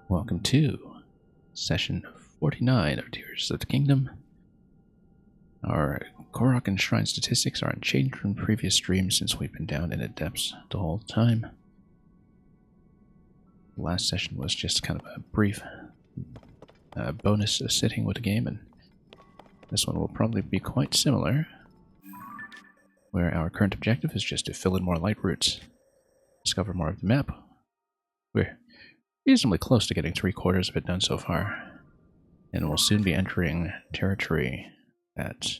Welcome to session 49 of Tears of the Kingdom. Our Korok and Shrine statistics are unchanged from previous streams since we've been down in the depths the whole time. The last session was just kind of a brief bonus sitting with the game, and this one will probably be quite similar, where our current objective is just to fill in more light routes, discover more of the map. We're reasonably close to getting 3/4 of it done so far, and we'll soon be entering territory that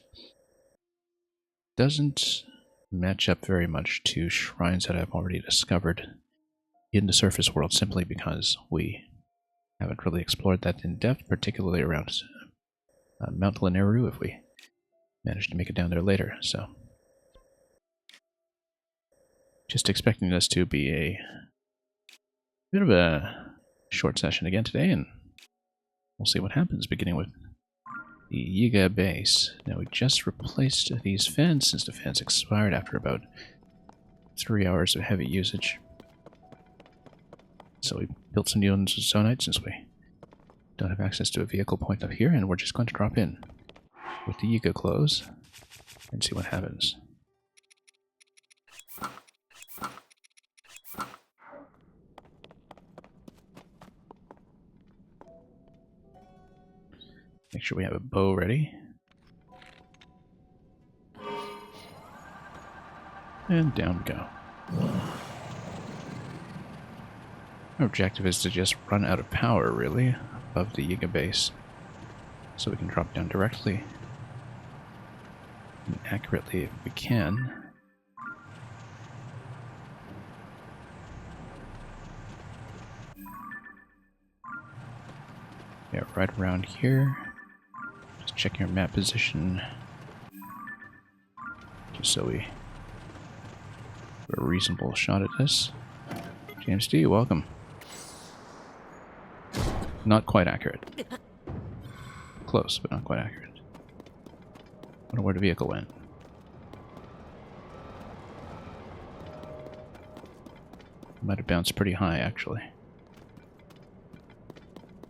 doesn't match up very much to shrines that I've already discovered in the surface world, simply because we haven't really explored that in depth, particularly around Mount Leneru, if we manage to make it down there later. So, just expecting this to be a bit of a short session again today, and we'll see what happens, beginning with the Yiga base. Now, we just replaced these fans since the fans expired after about 3 hours of heavy usage. So we built some new zonite since we don't have access to a vehicle point up here, and we're just going to drop in with the Yiga clothes and see what happens. Make sure we have a bow ready. And down we go. Our objective is to just run out of power, really, above the Yiga base, so we can drop down directly and accurately if we can. Yeah, right around here. Just checking our map position, just so we have a reasonable shot at this. James D, welcome. Not quite accurate. Close, but not quite accurate. Wonder where the vehicle went. Might have bounced pretty high, actually.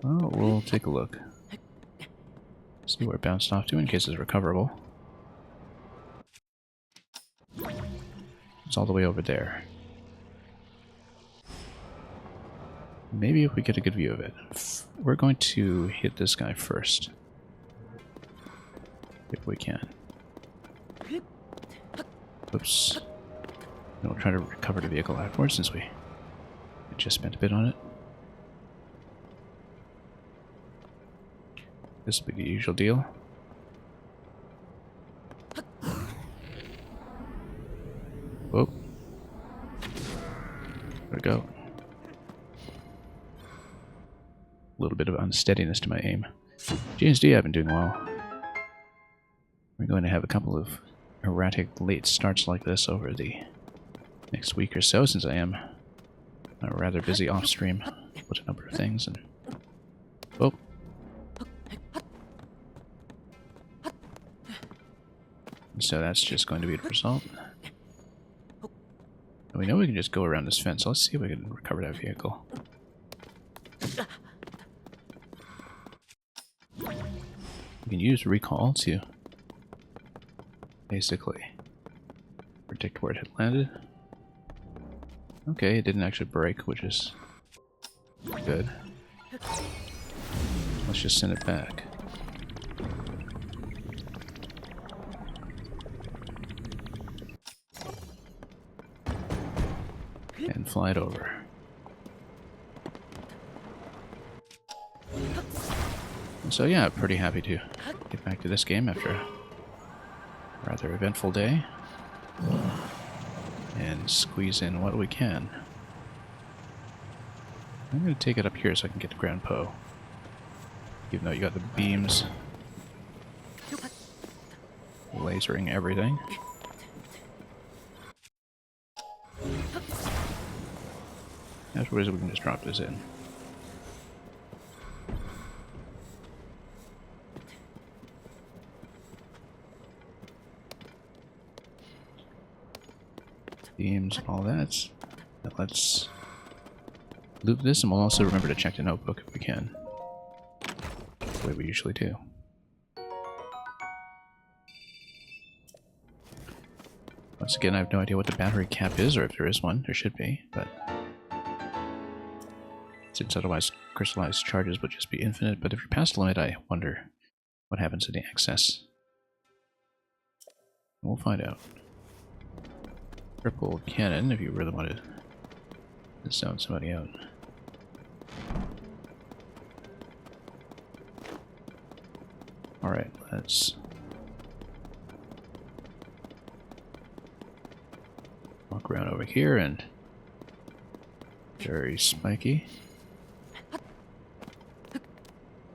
Well, we'll take a look. See where it bounced off to in case it's recoverable. It's all the way over there. Maybe if we get a good view of it. We're going to hit this guy first, if we can. Oops. And we'll try to recover the vehicle afterwards since we just spent a bit on it. This will be the usual deal. Whoa. There we go. A little bit of unsteadiness to my aim. James D, I've been doing well. We're going to have a couple of erratic late starts like this over the next week or so, since I am rather busy off stream with a number of things. And oh, so that's just going to be the result. And we know we can just go around this fence, so let's see if we can recover that vehicle. We can use recall to basically predict where it had landed. Okay, it didn't actually break, which is good. Let's just send it back. And fly it over. So yeah, pretty happy to get back to this game after a rather eventful day and squeeze in what we can. I'm going to take it up here so I can get to Grand Po, even though you got the beams lasering everything. Afterwards we can just drop this in. Beams and all that. That lets loot this, and we'll also remember to check the notebook if we can. The way we usually do. Once again, I have no idea what the battery cap is, or if there is one. There should be, but since otherwise crystallized charges would just be infinite. But if you're past the limit, I wonder what happens in the excess. We'll find out. Triple cannon, if you really wanted to sound somebody out. Alright, let's walk around over here, and very spiky.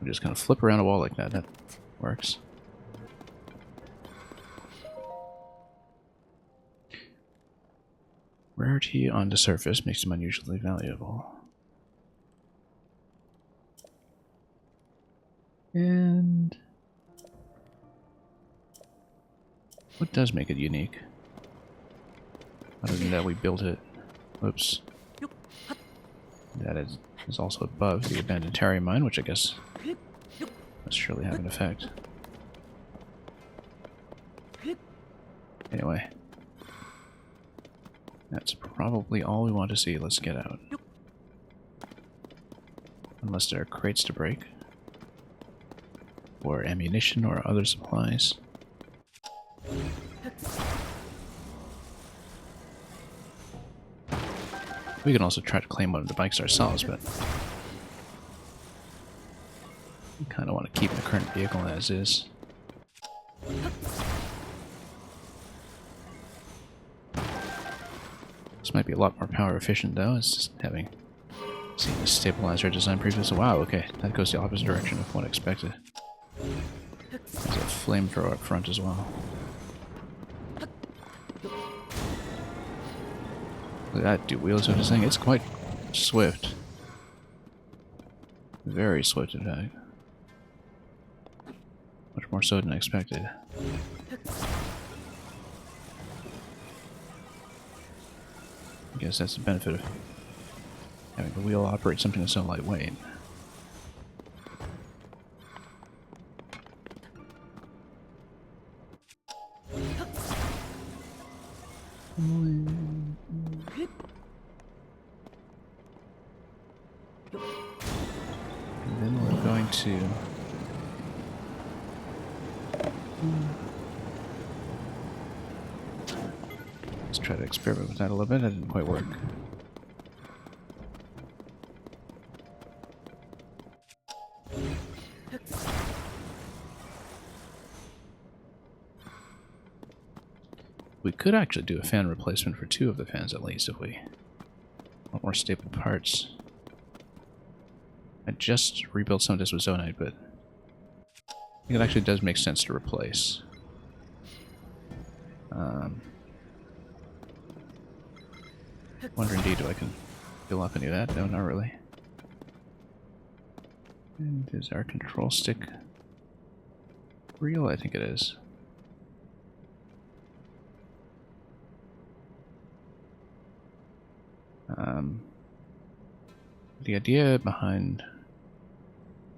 We just kind of flip around a wall like that. That works. Rarity on the surface makes them unusually valuable. And what does make it unique? Other than that, we built it. Whoops. That is also above the abandoned Terry mine, which I guess must surely have an effect. Anyway. That's probably all we want to see. Let's get out. Unless there are crates to break. Or ammunition or other supplies. We can also try to claim one of the bikes ourselves, but we kind of want to keep the current vehicle as is. This might be a lot more power efficient though. It's just having seen the stabilizer design previously. Wow, okay, that goes the opposite direction of what I expected. There's a flamethrower up front as well. Look at that, do wheels of this thing. It's quite swift. Very swift, in fact. Much more so than I expected. I guess that's the benefit of having the wheel operate something that's so lightweight. And then we're going to let's try to experiment with that a little bit. That didn't quite work. We could actually do a fan replacement for 2 of the fans at least if we want more stable parts. I just rebuilt some of this with Zonite, but I think it actually does make sense to replace. Wonder indeed if I can fill up any of that. No, not really. And is our control stick real? I think it is. The idea behind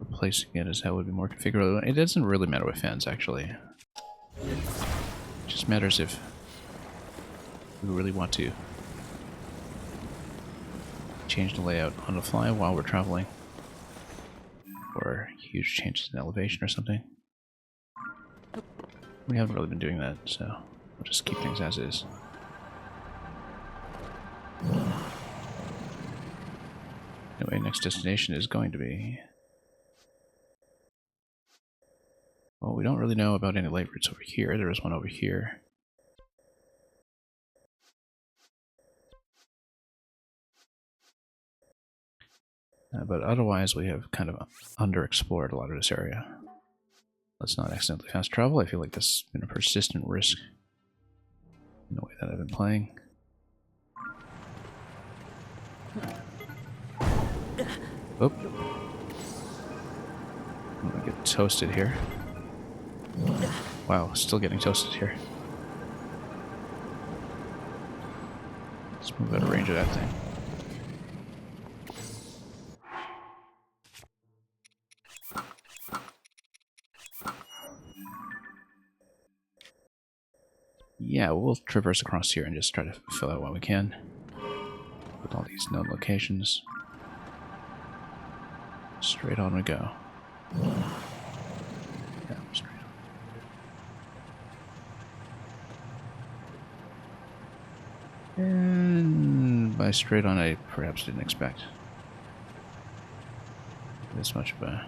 replacing it is how it would be more configurable. It doesn't really matter with fans, actually. It just matters if we really want to change the layout on the fly while we're traveling. Or huge changes in elevation or something. We haven't really been doing that, so we'll just keep things as is. Anyway, next destination is going to be... Well, we don't really know about any late routes over here. There is one over here. But otherwise, we have kind of underexplored a lot of this area. Let's not accidentally fast travel. I feel like this has been a persistent risk in the way that I've been playing. Oh. I'm gonna get toasted here. Wow, still getting toasted here. Let's move out of range of that thing. yeah, we'll traverse across here and just try to fill out what we can with all these known locations. Straight on we go. Yeah, straight on. And by straight on, I perhaps didn't expect this much of a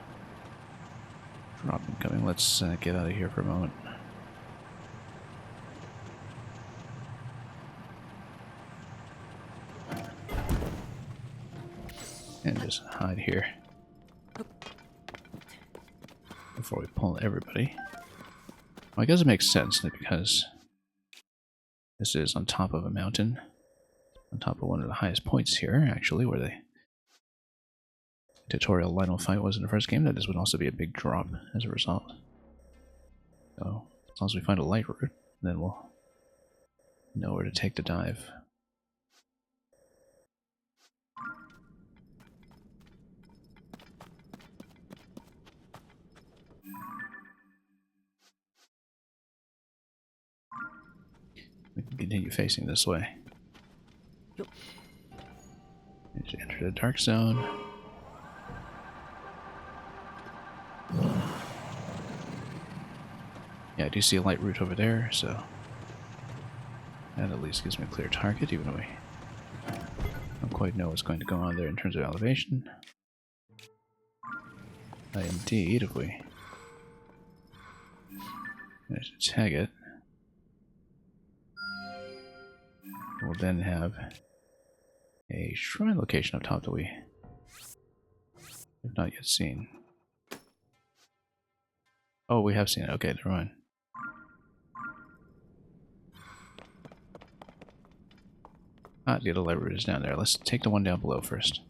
drop incoming. Let's get out of here for a moment. And just hide here before we pull everybody. Well, I guess it makes sense because this is on top of a mountain, on top of one of the highest points here, actually, where the tutorial Lionel fight was in the first game. That this would also be a big drop as a result. So, as long as we find a light route, then we'll know where to take the dive. We can continue facing this way. Just enter the dark zone. Yeah, I do see a light route over there, so that at least gives me a clear target, even though we don't quite know what's going to go on there in terms of elevation. Indeed, if we manage to tag it, we'll then have a shrine location up top that we have not yet seen. Oh, we have seen it. Okay, never mind. Ah, the other light route is down there. Let's take the one down below first.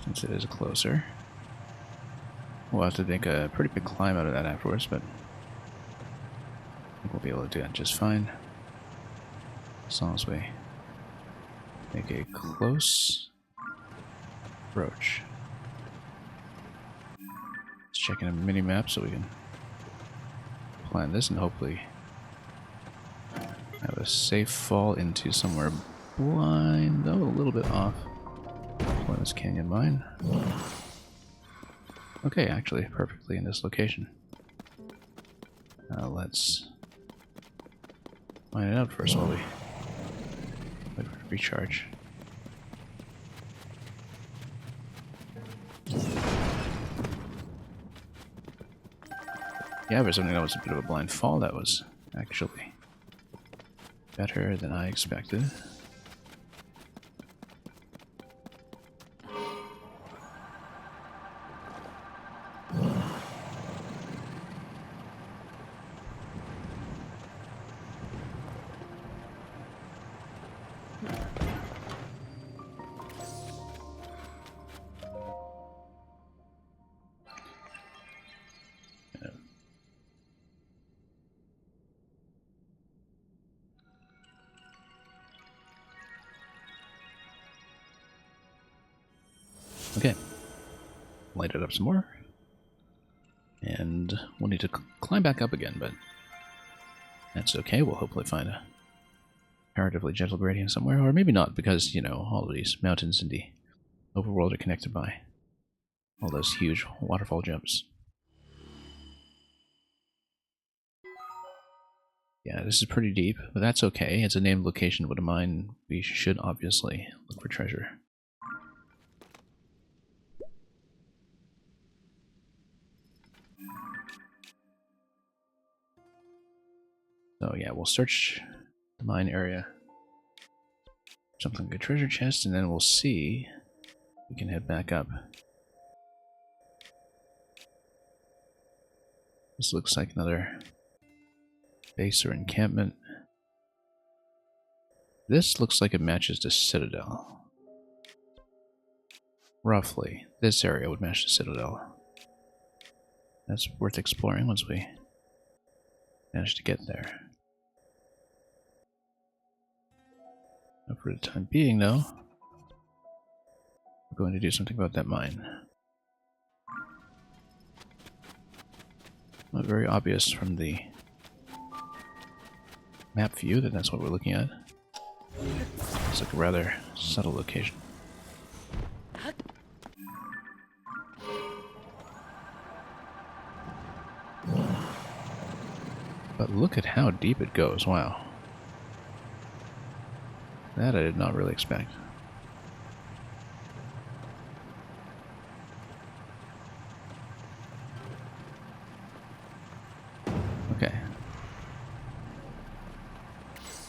Since it is closer. We'll have to make a pretty big climb out of that afterwards, but I think we'll be able to do that just fine. As long as we make a close approach. Let's check in a mini-map so we can plan this and hopefully have a safe fall into somewhere blind, though a little bit off this canyon mine. Okay, actually, perfectly in this location. Let's mine it out first while we wait for it to recharge. Yeah, for something that was a bit of a blind fall, that was actually better than I expected. Okay, light it up some more, and we'll need to climb back up again, but that's okay. We'll hopefully find a comparatively gentle gradient somewhere, or maybe not, because, you know, all of these mountains in the overworld are connected by all those huge waterfall jumps. Yeah, this is pretty deep, but that's okay. It's a named location with a mine. We should obviously look for treasure. So yeah, we'll search the mine area. Something like a treasure chest, and then we'll see if we can head back up. This looks like another base or encampment. This looks like it matches the citadel. Roughly, this area would match the citadel. That's worth exploring once we manage to get there. For the time being, though, we're going to do something about that mine. Not very obvious from the map view that that's what we're looking at. It's like a rather subtle location. But look at how deep it goes, wow. That I did not really expect. Okay.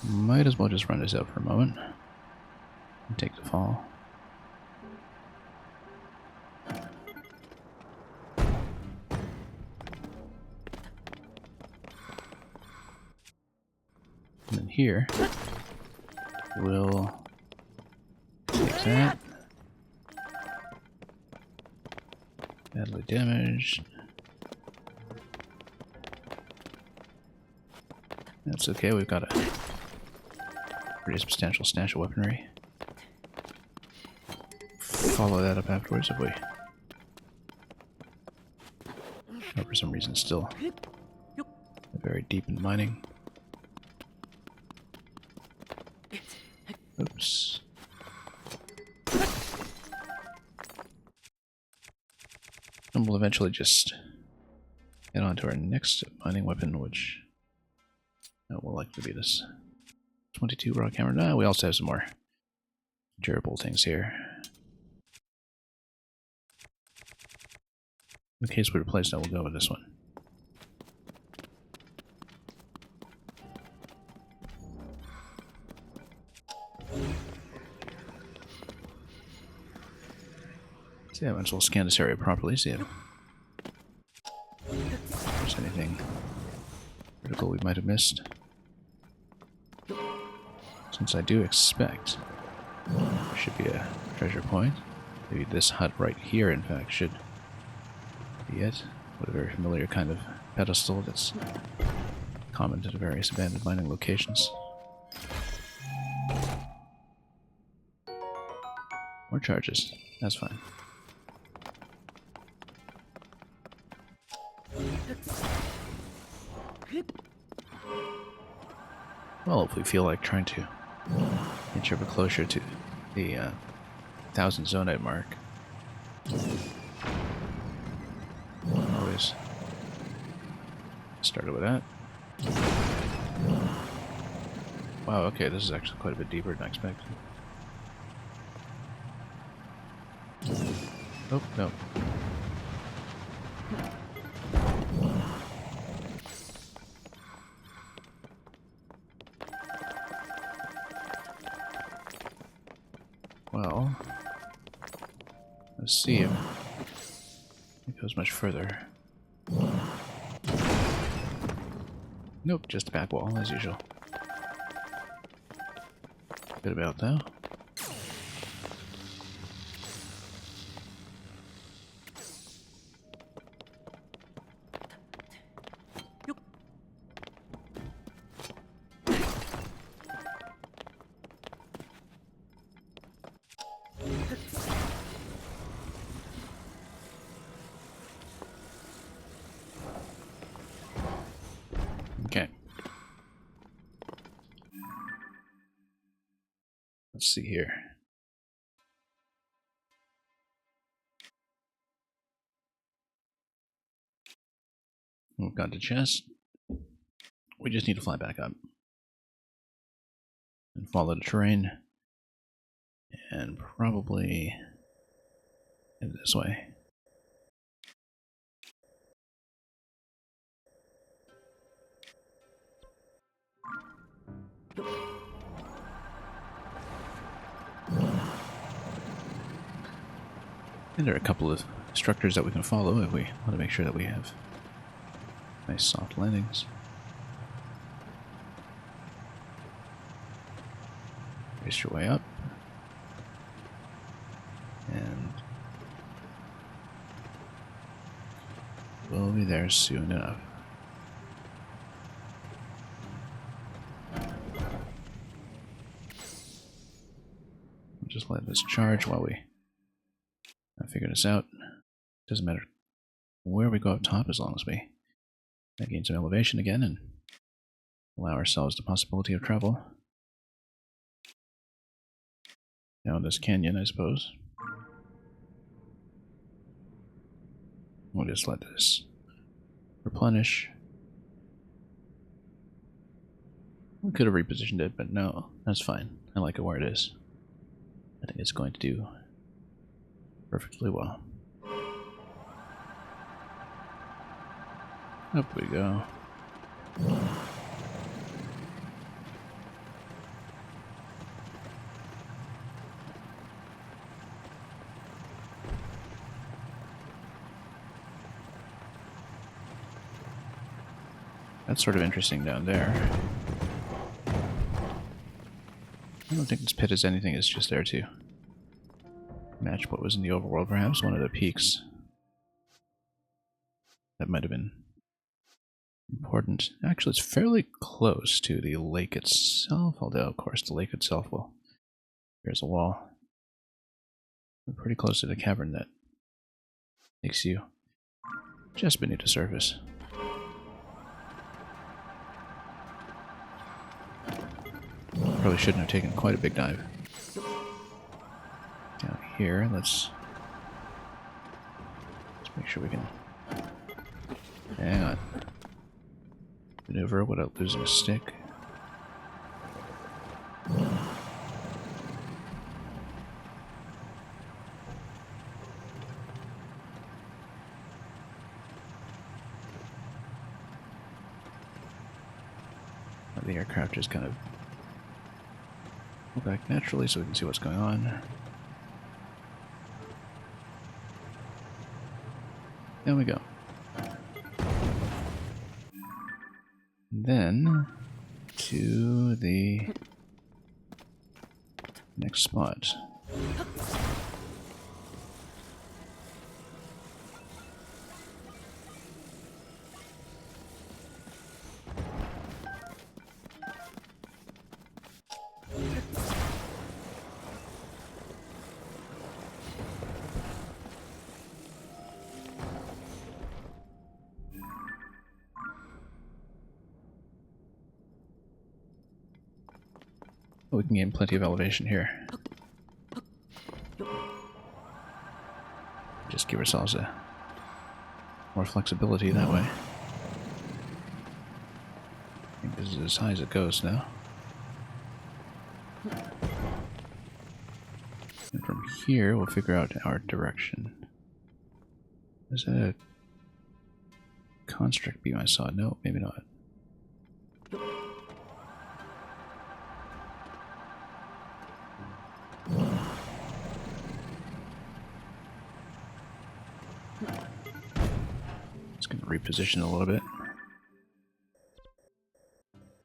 Might as well just run this out for a moment. And take the fall. And then here, we'll take that. Badly damaged. That's okay, we've got a pretty substantial stash of weaponry. Follow that up afterwards if we... Oh, for some reason still very deep in mining. Oops. And we'll eventually just get on to our next mining weapon, which will likely be this 22 rock hammer. Nah, we also have some more durable things here. In case we replace that, we'll go with this one. So yeah, I might as well scan this area properly, see if there's anything critical we might have missed. Since I do expect there should be a treasure point. Maybe this hut right here, in fact, should be it. With a very familiar kind of pedestal that's common to the various abandoned mining locations. More charges. That's fine. Well, if we feel like trying to inch ever closer to the 1,000 zonite mark, always started with that. Wow, okay, this is actually quite a bit deeper than I expected. Oh, no. Well, let's see if it goes much further. Nope, just a back wall, as usual. Bit about though. Okay. Let's see here. We've got the chest. We just need to fly back up and follow the terrain and probably head this way. And there are a couple of structures that we can follow if we want to make sure that we have nice soft landings. Race your way up. And we'll be there soon enough. let this charge while we figure this out. Doesn't matter where we go up top as long as we gain some elevation again and allow ourselves the possibility of travel down this canyon, I suppose. We'll just let this replenish. We could have repositioned it, but no, that's fine. I like it where it is. I think it's going to do perfectly well. Up we go. That's sort of interesting down there. I don't think this pit is anything, it's just there to match what was in the overworld, perhaps one of the peaks. That might have been important. Actually, it's fairly close to the lake itself, although, of course, the lake itself will... There's a wall. We're pretty close to the cavern that takes you just beneath the surface. Probably shouldn't have taken quite a big dive. Down here, let's make sure we can... Hang on. Maneuver without losing a stick. The aircraft just kind of go back naturally so we can see what's going on. There we go. Then to the next spot. We can gain plenty of elevation here. Just give ourselves more flexibility that way. I think this is as high as it goes now. And from here, we'll figure out our direction. Is that a construct beam I saw? No, maybe not. Reposition a little bit.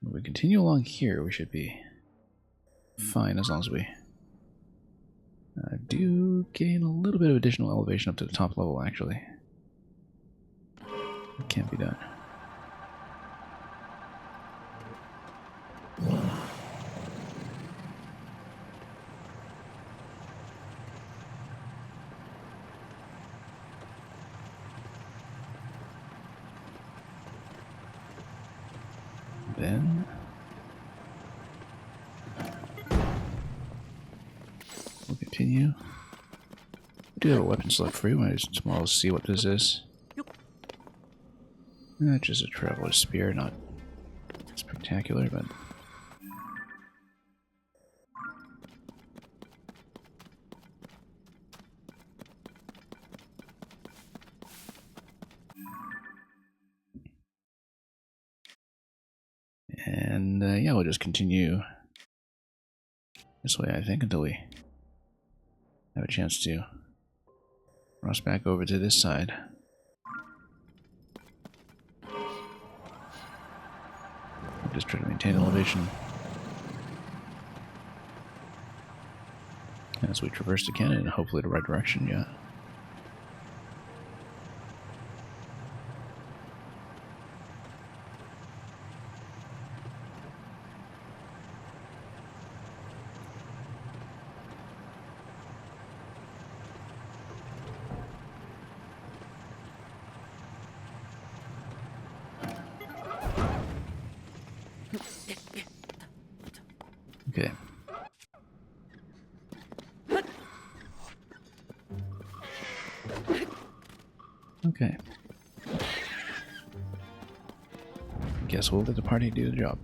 When we continue along here, we should be fine as long as we do gain a little bit of additional elevation up to the top level, actually. It can't be done. Then we'll continue. We do have a weapon slot free. I just want to see what this is. Just a traveler's spear, not spectacular, but and yeah, we'll just continue this way, I think, until we have a chance to cross back over to this side. Just try to maintain elevation as we traverse the canyon, and hopefully the right direction, yeah. Okay. Okay. Guess we'll let the party do the job.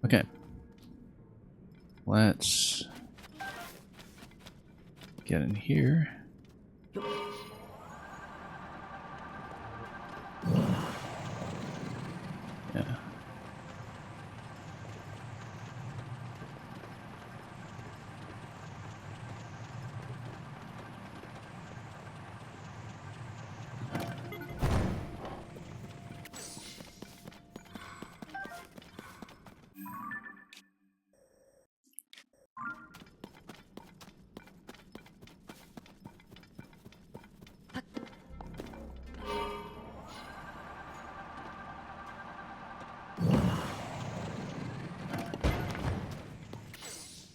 Okay. Let's get in here. Yeah.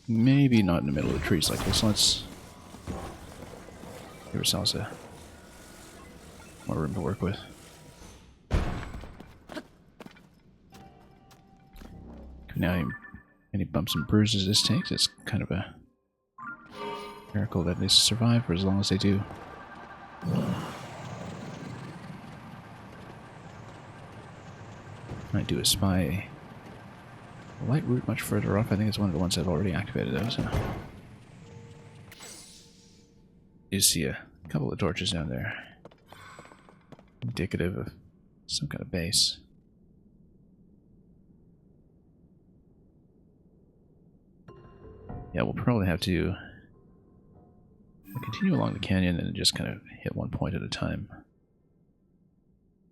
Maybe not in the middle of the trees like this. Let's give ourselves a more room to work with. Now, any bumps and bruises this takes, it's kind of a miracle that they survive for as long as they do. Might do a spy light route much further off. I think it's one of the ones I've already activated though, so. You see a couple of torches down there. Indicative of some kind of base. Yeah, we'll probably have to continue along the canyon and just kind of hit one point at a time.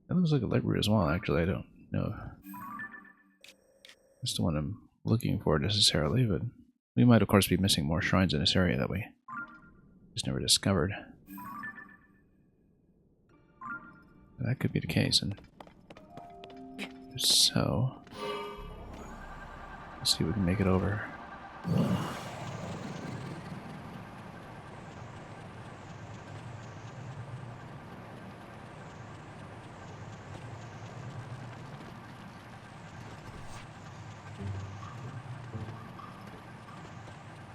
That looks like a light route as well, actually. I don't know if that's the one I'm looking for necessarily, but we might of course be missing more shrines in this area that we just never discovered. That could be the case, and if so, let's see if we can make it over.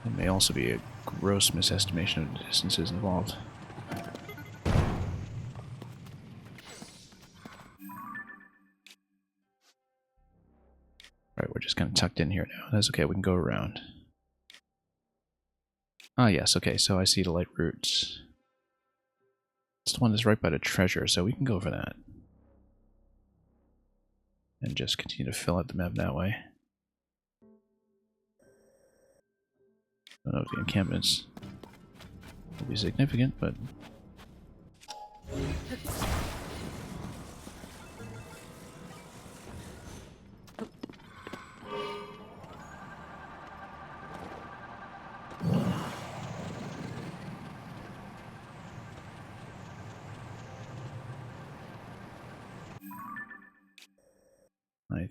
It may also be a gross misestimation of the distances involved. Alright, we're just kind of tucked in here now. That's okay, we can go around. Ah, yes, okay, so I see the light route. It's the one that's right by the treasure, so we can go for that. And just continue to fill out the map that way. I don't know if the encampments will be significant, but... I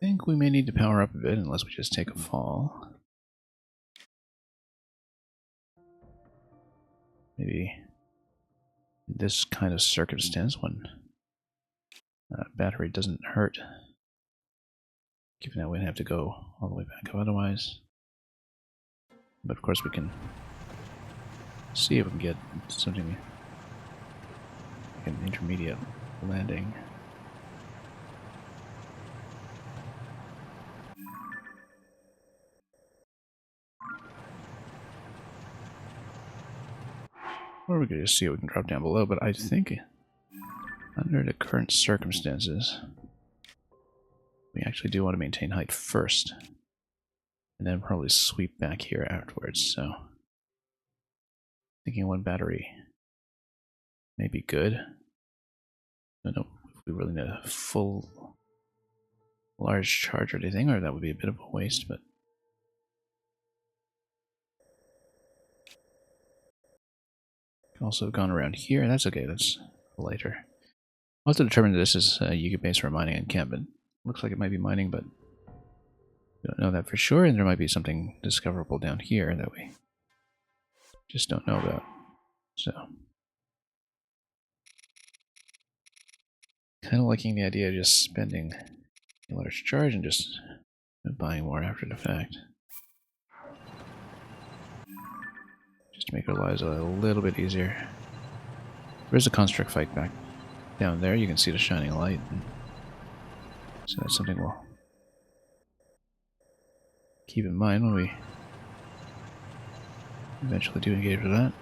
think we may need to power up a bit unless we just take a fall. Maybe in this kind of circumstance when battery doesn't hurt. Given that we'd have to go all the way back up otherwise. But of course we can see if we can get something like an intermediate landing. Or we could just see if we can drop down below, but I think under the current circumstances we actually do want to maintain height first. And then probably sweep back here afterwards, so thinking one battery may be good. I don't know if we really need a full large charge or anything, or that would be a bit of a waste, but also gone around here. That's okay, that's later. I'll have to determine that this is Yuga base for mining encampment. Looks like it might be mining, but we don't know that for sure, and there might be something discoverable down here that we just don't know about. So, kind of liking the idea of just spending a large charge and just buying more after the fact. Just to make our lives a little bit easier. There's a construct fight back down there. You can see the shining light. So that's something we'll keep in mind when we eventually do engage with that.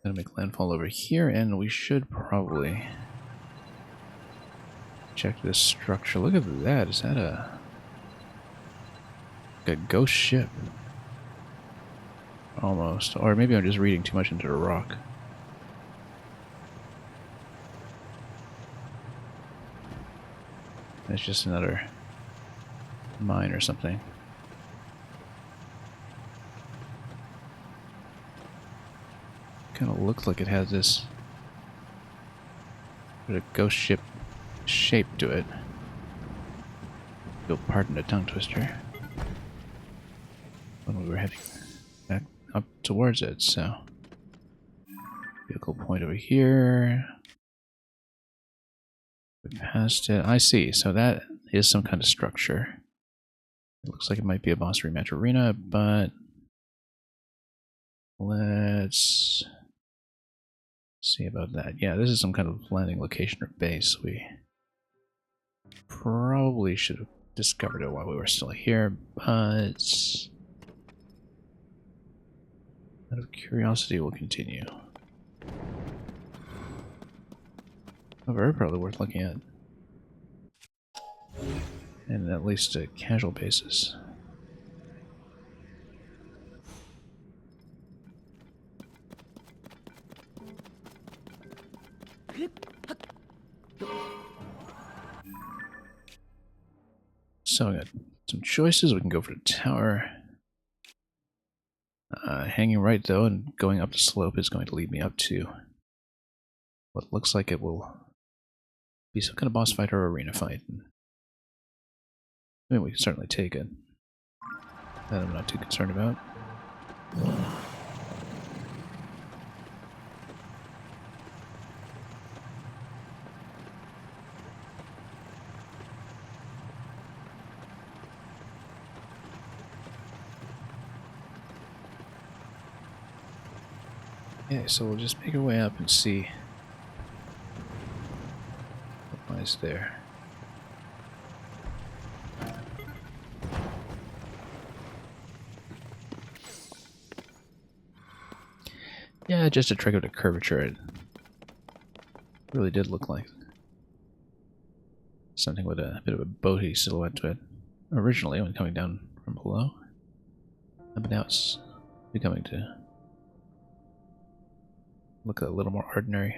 Gonna make landfall over here, and we should probably check this structure. Look at that. Is that a ghost ship? Almost. Or maybe I'm just reading too much into the rock. It's just another mine or something. Kind of looks like it has this bit of ghost ship shape to it. You'll pardon the tongue twister. When we were heading back up towards it, so vehicle point over here. We passed it. I see. So that is some kind of structure. It looks like it might be a boss rematch arena, but let's see about that. Yeah, this is some kind of landing location or base. We probably should have discovered it while we were still here, but out of curiosity, we'll continue. However, probably worth looking at. And at least a casual basis. So I got some choices. We can go for the tower. Hanging right though and going up the slope is going to lead me up to what looks like it will be some kind of boss fight or arena fight. I mean, we can certainly take it. That I'm not too concerned about. Okay, so we'll just make our way up and see what lies there. Yeah, just a trick of the curvature. It really did look like something with a bit of a boaty silhouette to it originally when coming down from below. But now it's becoming to look a little more ordinary.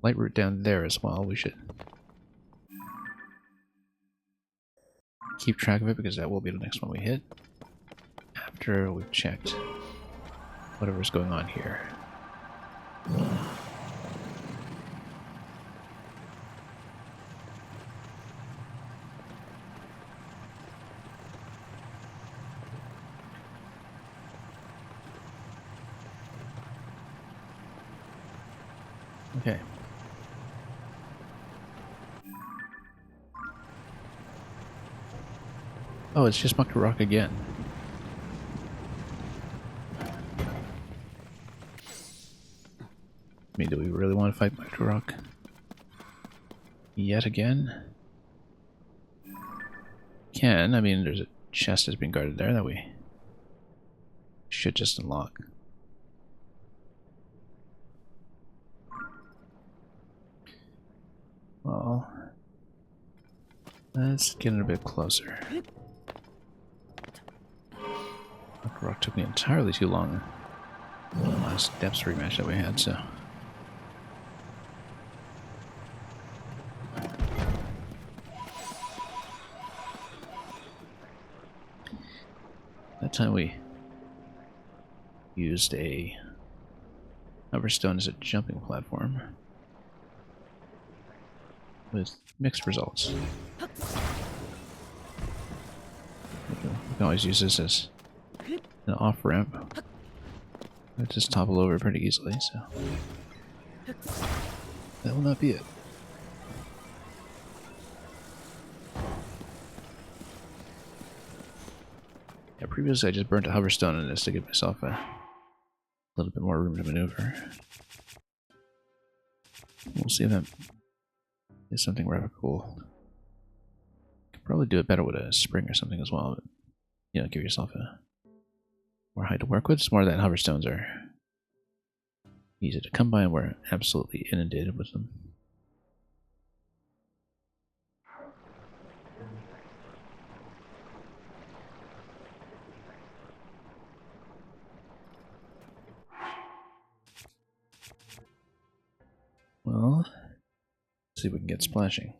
Light route down there as well. We should keep track of it because that will be the next one we hit after we've checked whatever's going on here. Okay. Oh, it's just Muck Rock again. I mean, do we really want to fight Muck Rock yet again? Can. I mean, there's a chest that's been guarded there that we should just unlock. Well, Let's get it a bit closer. Rock took me entirely too long. The last depths rematch that we had, so. That time we used a hoverstone as a jumping platform with mixed results. We can always use this as an off-ramp. I just topple over pretty easily, so that will not be it. Yeah, previously I just burnt a hoverstone in this to give myself a little bit more room to maneuver. We'll see if that is something replicable. Could probably do it better with a spring or something as well, but you know, give yourself a more height to work with. It's more that hoverstones are easy to come by and we're absolutely inundated with them. Well, let's see if we can get splashing.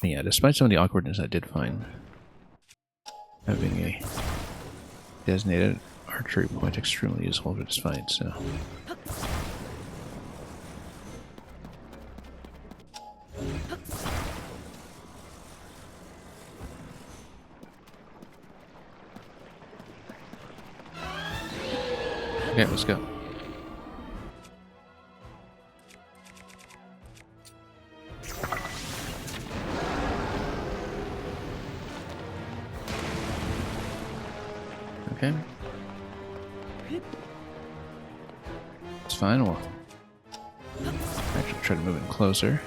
And yeah, despite some of the awkwardness, I did find having a designated archery point extremely useful for this fight, so. Okay, let's go. Okay. It's fine, we'll actually try to move in closer.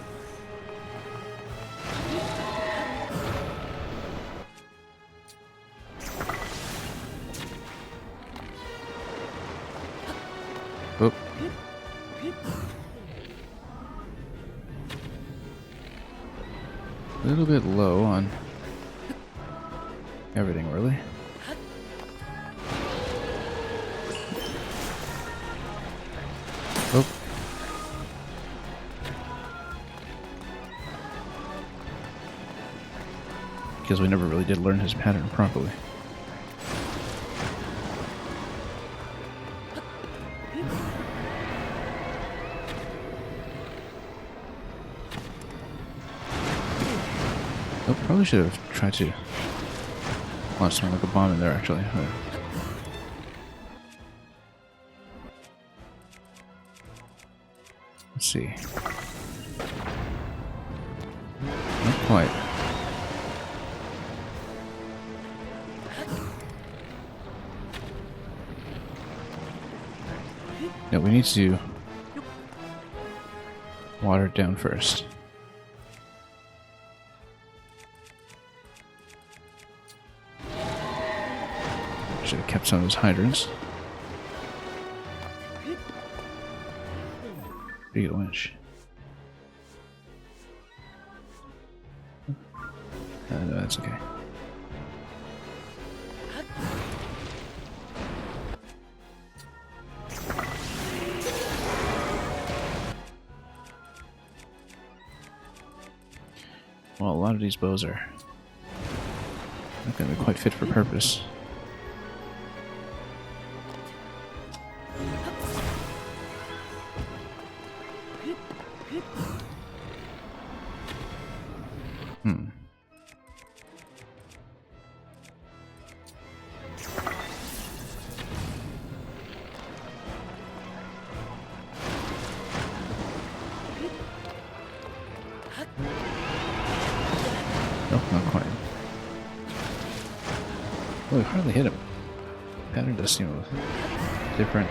Oop. A little bit low on everything, really. Oh. Because we never really did learn his pattern properly. Oh, probably should have tried to launch something like a bomb in there, actually. Let's see. Not quite. No, we need to water it down first. Should have kept some of those hydrants. Pretty good winch. No, that's okay. Well, a lot of these bows are not going to be quite fit for purpose. Nope, not quite. Well, we hardly hit him. Pattern does seem different.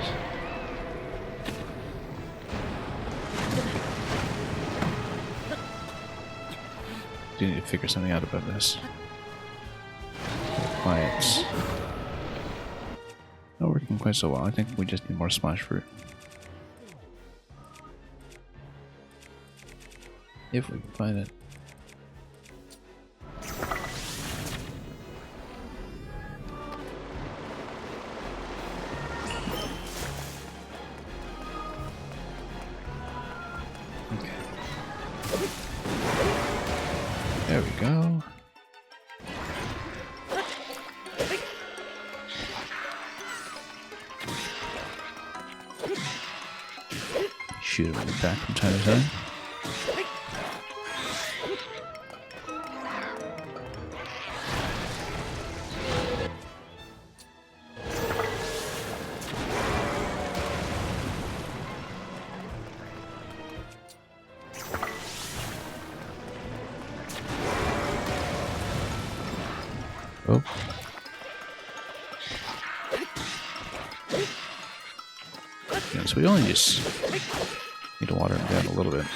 Do need to figure something out about this. why it's not working quite so well. I think we just need more splash fruit. If we can find it. Okay. There we go. Shoot him in the back from time to time. Oh. Yeah, so we only just need to water him down a little bit.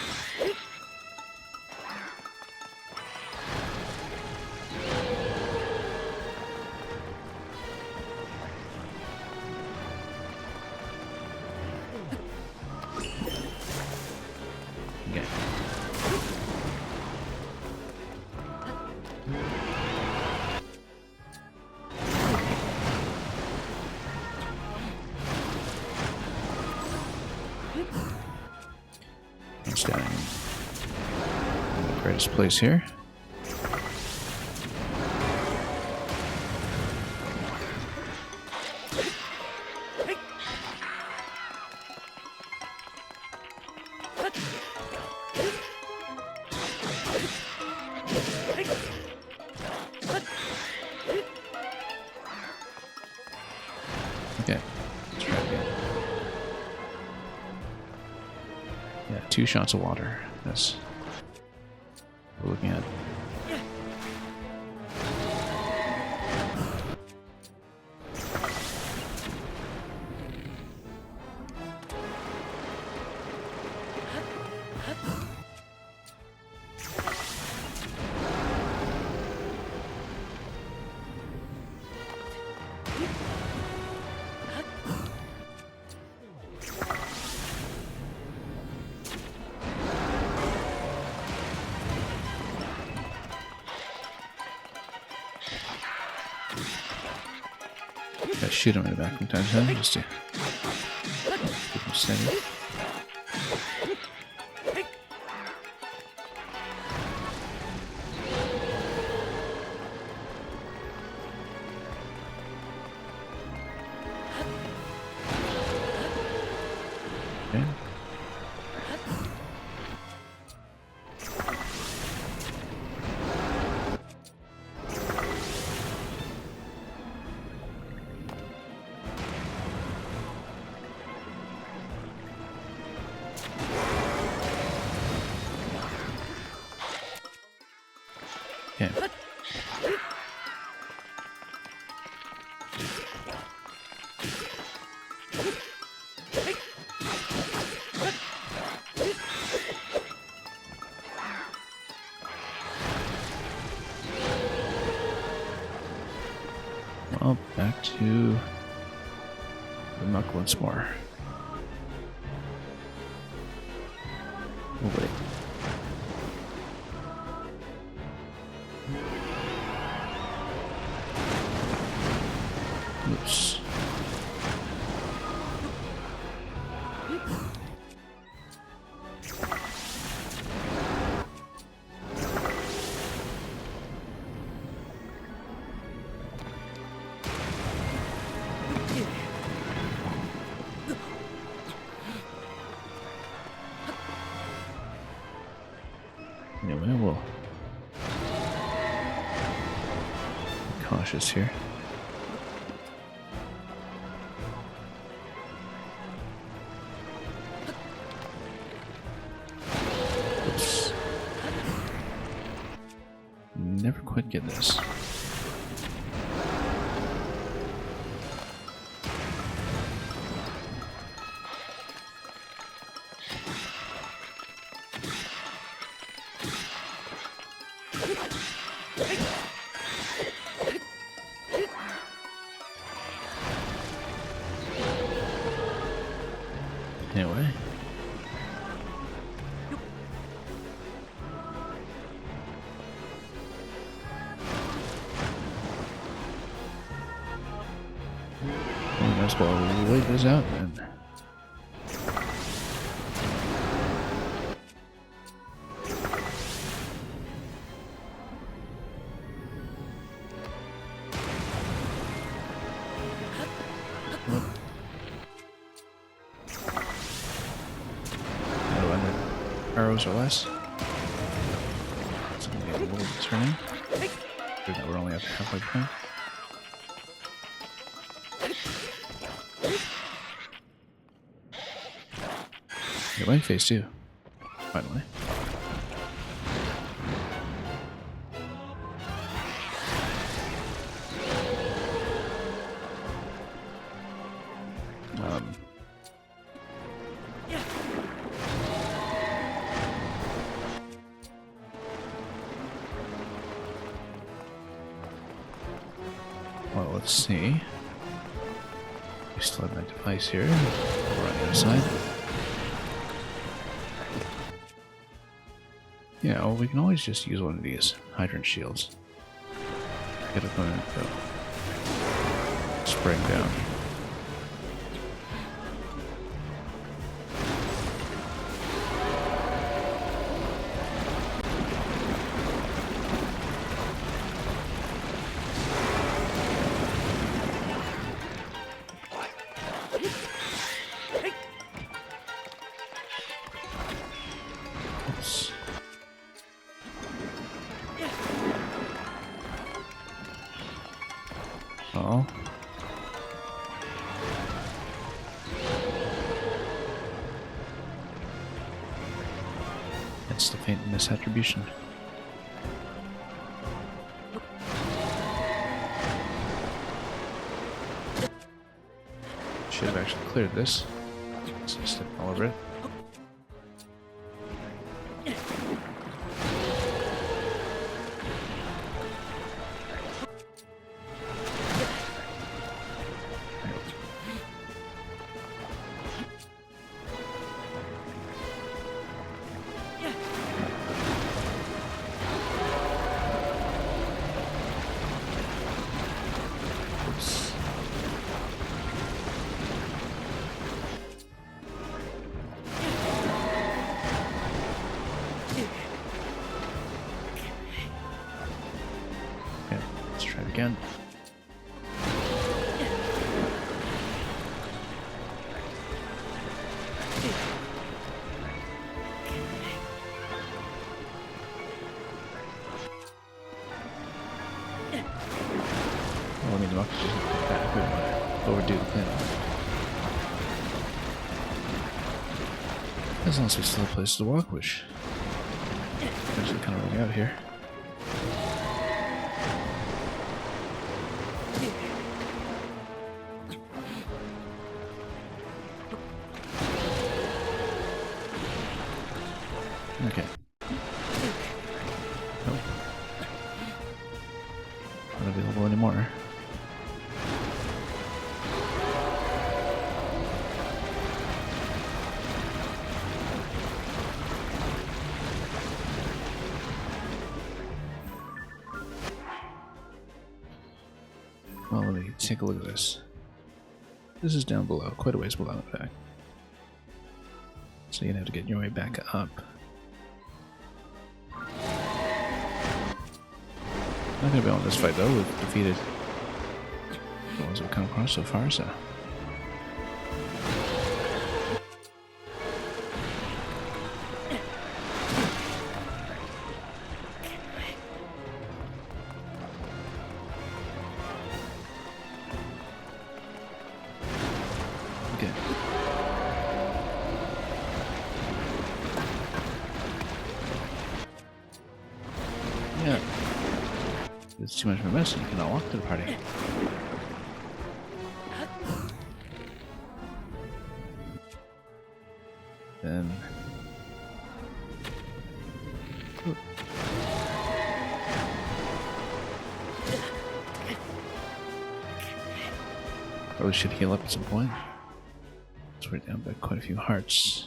Okay. I'm standing in the greatest place here. Okay, let's try again. Yeah, 2 shots of water. That's what we're looking at. Gotta shoot him in the back from time to time just to keep him steady. Okay. Okay. Well, back to the muck once more. Oh wait. Oops. Anyway, we'll be cautious here. Oops. Never quite get this. possible. I'll wait this out and arrows or less. It's going to get a little concerning. Given that we're only at the halfway point. Get white face too. Finally. Well, let's see. We still have that device here. We're on the other side. Yeah, well, we can always just use one of these hydrant shields. Get up on it, go. Spring down. Oops. Oh. That's the faint misattribution. Should have actually cleared this. So I stepped all over it. Let's try it again. Well, I mean, the rocket just back. We don't want to overdo the cleanup. As long as we still have a place to walk, which actually kind of running out here. Okay. Nope. Not available anymore. Well, let me take a look at this. This is down below, quite a ways below, in fact. So you're gonna have to get your way back up. Not gonna be able to this fight though, we've defeated the ones we've come across so far, so. Okay. Yeah. It's too much of a mess, you cannot walk to the party. Then... Ooh. Probably should heal up at some point. So we're down by quite a few hearts.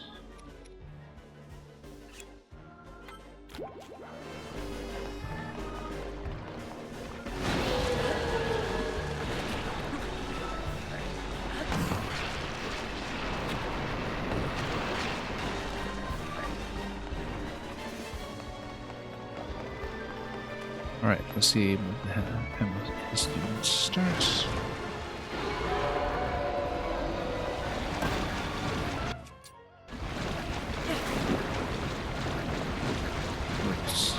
Alright, let's see how the student starts. Oops.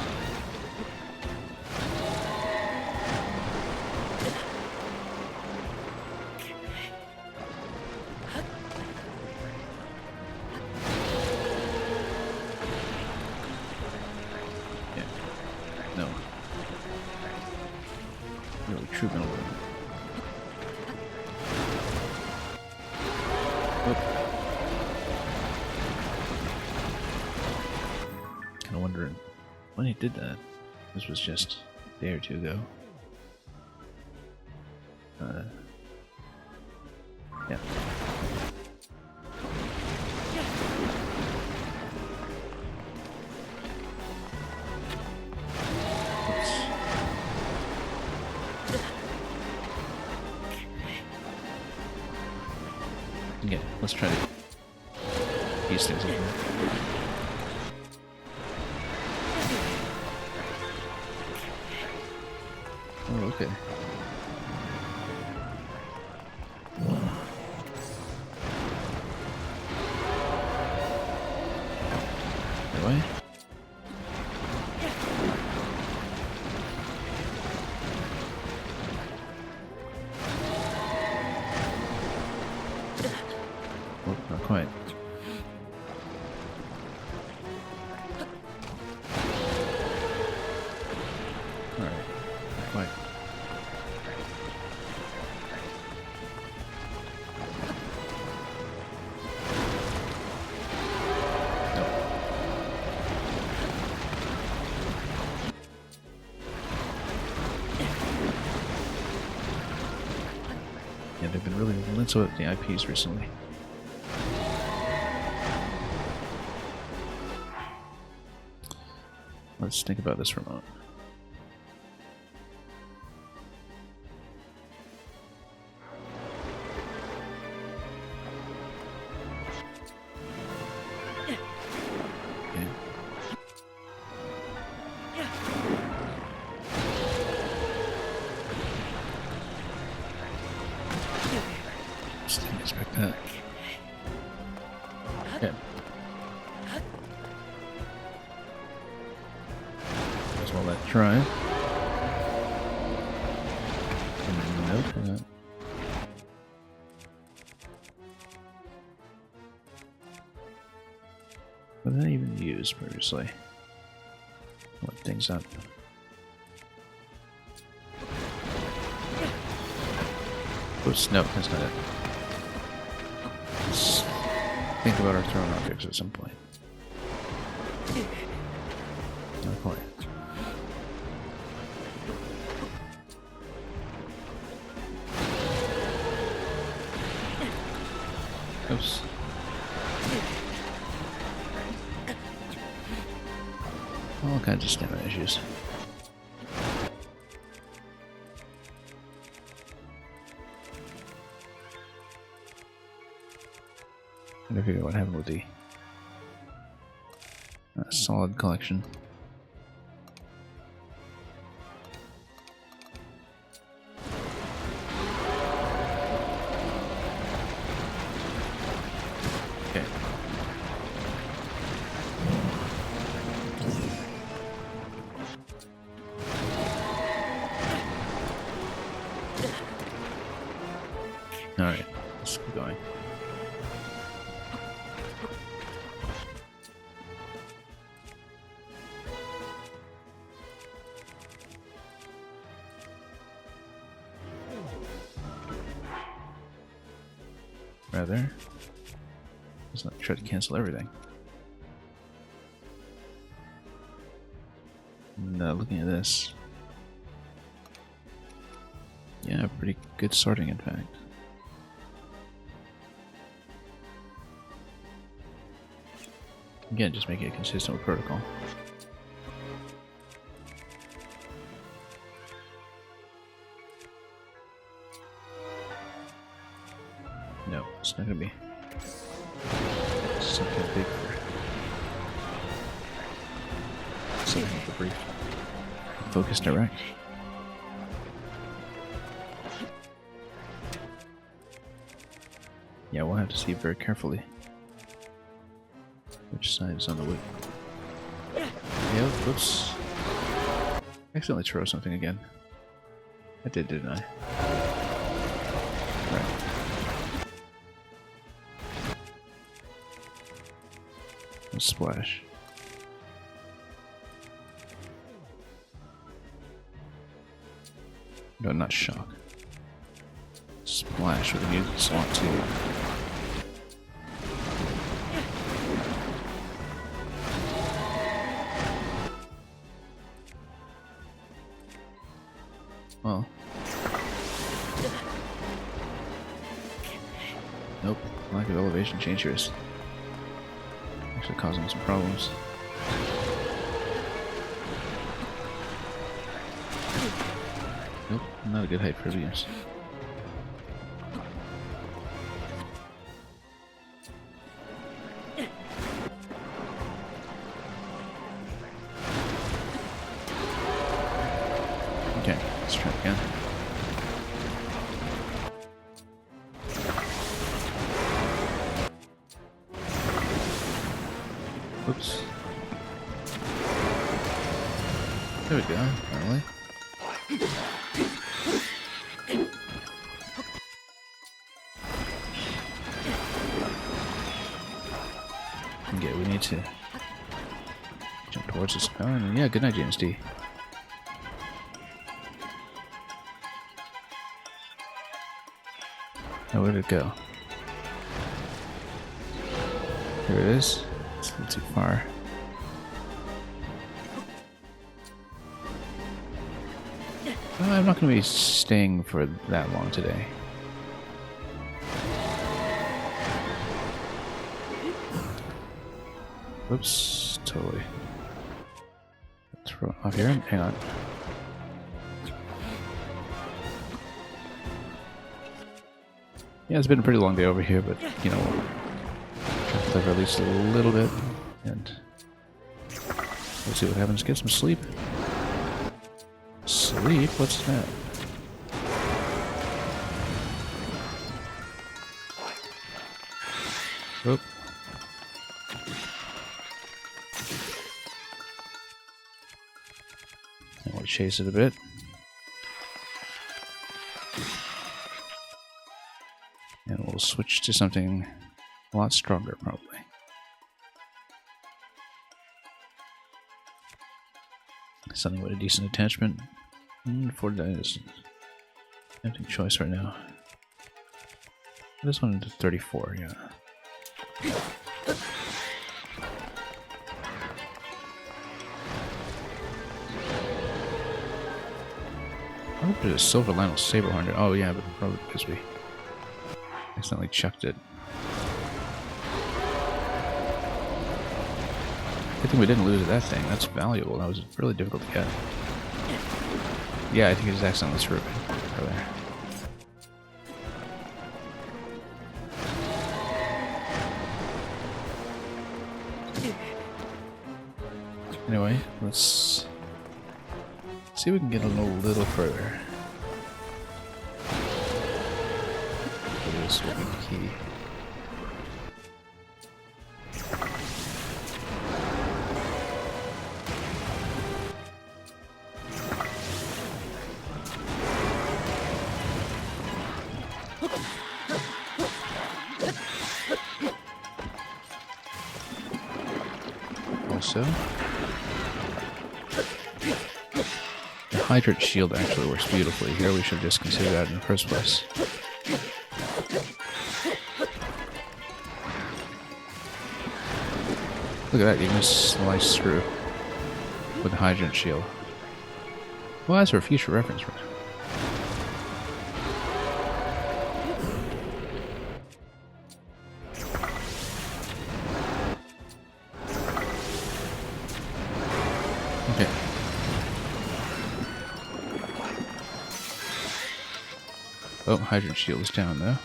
No. Really true middle room. Kinda wondering when he did that. This was just a day or two ago. Yeah. Yeah, let's try to piece things over. Oh, okay. That way? Oh, not quite. Alright, not quite. Yeah, they've been really lenso at the IPs recently. Let's think about this for a moment. Okay. Just didn't expect that. Okay. As well let try. Nope. What did I even use previously? Look things up. Oops, no, that's not it. Let's think about our thrown objects at some point. Not quite. Oops. All kinds of stamina issues. I gotta figure out what happened with the solid collection. Okay. Alright, let's keep going. Rather, let's not try to cancel everything. And looking at this, yeah, pretty good sorting, in fact. Again, just making it consistent with protocol. No, it's not gonna be something big for something with the brief. focus direct. Yeah, we'll have to see very carefully which side is on the way. Yeah, whoops. Accidentally throw something again. I did, didn't I? Right. A splash. No, not shock. Splash with the music slot too. Well. Nope. Lack of elevation changers. Actually causing some problems. Nope, not a good height for beams. Okay, let's try it again. Oops. There we go, finally. Okay, we need to jump towards this power, and yeah, good night, James D. Oh, where did it go? Here it is. It's a little too far. Well, I'm not going to be staying for that long today. Whoops, totally. Throw it off here. Hang on. Yeah, it's been a pretty long day over here, but you know, try to clever at least a little bit, and we'll see what happens. Get some sleep. Sleep? What's that? Oop. And we'll chase it a bit. And we'll switch to something a lot stronger, probably. Something with a decent attachment. 49 is a tempting choice right now. This one to 34, yeah. I hope there's a silver Lionel Saber Hunter. Oh yeah, but probably because we accidentally chucked it. Good thing we didn't lose that thing. That's valuable. That was really difficult to get. Yeah, I think it just accidentally threw it earlier. Anyway, let's see if we can get a little further. This will be key. Also, the hydrant shield actually works beautifully here. We should have just considered that in the first place. Look at that, you can just slice through with the hydrant shield. Well, that's for future reference. Okay. Oh, hydrant shield is down though.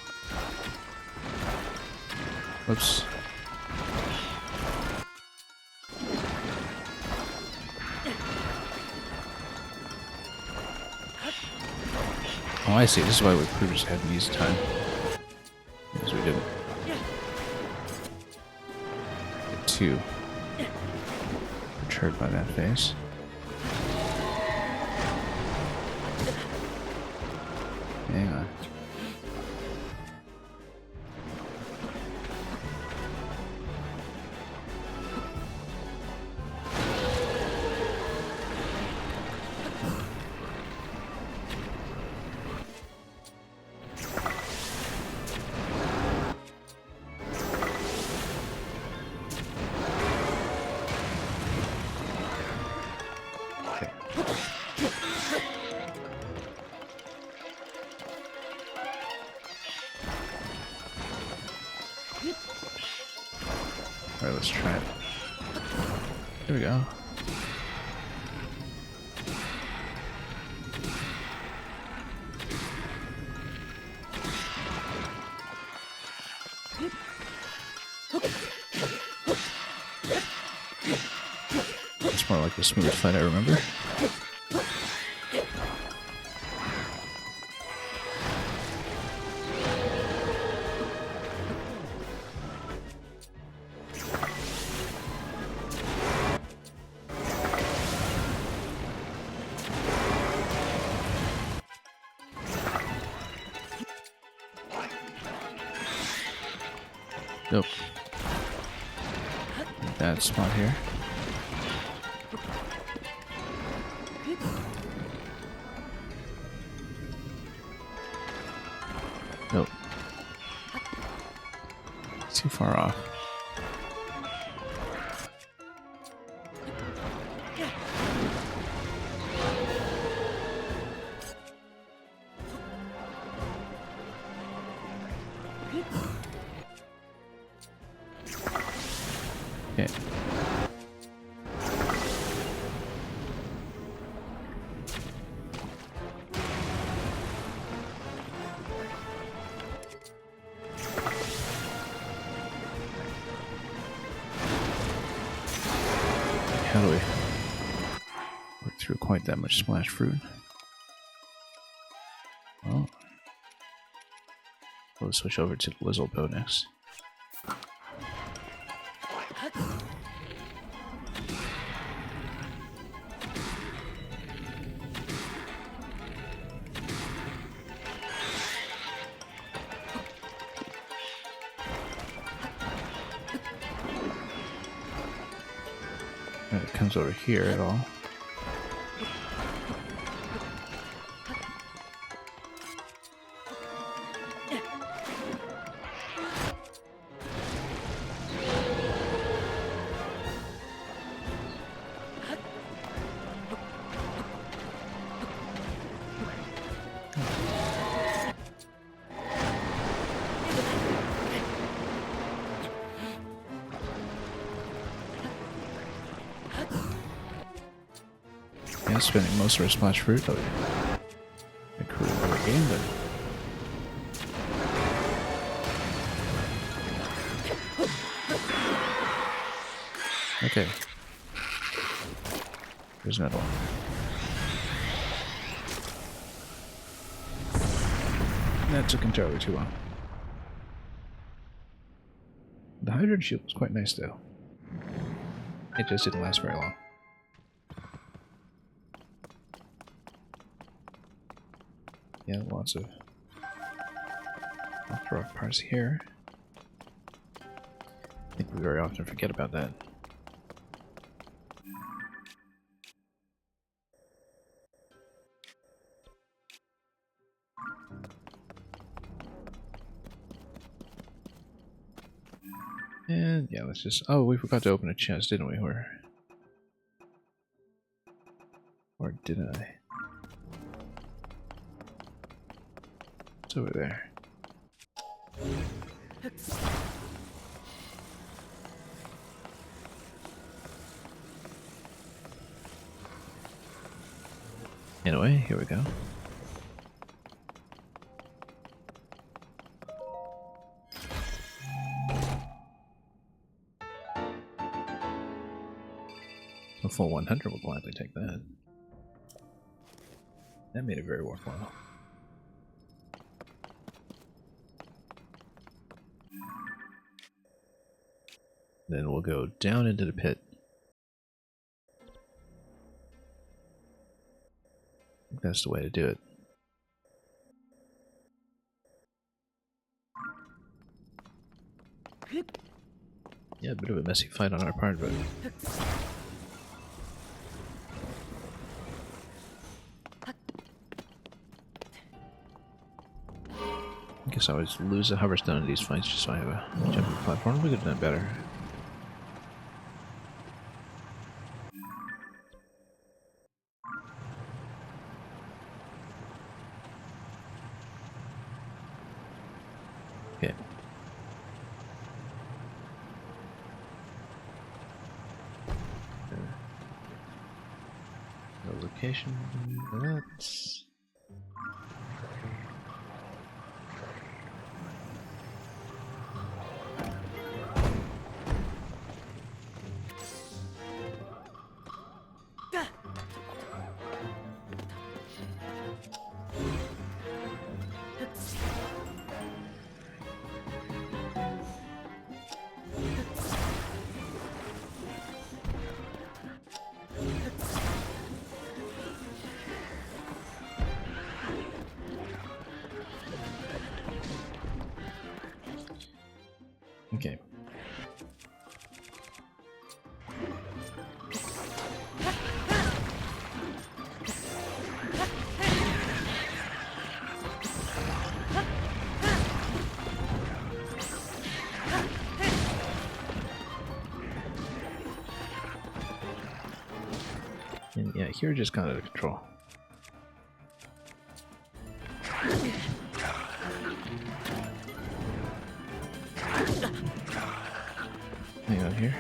Whoops. Oh, I see. This is why we previously had an easy time. Because we didn't get too perturbed by that phase. Hang on. Alright, let's try it. There we go. It's more like the smooth fight I remember. Nope. That spot here. Nope. Too far off. Okay. How do we work through quite that much splash fruit? Well, we'll switch over to the Lizzle bow next. When it comes over here at all. Yeah, spending most of our splash fruit that we accrued in the game, but okay. There's another one. That took entirely too long. The hydrant shield was quite nice though. It just didn't last very long. Yeah, lots of rock parts here. I think we very often forget about that. And yeah, let's just... Oh, we forgot to open a chest, didn't we? Or didn't I? It's over there. Anyway, here we go. A full 100 will gladly take that. That made it very worthwhile. Then we'll go down into the pit. I think that's the way to do it. Yeah, a bit of a messy fight on our part, but... I guess I always lose a hoverstone in these fights just so I have a jumping platform. We could have done better. Okay. No location for that. Okay. And yeah, here just kind of out of control. Hang on here.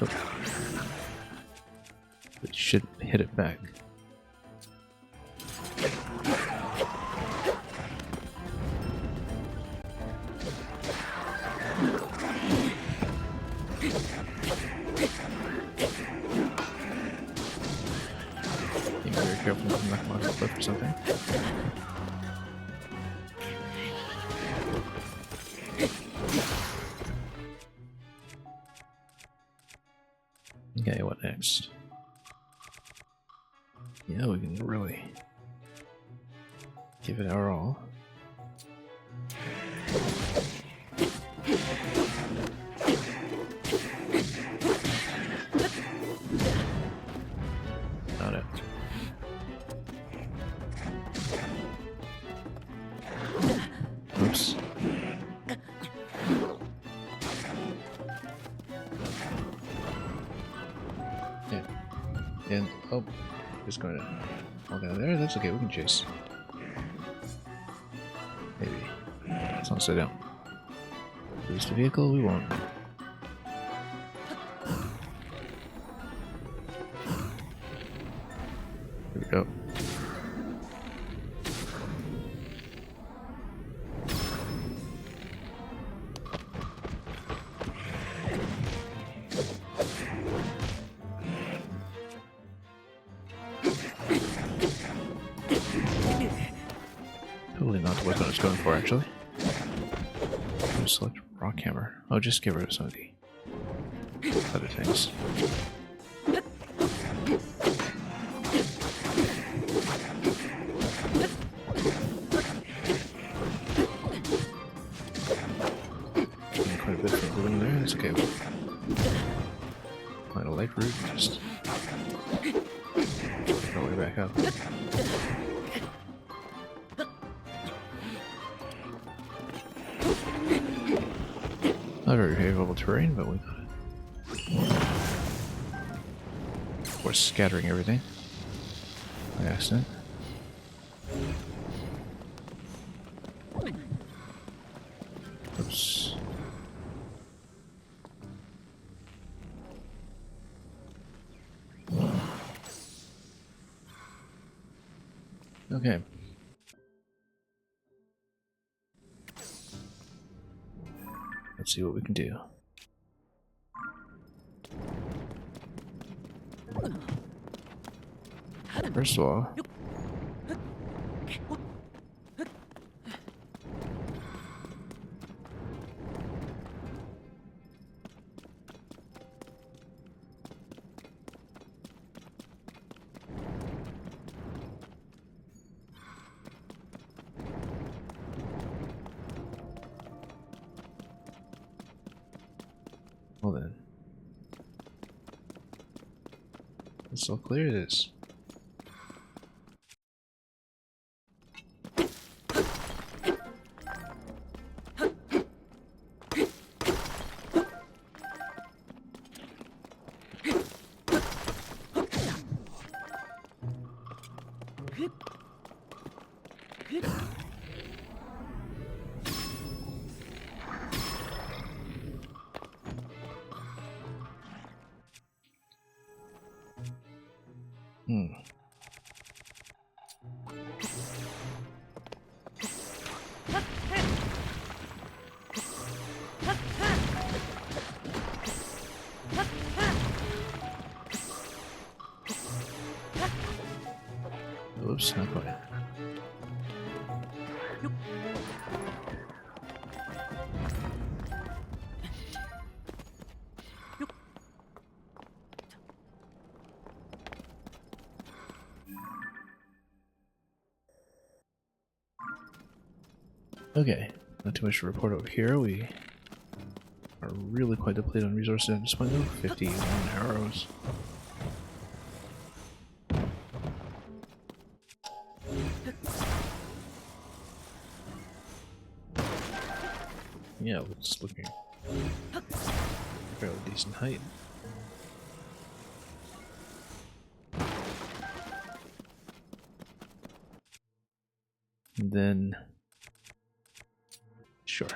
Oh. It should hit it back. Be very careful not to knock him off the cliff or something. Okay, what next? Yeah, we can really give it our all. Not it. Oops. Yeah. And, oh, just going to fall down there. That's okay, we can chase. Maybe. As long as I don't lose the vehicle, we won't. Here we go. Totally not the weapon I was going for, actually. Select rock hammer. Oh, just get rid of some of the other things. Getting quite a bit from moving there. That's okay. Find a light route. Just make our way back up. Not very favorable terrain, but we got it. Of course, scattering everything by accident. Oops. Okay. Let's see what we can do. First of all, Well then. It's all clear it is. Hmm. Oops, not quite. Okay, not too much to report over here. We are really quite depleted on resources at this point though. 51 arrows. Yeah, it's looking fairly decent height. And then, sure.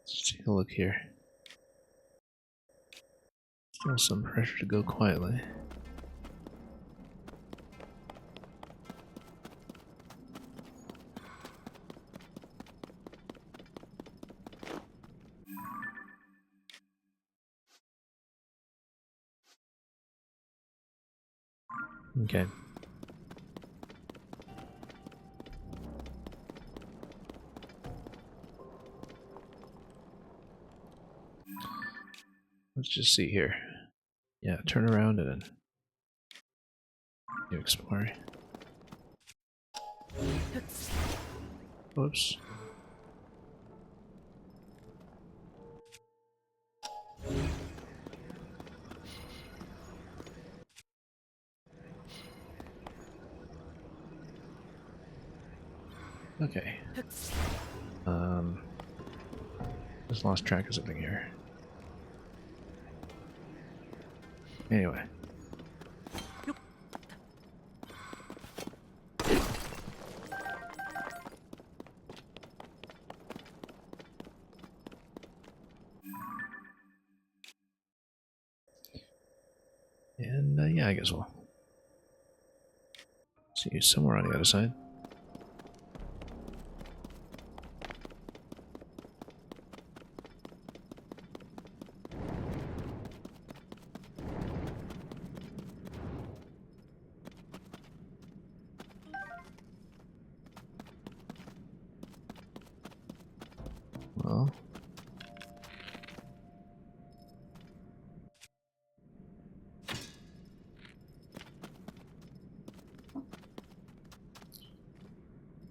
Let's take a look here. Still some pressure to go quietly. Okay. Let's just see here. Yeah, turn around and then you explore. Whoops. Okay. Just lost track of something here. Anyway. And yeah, I guess we'll see you somewhere on the other side. Well,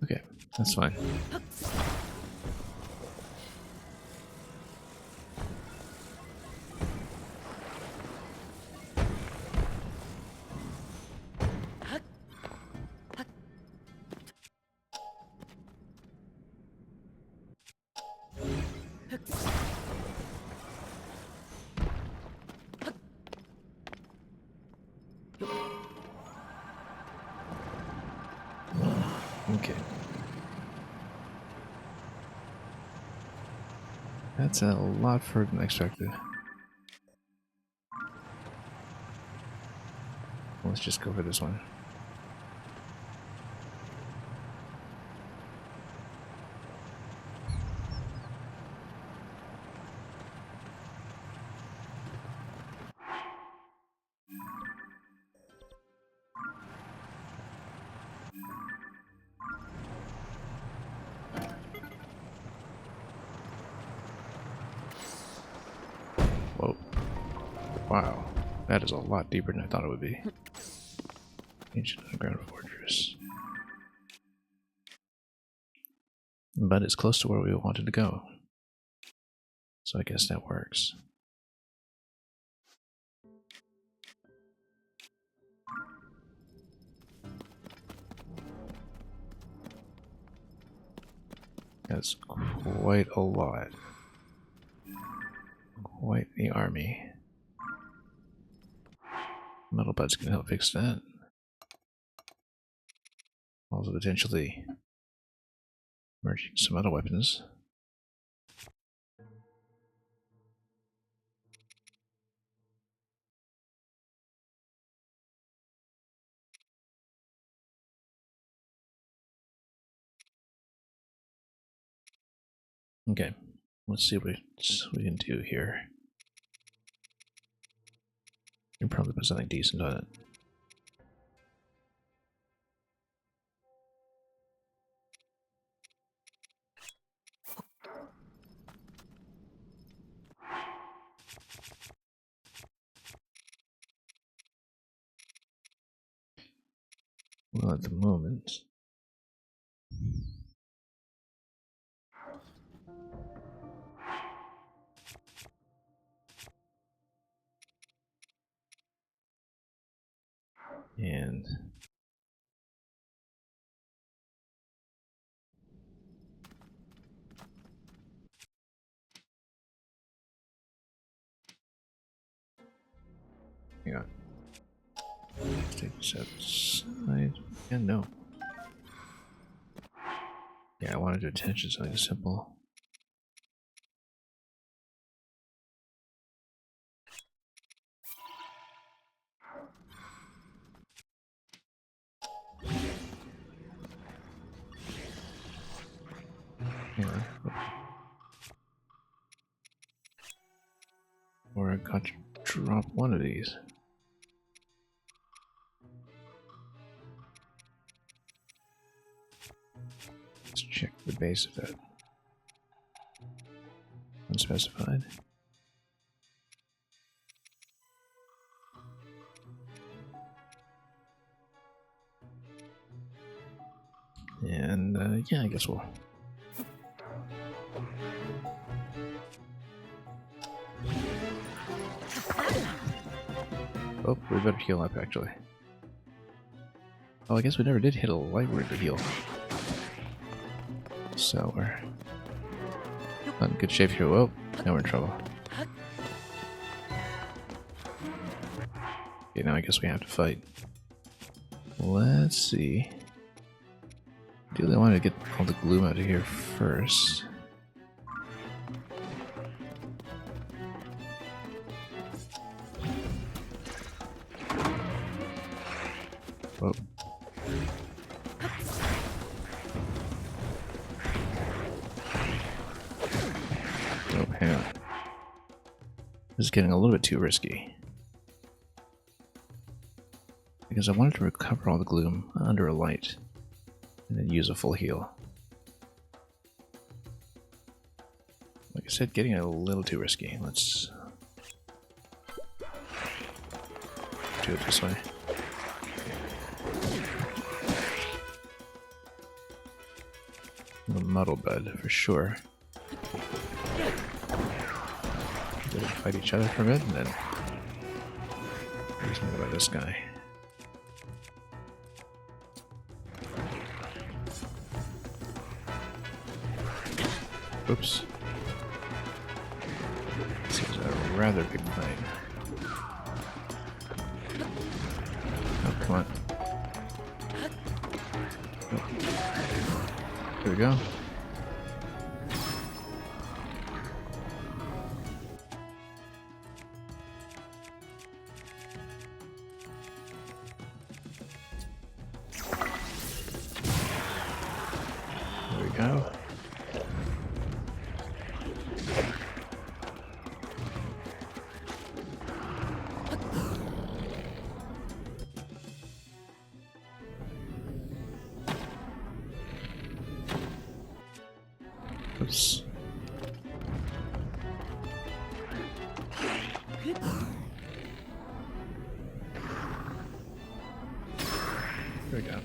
okay, that's fine. Okay. That's a lot further than expected. Let's just go for this one. Wow, that is a lot deeper than I thought it would be. Ancient underground fortress. But it's close to where we wanted to go. So I guess that works. That's quite a lot. Quite the army. Metal buds can help fix that. Also potentially merging some other weapons. Okay, let's see what we can do here. You can probably put something decent on it. Well, at the moment, and yeah, let's take this outside. And no, yeah, I wanted to attention something simple. Yeah. Or I got to drop one of these. Let's check the base of that. Unspecified. And yeah, I guess we'll. Oh, we better heal up actually. Oh, I guess we never did hit a light word to heal. So we're not in good shape here. Whoa, now we're in trouble. Okay, now I guess we have to fight. Let's see. Ideally, I want to get all the gloom out of here first. Whoa. Oh, hang on. This is getting a little bit too risky. Because I wanted to recover all the gloom under a light and then use a full heal. Like I said, getting a little too risky. Let's do it this way. The muddle bud for sure. They fight each other for a bit and then he's made by this guy. Oops. This is a rather big fight. Oh, come on. Oh. Here we go. There we go. Oops. There we go.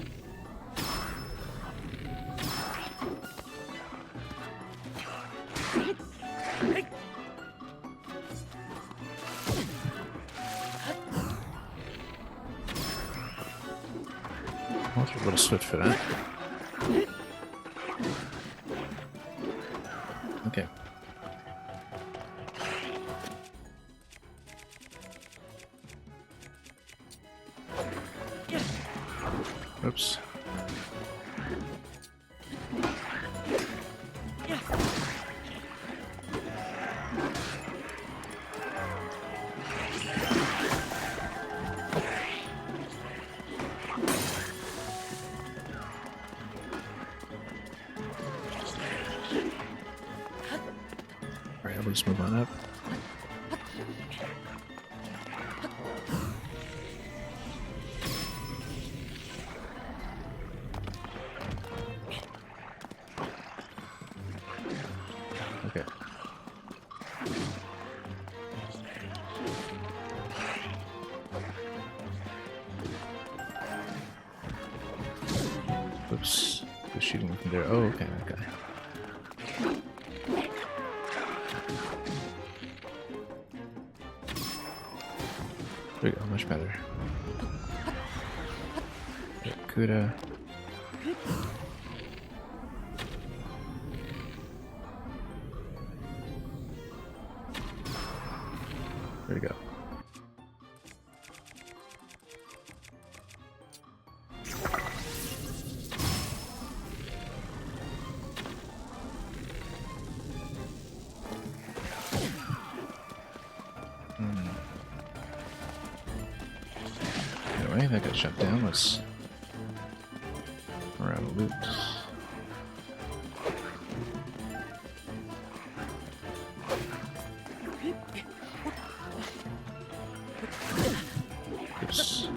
Well, a little swift for that. Okay. Oops. Alright, I'll just move on up. Okay. Oops. Who's shooting from there? Oh, okay, that guy. There we go, much better. Kuda. There we go. Anyway, that got shut down. Let's around loot. Oops.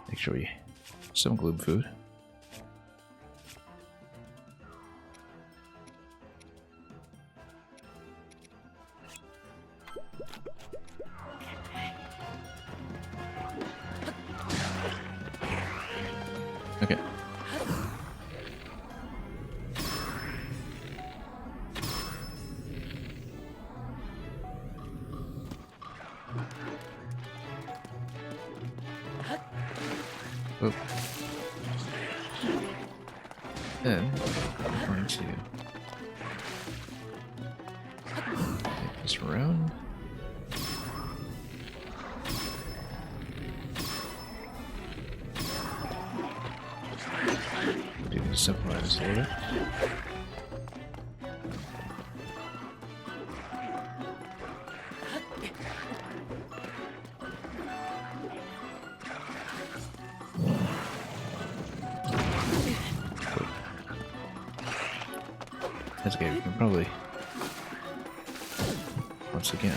Make sure we some gloom food. Okay. Oh. Then I'm going to take this around. Do the simplify this a little bit. That's okay, we can probably once again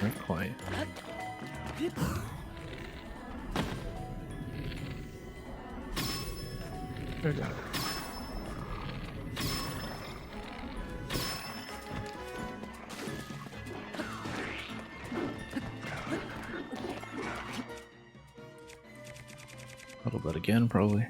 not quite. There we go. Little bit again, probably.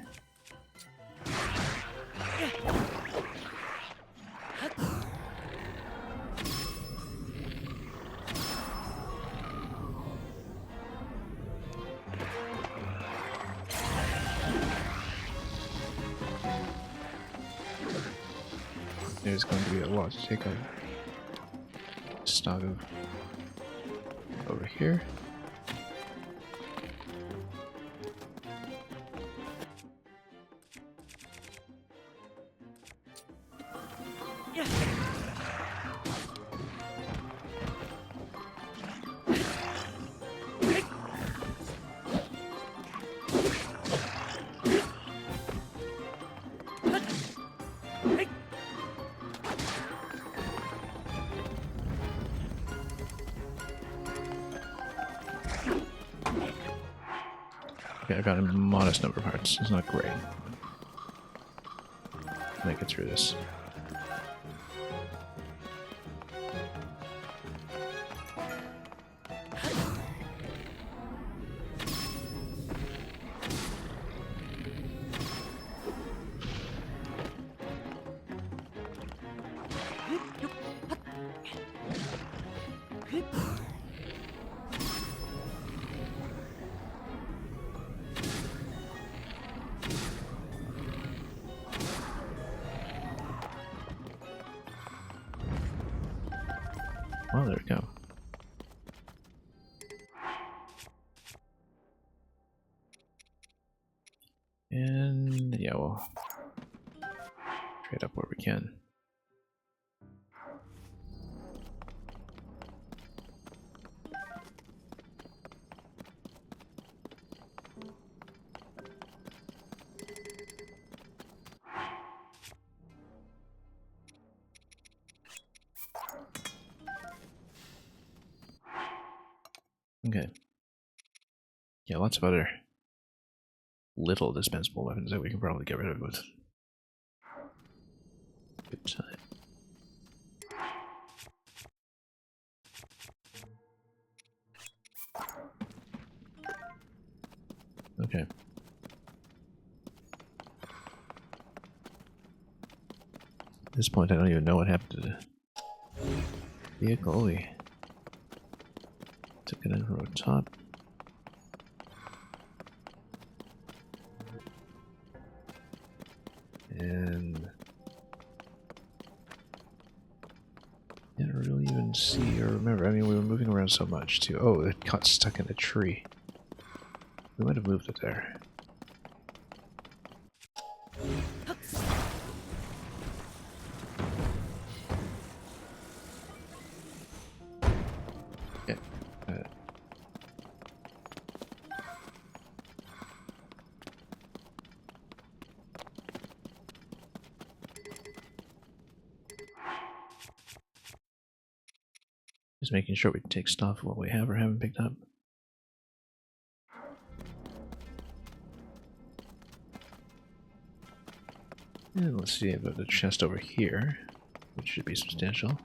There's going to be a lot to take out. Stock of over here. I got a modest number of hearts. It's not great. Make it through this. Well, there we go. And yeah, we'll trade up where we can. Okay. Yeah, lots of other little dispensable weapons that we can probably get rid of with good time. Okay. At this point, I don't even know what happened to the vehicle. We took it in from the top. And I didn't really even see or remember. I mean, we were moving around so much too. Oh, it got stuck in a tree. We might have moved it there. Yeah. Just making sure we take stock of what we have or haven't picked up. And let's see about the chest over here, which should be substantial.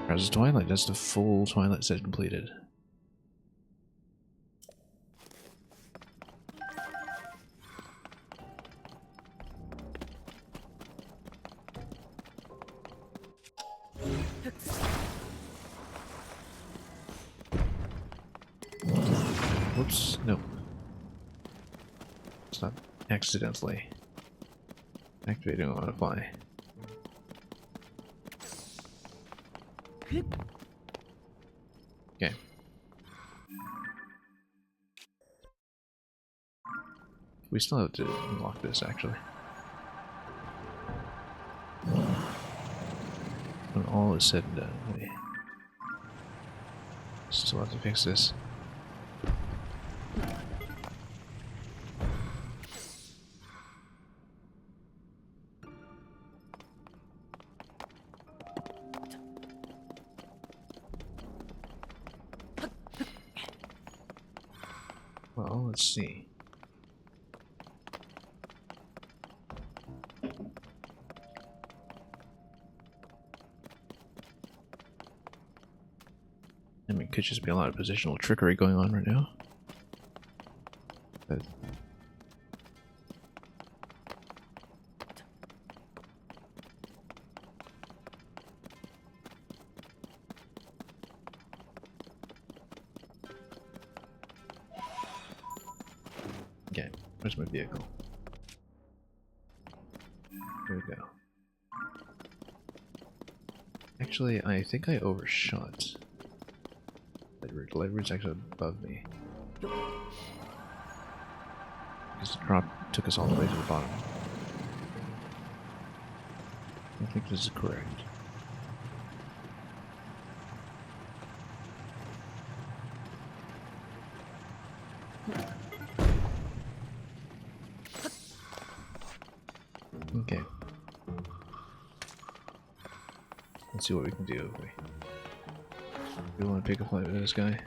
How's the Twilight? That's the full Twilight set completed. Whoops, no. It's not accidentally activating on a fly. Okay. We still have to unlock this, actually. When all is said and done, we still have to fix this. Well, let's see. I mean, it could just be a lot of positional trickery going on right now. But okay, where's my vehicle? There we go. Actually, I think I overshot. The light root's actually above me. Because the drop took us all the way to the bottom. I think this is correct. Okay. Let's see what we can do. We want to pick a fight with this guy.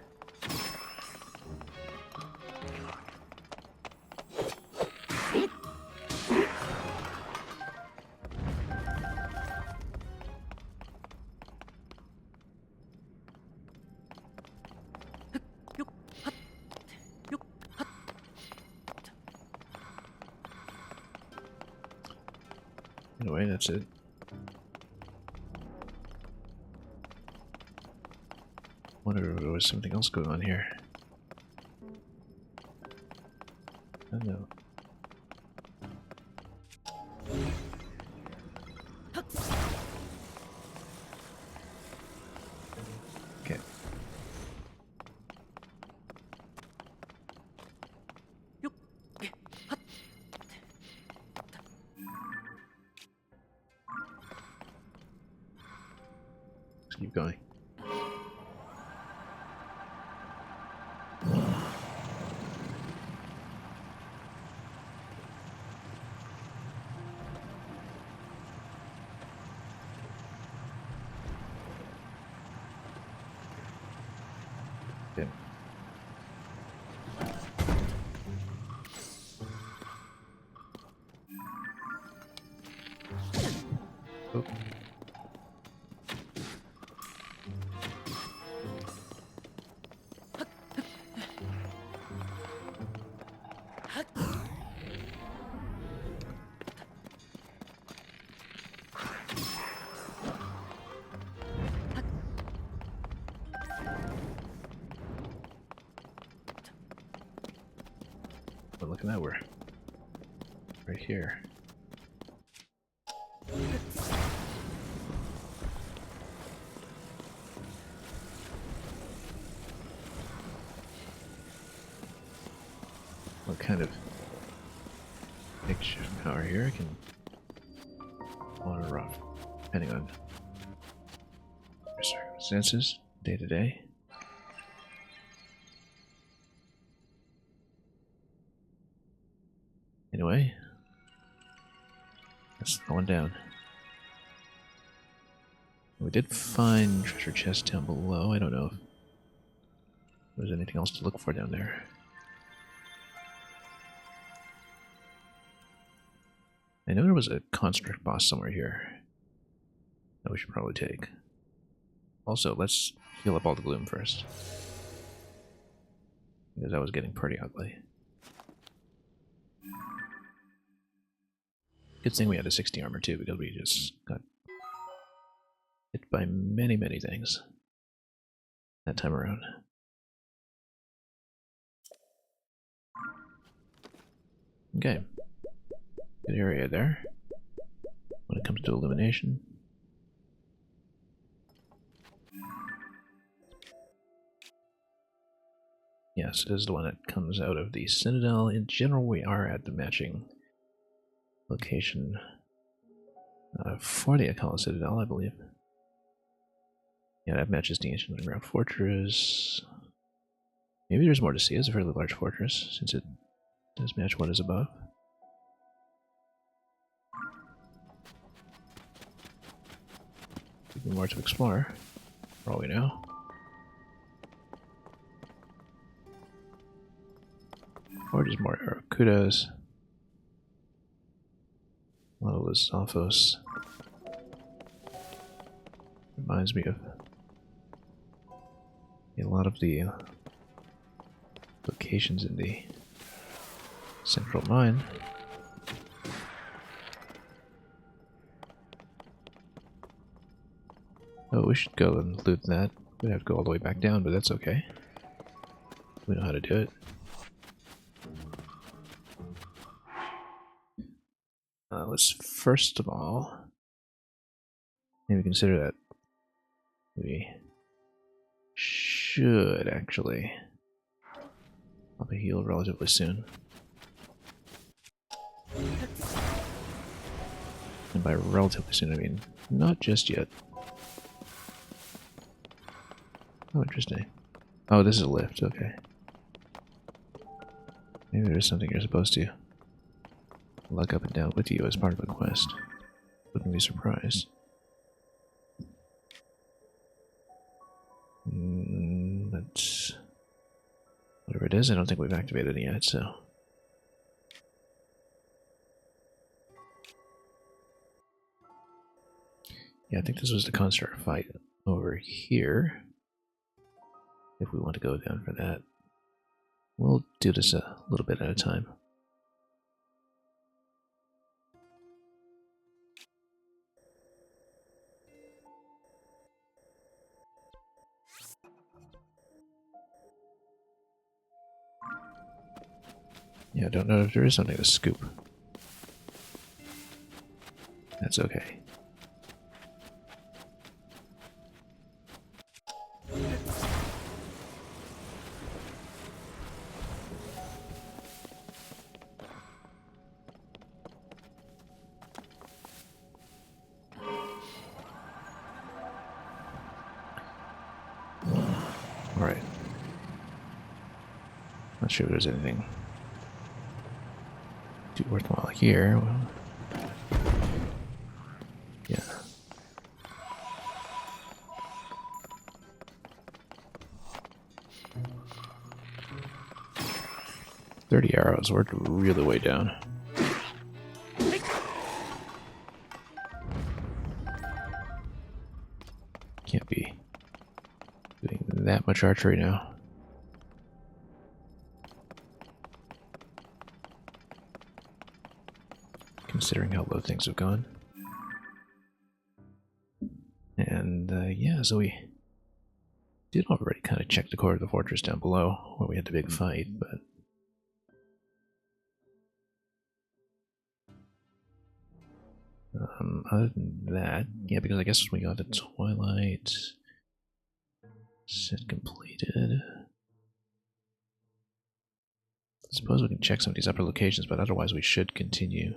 Anyway, that's it. Wonder if there was something else going on here. I don't know. Okay. Let's keep going. Okay. Oh. But look at that, we're right here. What kind of picture power here? I can on or off, depending on circumstances, day to day. Anyway, that's the one down. We did find treasure chest down below. I don't know if there's anything else to look for down there. I know there was a construct boss somewhere here that we should probably take. Also, let's heal up all the gloom first, because that was getting pretty ugly. Good thing we had a 60 armor too, because we just got hit by many, many things that time around. Okay. Good area there when it comes to illumination. Yes, it is the one that comes out of the Citadel. In general, we are at the matching location for the Akala Citadel, I believe. Yeah, that matches the Ancient Underground Fortress. Maybe there's more to see. It's a fairly large fortress, since it does match what is above. Even more to explore, for all we know. Or just more Arakudas. Lozophos. Reminds me of a lot of the locations in the central mine. Oh, we should go and loot that. We'd have to go all the way back down, but that's okay. We know how to do it. Let's first of all maybe consider that we should actually probably heal relatively soon. And by relatively soon, I mean not just yet. Oh, interesting. Oh, this is a lift, okay. Maybe there's something you're supposed to lug up and down with you as part of a quest. Wouldn't be surprised. out whatever it is. I don't think we've activated it yet, so. Yeah, I think this was the construct fight over here. If we want to go down for that. We'll do this a little bit at a time. Yeah, I don't know if there is something to scoop. That's okay. Alright. Not sure if there's anything too worthwhile here. Well, yeah. $30 arrows. We're really way down. Can't be doing that much archery now. Considering how low things have gone. And yeah, so we did already kind of check the core of the fortress down below where we had the big fight, but other than that, yeah, because I guess we got the Twilight set completed. I suppose we can check some of these upper locations, but otherwise we should continue.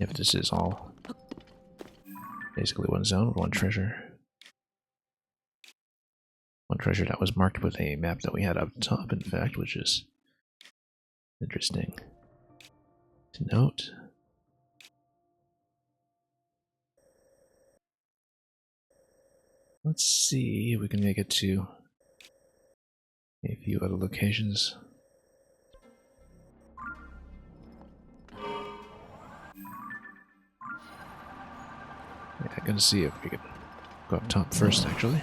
If this is all basically one zone with one treasure. One treasure that was marked with a map that we had up top, in fact, which is interesting to note. Let's see if we can make it to a few other locations. Yeah, I'm gonna see if we can go up top first, actually.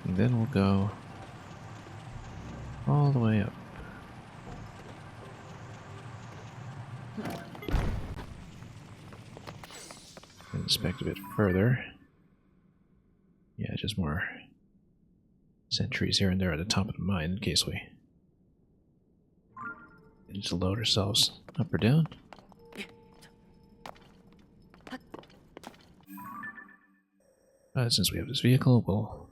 And then we'll go all the way up. Inspect a bit further. Yeah, just more sentries here and there at the top of the mine in case we need to load ourselves up or down. Since we have this vehicle, we'll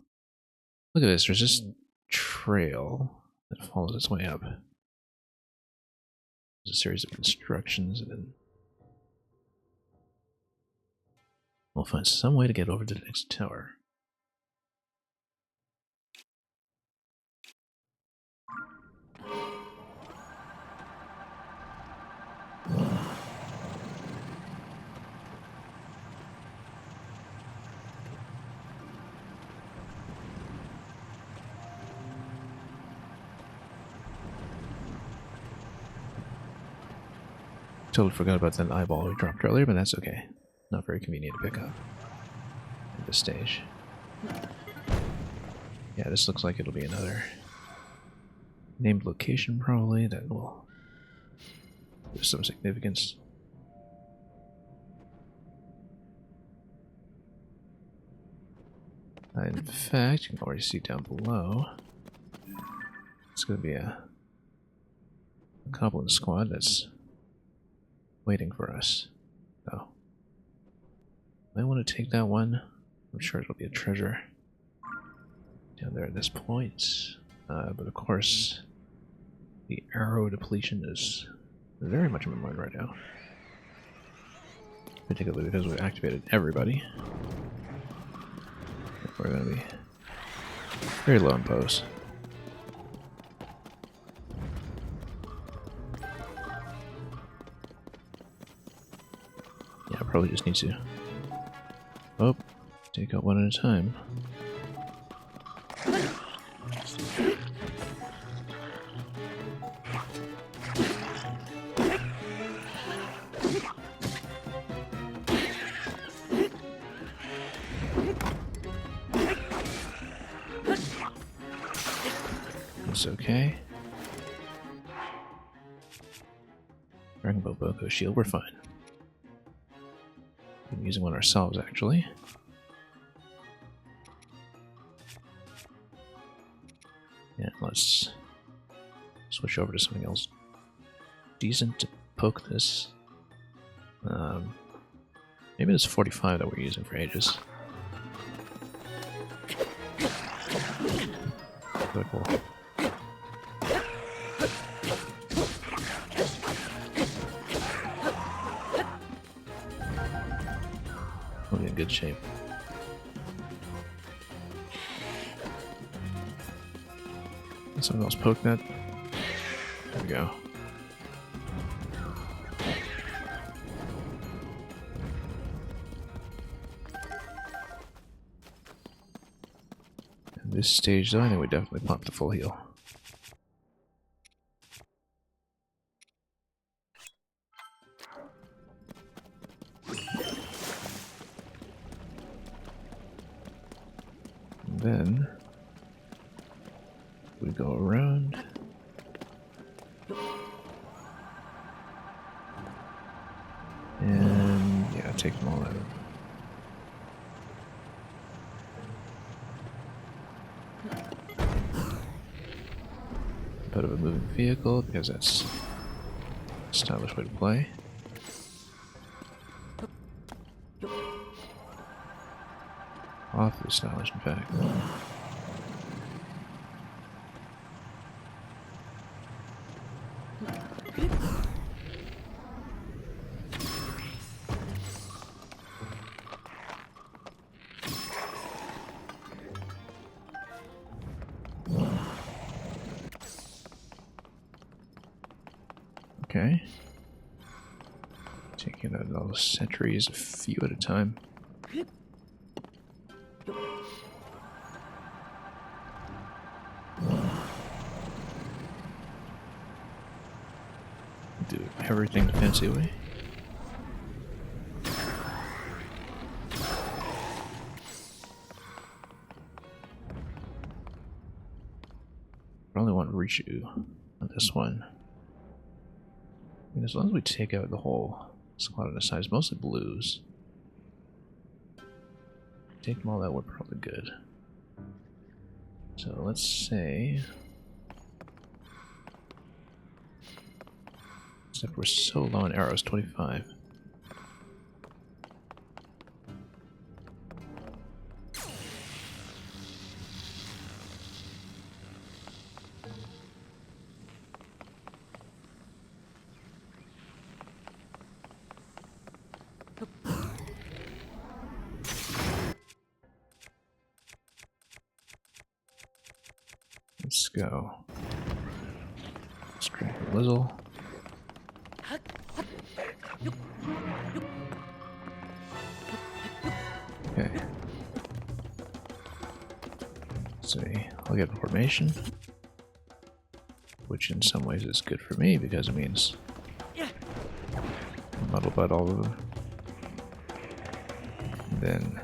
look at this. There's this trail that follows its way up. There's a series of instructions, and then we'll find some way to get over to the next tower. Totally forgot about that eyeball we dropped earlier, but that's okay. Not very convenient to pick up at this stage. Yeah, this looks like it'll be another named location, probably, that will have some significance. In fact, you can already see down below, it's going to be a goblin squad that's waiting for us. So, I want to take that one. I'm sure it'll be a treasure down there at this point. But of course, the arrow depletion is very much in my mind right now. Particularly because we've activated everybody. We're going to be very low in pose. probably just need to... Oh, take out one at a time. It's okay. Rainbow Boko shield, we're fine. I'm using one ourselves, actually. Yeah, let's switch over to something else decent to poke this. Maybe this 45 that we're using for ages. Very cool. We'll be in good shape. Can someone else poke that? There we go. At this stage, though, I think we definitely pump the full heal. Then we go around. And yeah, take them all out. Bit of a moving vehicle because that's a stylish way to play. Awfully stylish, in fact. Okay. Taking out all the sentries, a few at a time. Do everything the fancy way. Probably want Rishu on this one. I mean, as long as we take out the whole squad on the side, it's mostly blues. Take them all out, we're probably good. So let's say... Except we're so low on arrows, 25. Let's go. Let's drink a Lizzle. Okay. Let's see. I'll get formation. Which in some ways is good for me because it means muddle butt all of them. And then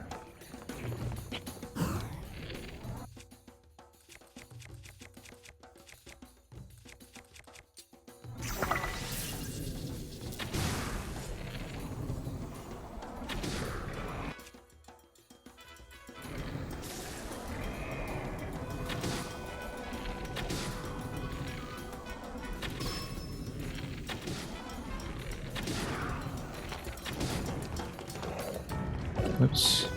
oops.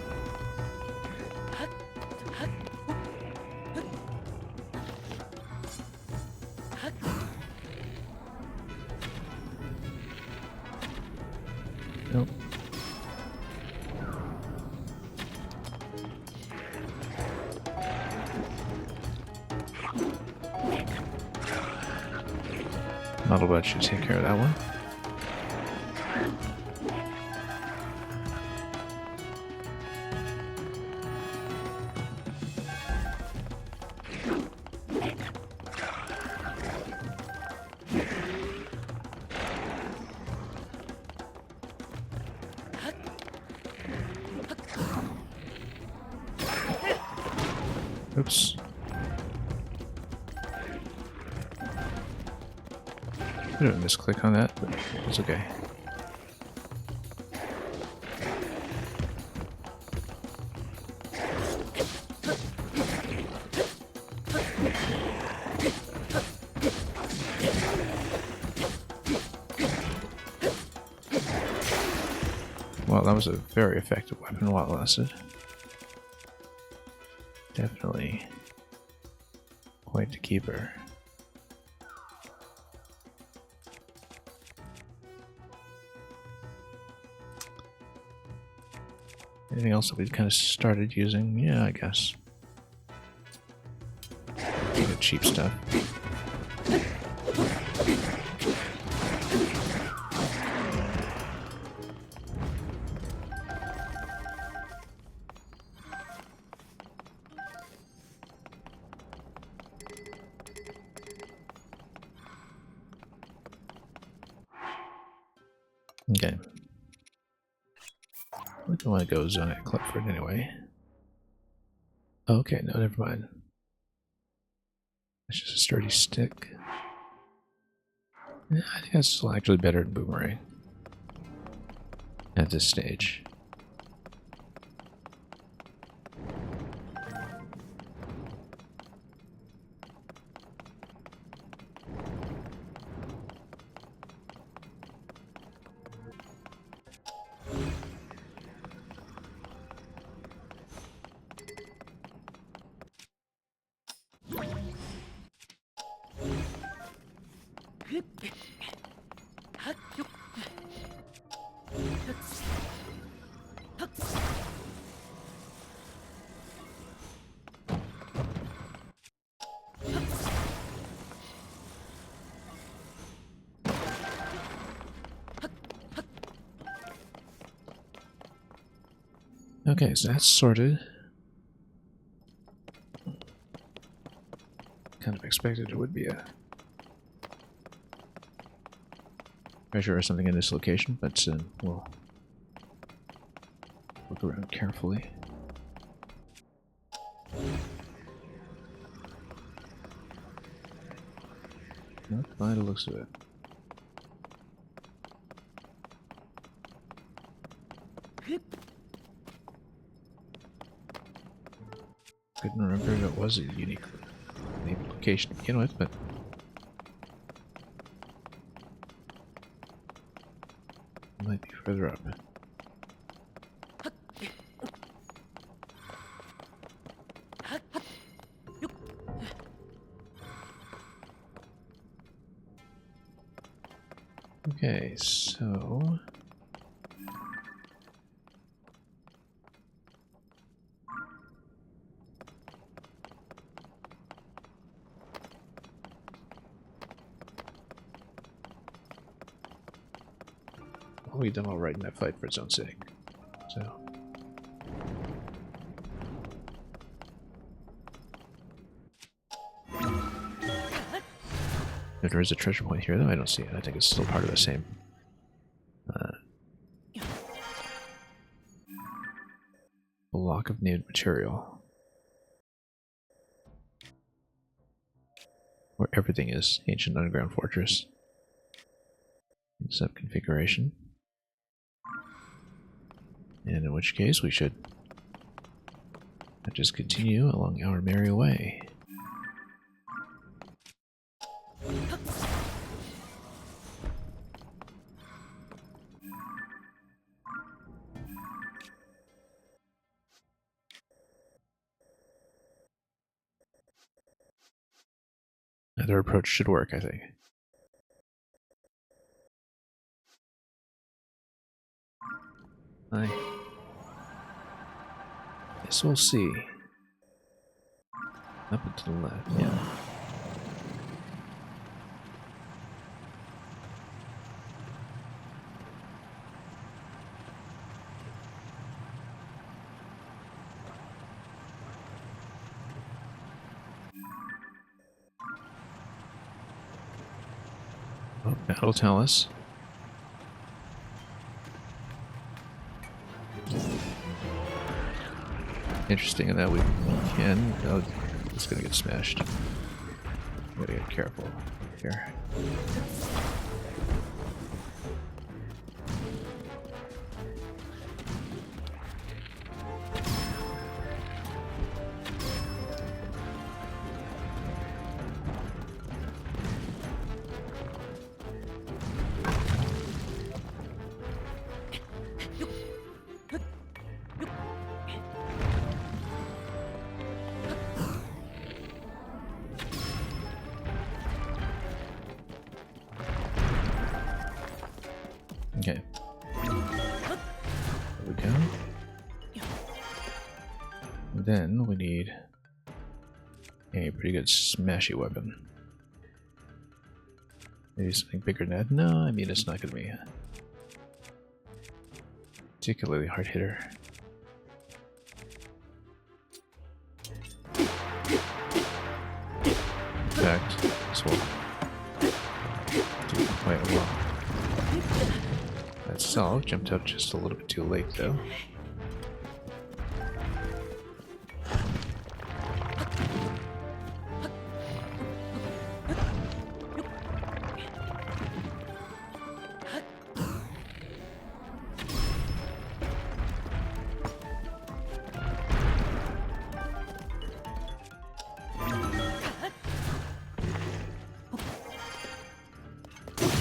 Nope. Muddlebut should take care of that one. Oops. I didn't misclick on that, but it's okay. Well, that was a very effective weapon while it lasted. Definitely quite the keeper. Anything else that we've kind of started using? Yeah, I guess. The cheap stuff. Okay. We don't want to go zone at Clipford anyway. Okay, no, never mind. It's just a sturdy stick. Yeah, I think that's actually better than Boomerang at this stage. Okay, so that's sorted. Kind of expected it would be a treasure or something in this location, but we'll look around carefully. Not by the looks of it. Couldn't remember if it was a unique location to begin with, but it might be further up. Okay, so we done all right in that fight for its own sake. So if there is a treasure point here, though, I don't see it. I think it's still part of the same. Block of named material. Where everything is. Ancient underground fortress. Sub configuration. And in which case we should just continue along our merry way. Either approach should work, I think. I guess we'll see. Up and to the left, yeah. Oh, that'll tell us. interesting in that we can... Oh, it's gonna get smashed. Gotta get careful here. Okay. There we go. Then we need a pretty good smashy weapon. Maybe something bigger than that? No, I mean it's not going to be a particularly hard hitter. In fact, this will do quite well. That solved. Jumped out just a little bit too late, though.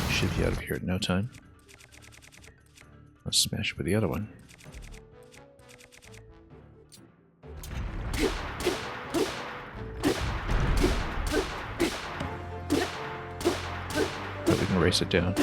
Should be out of here in no time. Let's smash it with the other one. But we can race it down.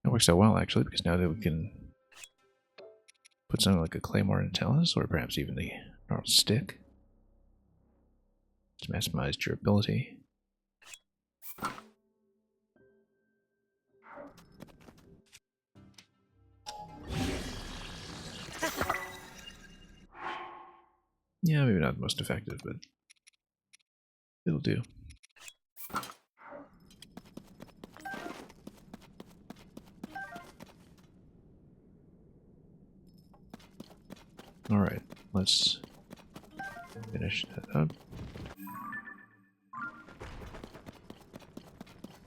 It works out well, actually, because now that we can put something like a claymore in talons, or perhaps even the normal stick, to maximize durability. Yeah, maybe not the most effective, but it'll do. Alright, let's finish that up.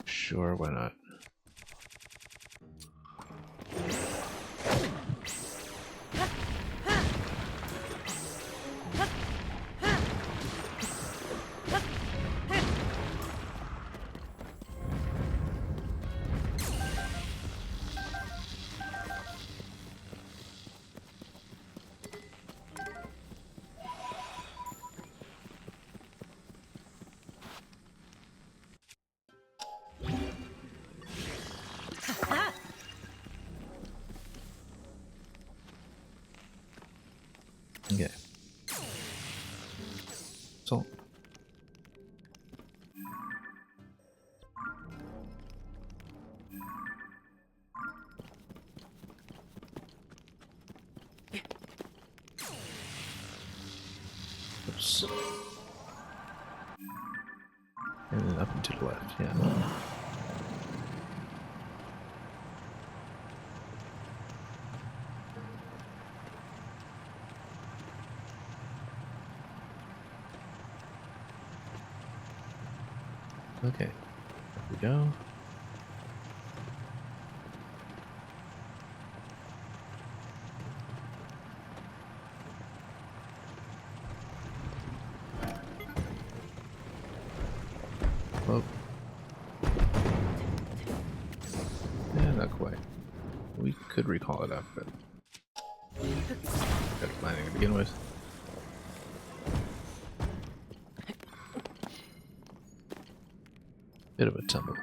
Sure, why not? Okay. So. Oops. And then up and to the left, yeah. Okay, there we go. Oh. Yeah, not quite. We could recall it up, but got planning to begin with. Bit of a tumble.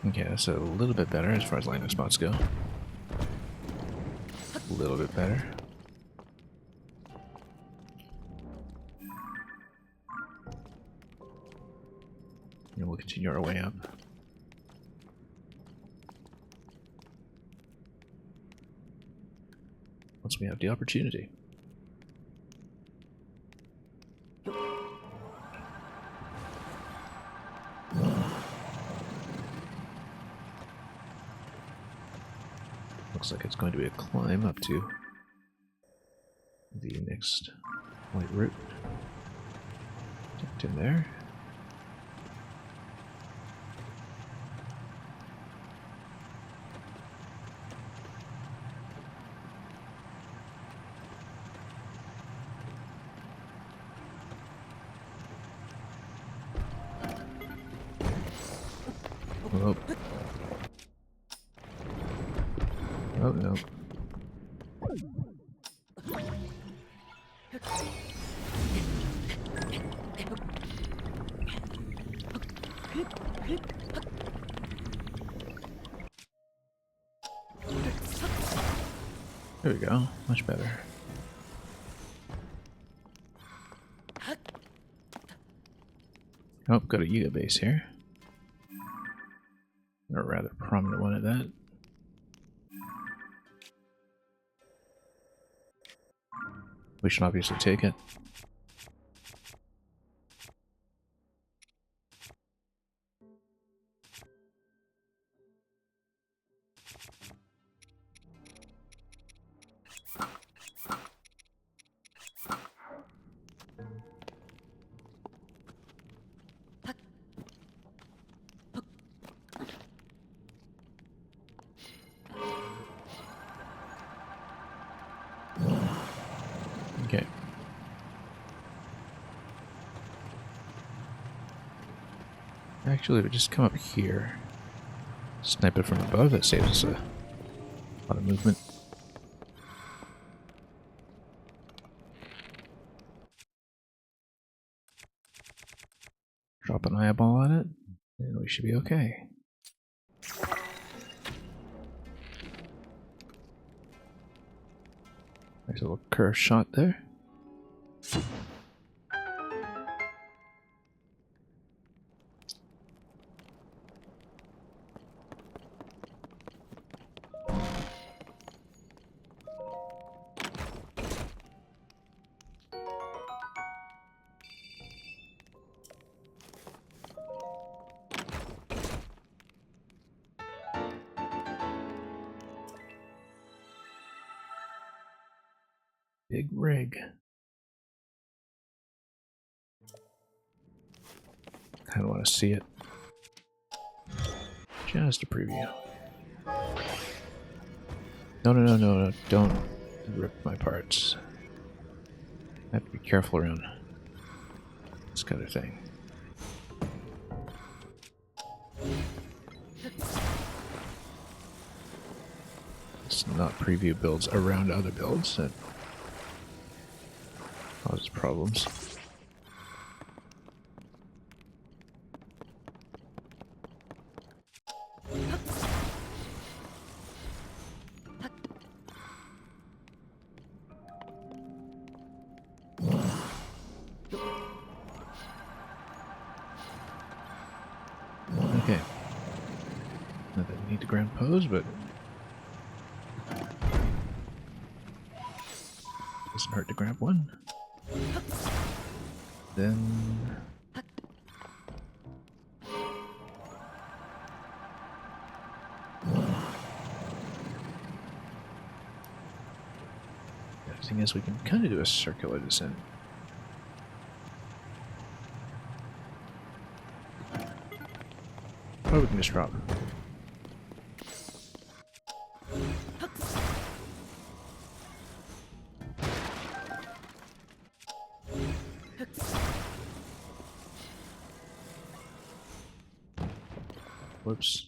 Okay, that's a little bit better as far as landing spots go. A little bit better. And we'll continue our way up. Once we have the opportunity. Looks like it's going to be a climb up to the next white route. Tucked in there. Oh. Oh no. There we go. Much better. Oh, got a Yuga base here. Or a rather prominent one at that. We should obviously take it. Okay. Actually, if we just come up here, snipe it from above, that saves us a lot of movement. Drop an eyeball on it, and we should be okay. Nice little curve shot there. Big rig. Kind of want to see it. Just a preview. No, don't rip my parts. I have to be careful around this kind of thing. Let's not preview builds around other builds. That causes problems. Okay. Not that we need to ground pose, but doesn't hurt to grab one. Then the thing is, we can kind of do a circular descent. Or we can just drop. Whoops.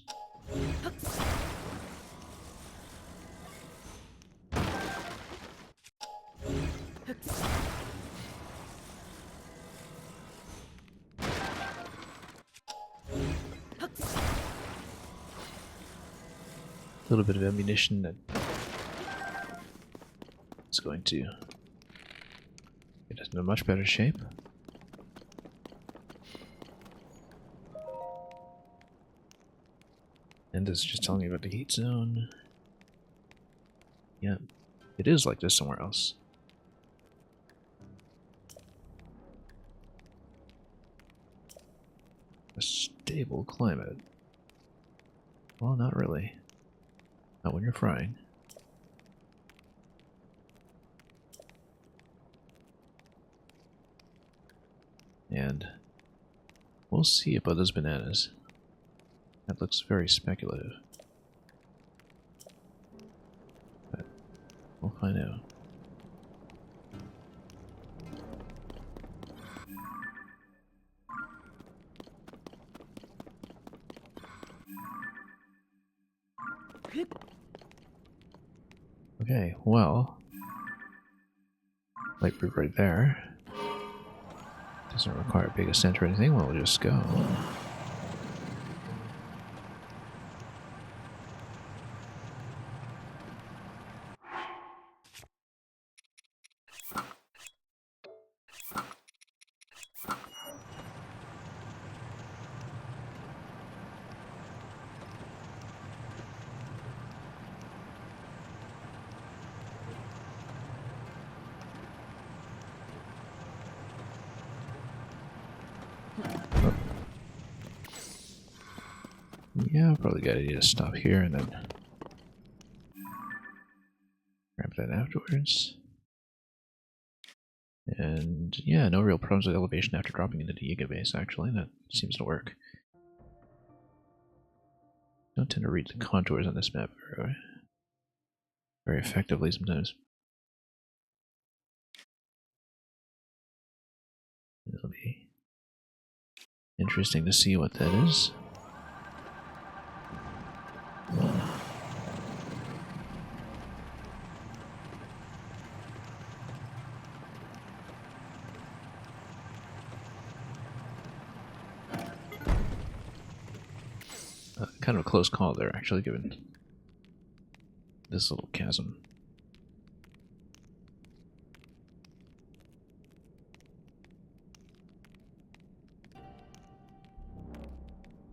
little bit of ammunition that is going to get us in a much better shape. And this is just telling me about the heat zone. Yeah, it is like this somewhere else. A stable climate. Well, not really. Not when you're frying. And we'll see about those bananas. That looks very speculative. But we'll find out. Okay, well, light group right there. Doesn't require a big ascent or anything, we'll just go. Yeah, probably got to stop here and then grab that afterwards. And yeah, no real problems with elevation after dropping into the Yiga base, actually. That seems to work. Don't tend to read the contours on this map very effectively sometimes. It'll be interesting to see what that is. Kind of a close call there, actually, given this little chasm.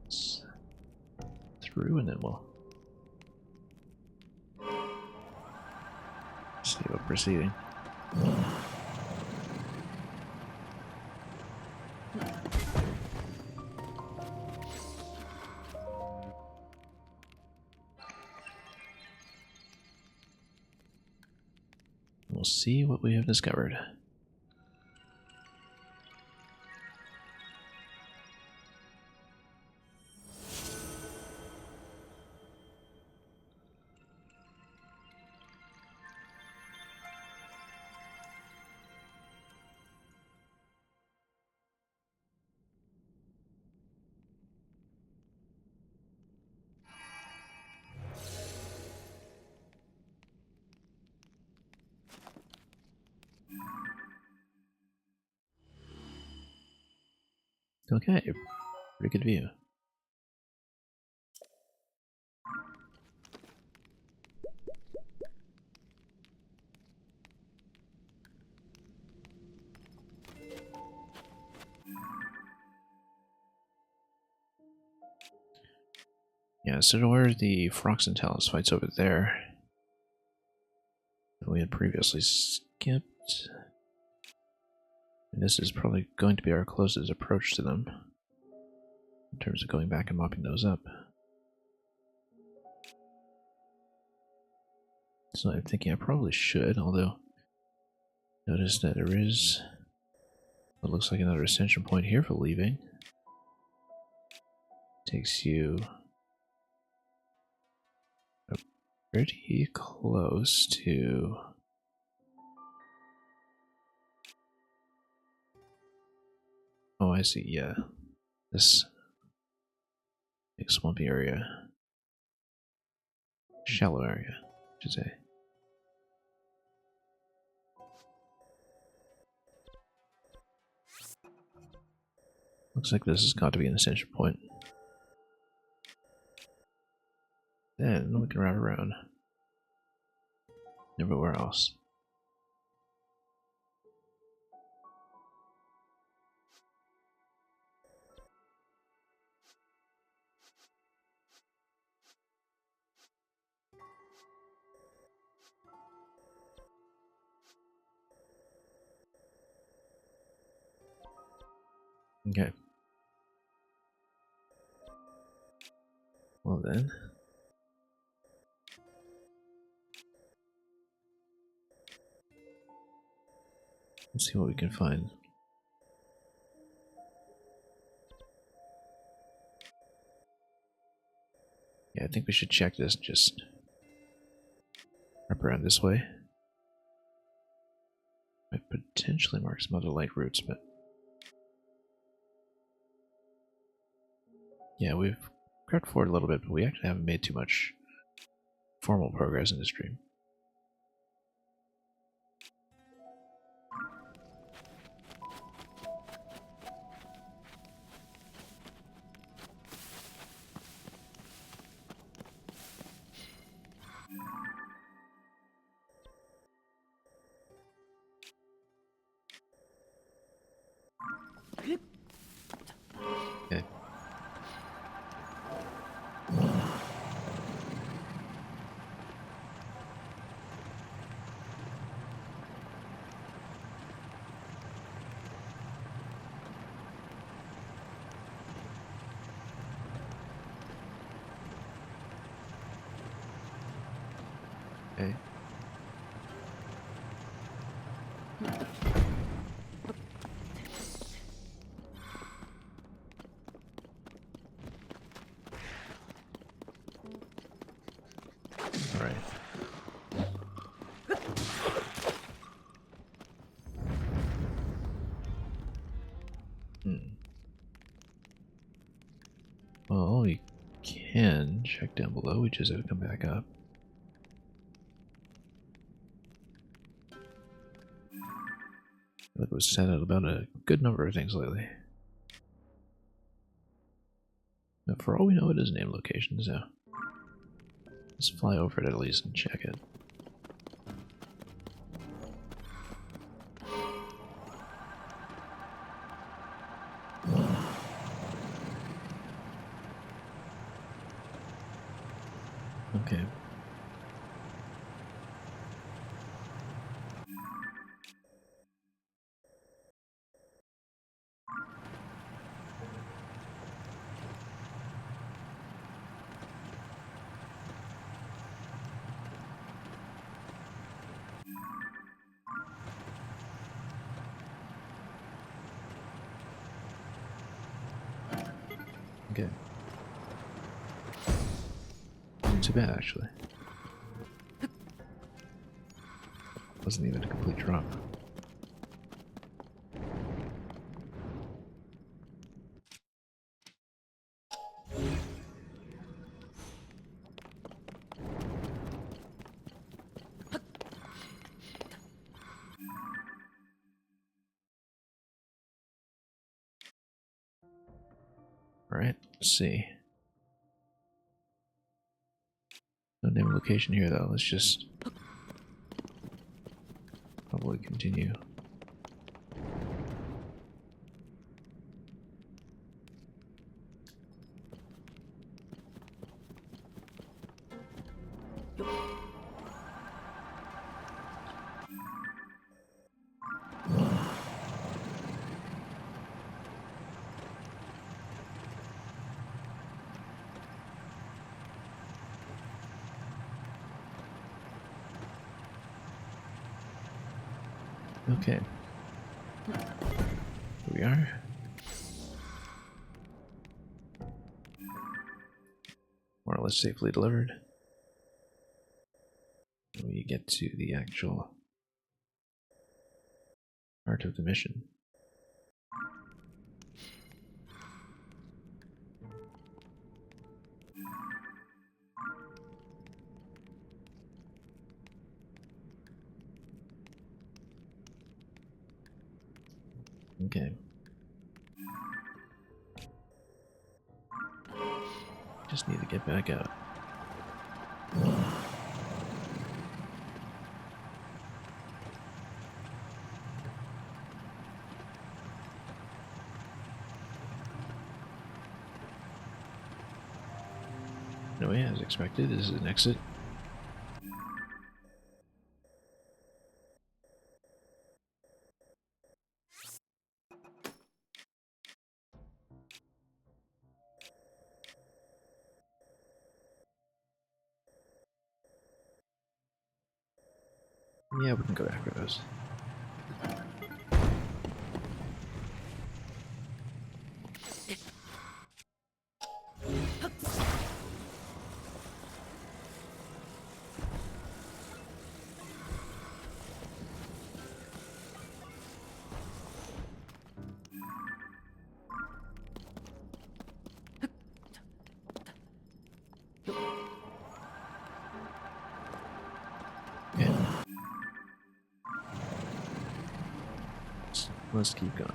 It's through, and then we'll see about proceeding. We'll see what we have discovered. Okay, pretty good view. Yeah, so where the Frox and Talus fights over there that we had previously skipped. And this is probably going to be our closest approach to them in terms of going back and mopping those up. So I'm thinking I probably should, although notice that there is what looks like another ascension point here for leaving. Takes you pretty close to oh, I see, yeah. This big swampy area. Shallow area, I should say. Looks like this has got to be an ascension point. Then we can route around everywhere else. Okay. Well then. Let's see what we can find. Yeah, I think we should check this and just wrap around this way. Might potentially mark some other light routes, but yeah, we've crept forward a little bit, but we actually haven't made too much formal progress in this stream. Okay. Okay. Alright. Well, we can check down below, we just have to come back up. It was said out about a good number of things lately. But for all we know, it is named location, so let's fly over it at least and check it. Okay. Okay. Not too bad, actually. Wasn't even a complete drop. Alright, let's see. No name location here though, let's just probably continue. Okay. Here we are. More or less safely delivered. We get to the actual part of the mission. Okay. Just need to get back out. Anyway, as expected, this is an exit. Yeah, we can go after those. Yeah. Let's keep going.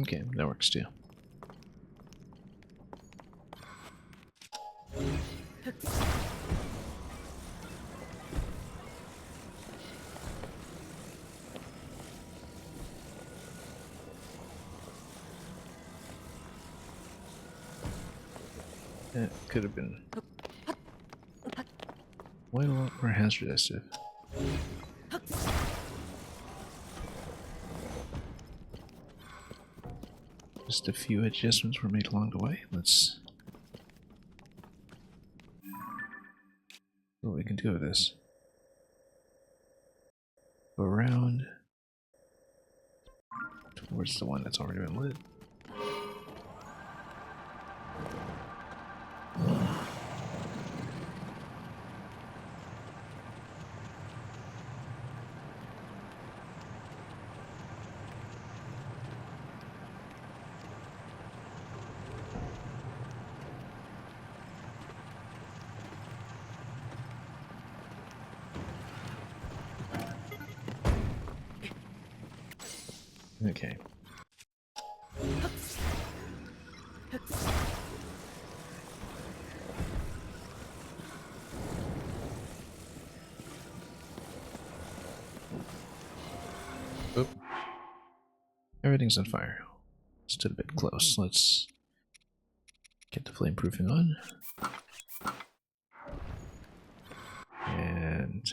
Okay, that works too. It could have been quite a lot more hazardous if... Just a few adjustments were made along the way. Let's see what we can do with this. Go around towards the one that's already been lit. Okay. Oop. Everything's on fire. Stood a bit close. Let's get the flame proofing on. And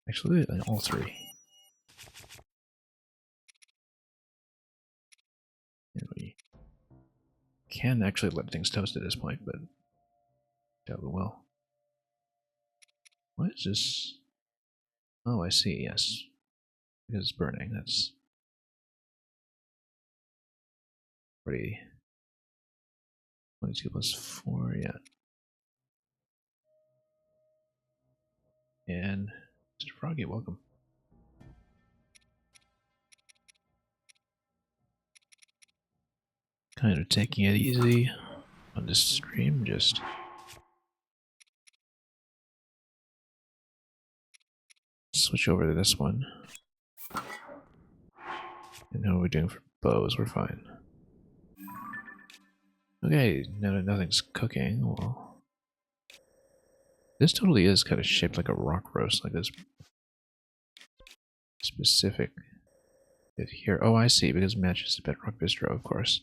actually, all three. And we can actually let things toast at this point, but doubt we will. What is this? Oh, I see, yes. Because it's burning, that's pretty. 22 plus 4, yeah. And Mr. Froggy, welcome. Kind of taking it easy on this stream, just switch over to this one. And how are we doing for bows? We're fine. Okay, now that nothing's cooking, well... This totally is kind of shaped like a rock roast, like this specific bit here. Oh, I see, because it matches the Bedrock Bistro, of course.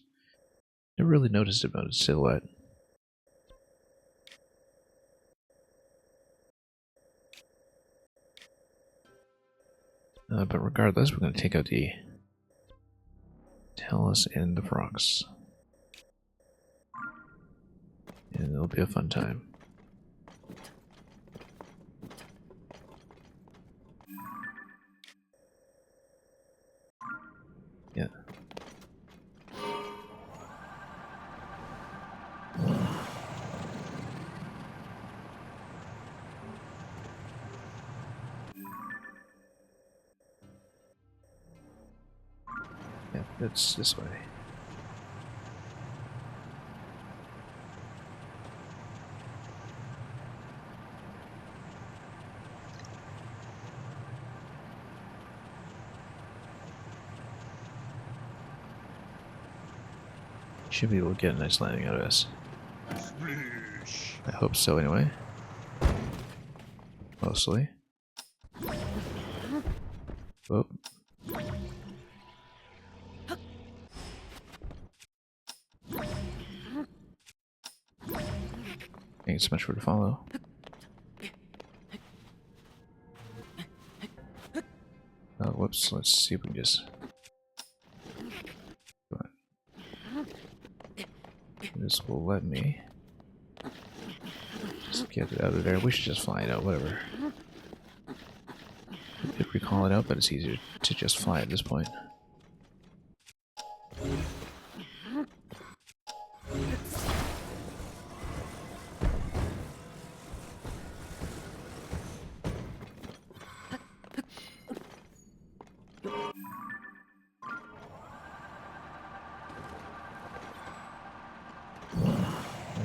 Never really noticed about its silhouette. But regardless, we're going to take out the Talus and the frogs. And it'll be a fun time. Yeah. Yeah, that's this way. Should be able to get a nice landing out of this. I hope so, anyway. Mostly. Oh. Ain't so much for to follow. Oh, whoops. Let's see if we can just. This will let me just get it out of there. We should just fly it out, whatever. We could recall it out, but it's easier to just fly at this point.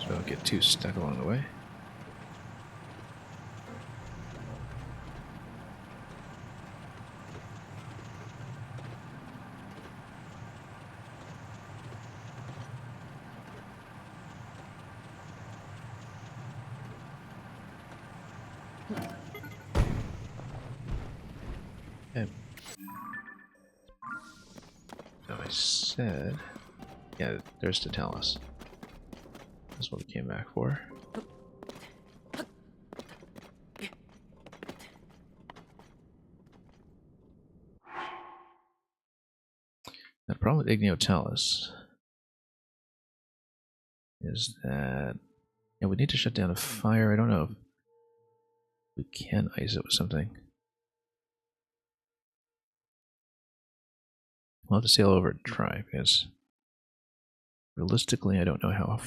So don't get too stuck along the way. Okay. Now I said, yeah, there's to tell us. That's what we came back for. The problem with Igniotalis is that we need to shut down a fire. I don't know if we can ice it with something. We'll have to sail over and try, because realistically I don't know how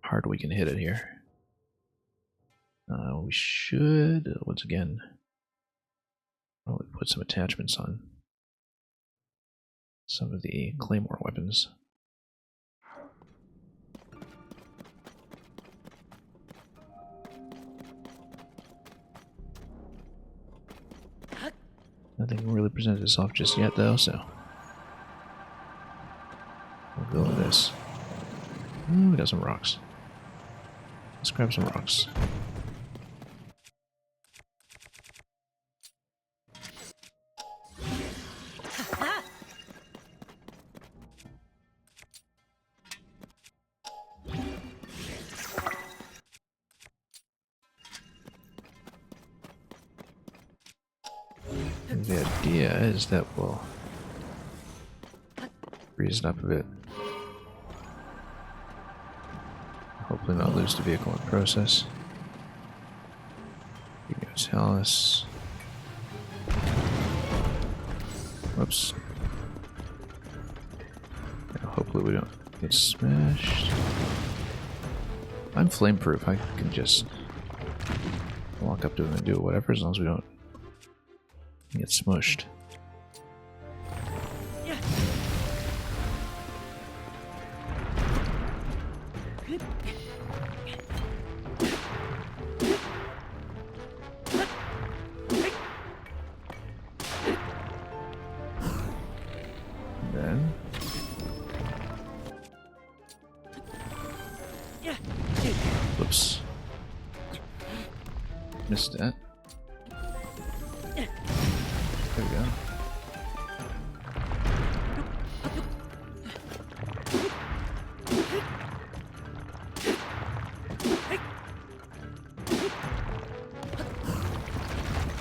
hard we can hit it here. We should, once again, probably put some attachments on some of the claymore weapons. Nothing really presented itself just yet, though, so we'll go with this. Ooh, we got some rocks. Let's grab some rocks. The idea is that we'll freeze it up a bit. Hopefully not lose the vehicle in the process. You can tell us. Whoops. Yeah, hopefully we don't get smashed. I'm flameproof. I can just walk up to him and do whatever as long as we don't get smushed. Then whoops. Missed that. There we go.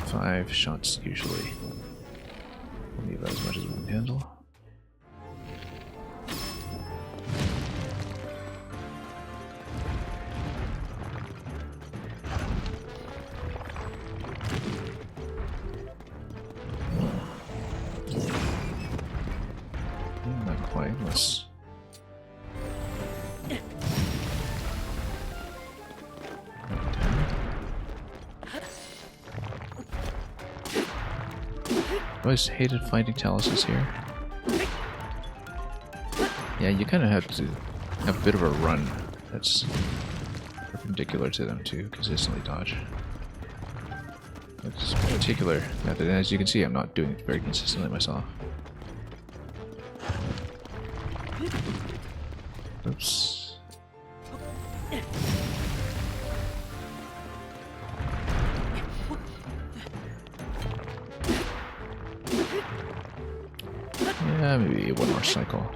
Five shots usually. We'll leave that as much as we can handle. Not quite. Let's. I always hated fighting Talises here. Yeah, you kind of have to have a bit of a run that's perpendicular to them to consistently dodge. This particular method, and as you can see, I'm not doing it very consistently myself. Oops. Yeah, maybe one more cycle.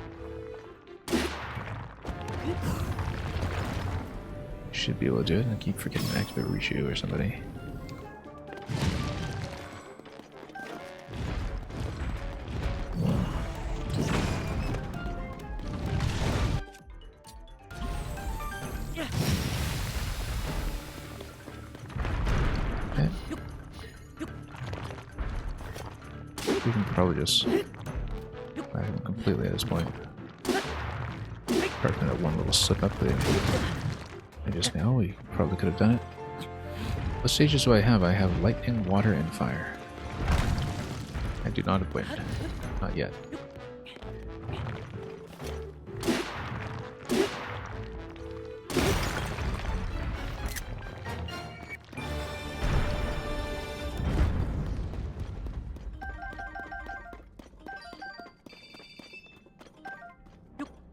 Should be able to do it. I keep forgetting to activate Rishu or somebody. Okay. We can probably just whack him completely at this point. Apart from that one little slip up there. I just now, we probably could have done it. What stages do I have? I have lightning, water, and fire. I do not have wind. Not yet.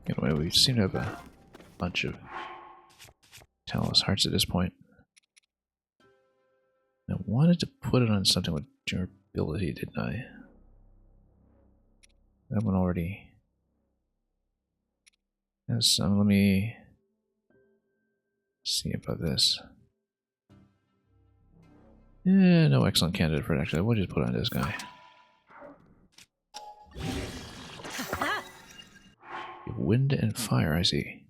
Anyway, we seem to have a bunch of Talos hearts at this point. I wanted to put it on something with durability, didn't I? That one already has some. Let me see about this. Yeah, no excellent candidate for it, actually. We'll just put it on this guy. Wind and fire, I see.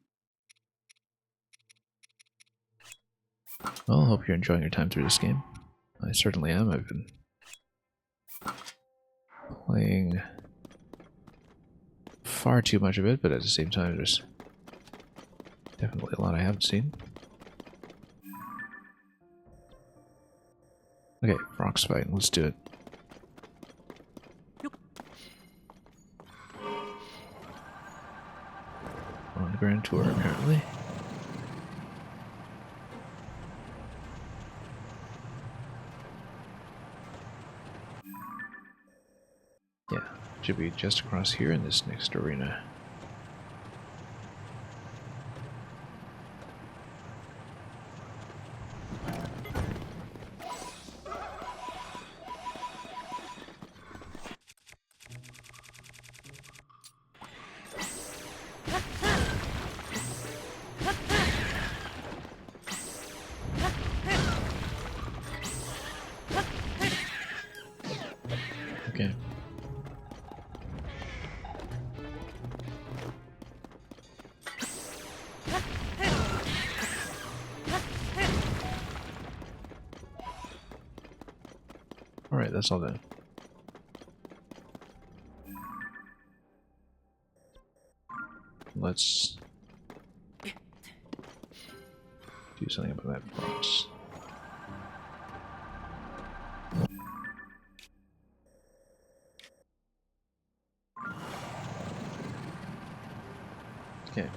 Well, I hope you're enjoying your time through this game. I certainly am. I've been playing far too much of it, but at the same time, there's definitely a lot I haven't seen. Okay, rocks fighting. Let's do it. On the Grand Tour, apparently. Yeah, should be just across here in this next arena. Okay. Alright, that's all done. Let's do something about that box. Okay.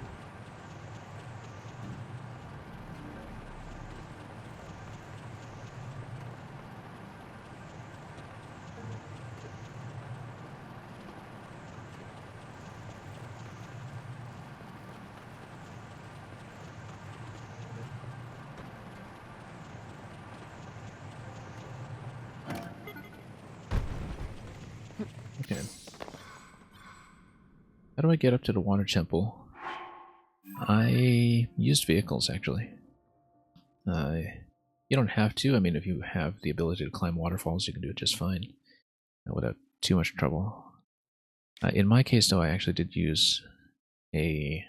Okay. How do I get up to the water temple? I used vehicles, actually. You don't have to. I mean, if you have the ability to climb waterfalls, you can do it just fine without too much trouble. In my case, though, I actually did use a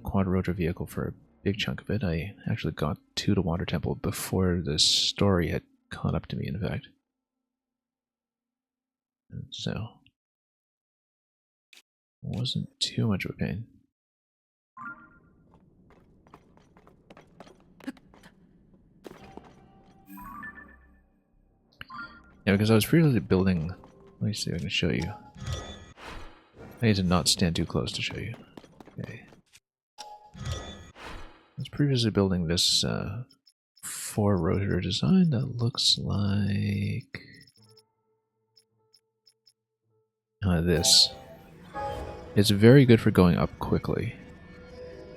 quad rotor vehicle for a big chunk of it. I actually got to the water temple before the story had caught up to me, in fact. And so, it wasn't too much of a pain. Yeah, because I was previously building... Let me see if I can show you. I need to not stand too close to show you. Okay. I was previously building this 4-rotor design that looks like... this. It's very good for going up quickly.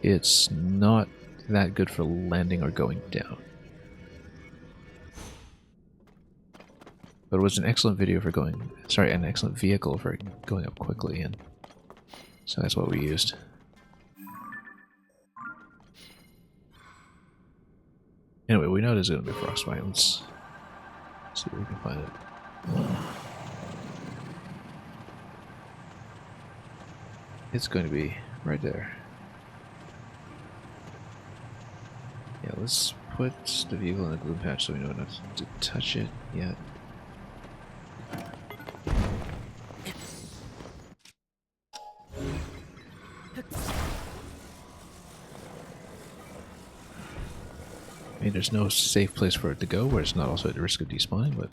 it's not that good for landing or going down. But it was an excellent video for going, sorry, an excellent vehicle for going up quickly, and so that's what we used. Anyway, we know there's going to be frostbite. Let's see if we can find it. It's going to be right there. Yeah, let's put the vehicle in the gloom patch so we know not to touch it yet. I mean, there's no safe place for it to go where it's not also at the risk of despawning, but...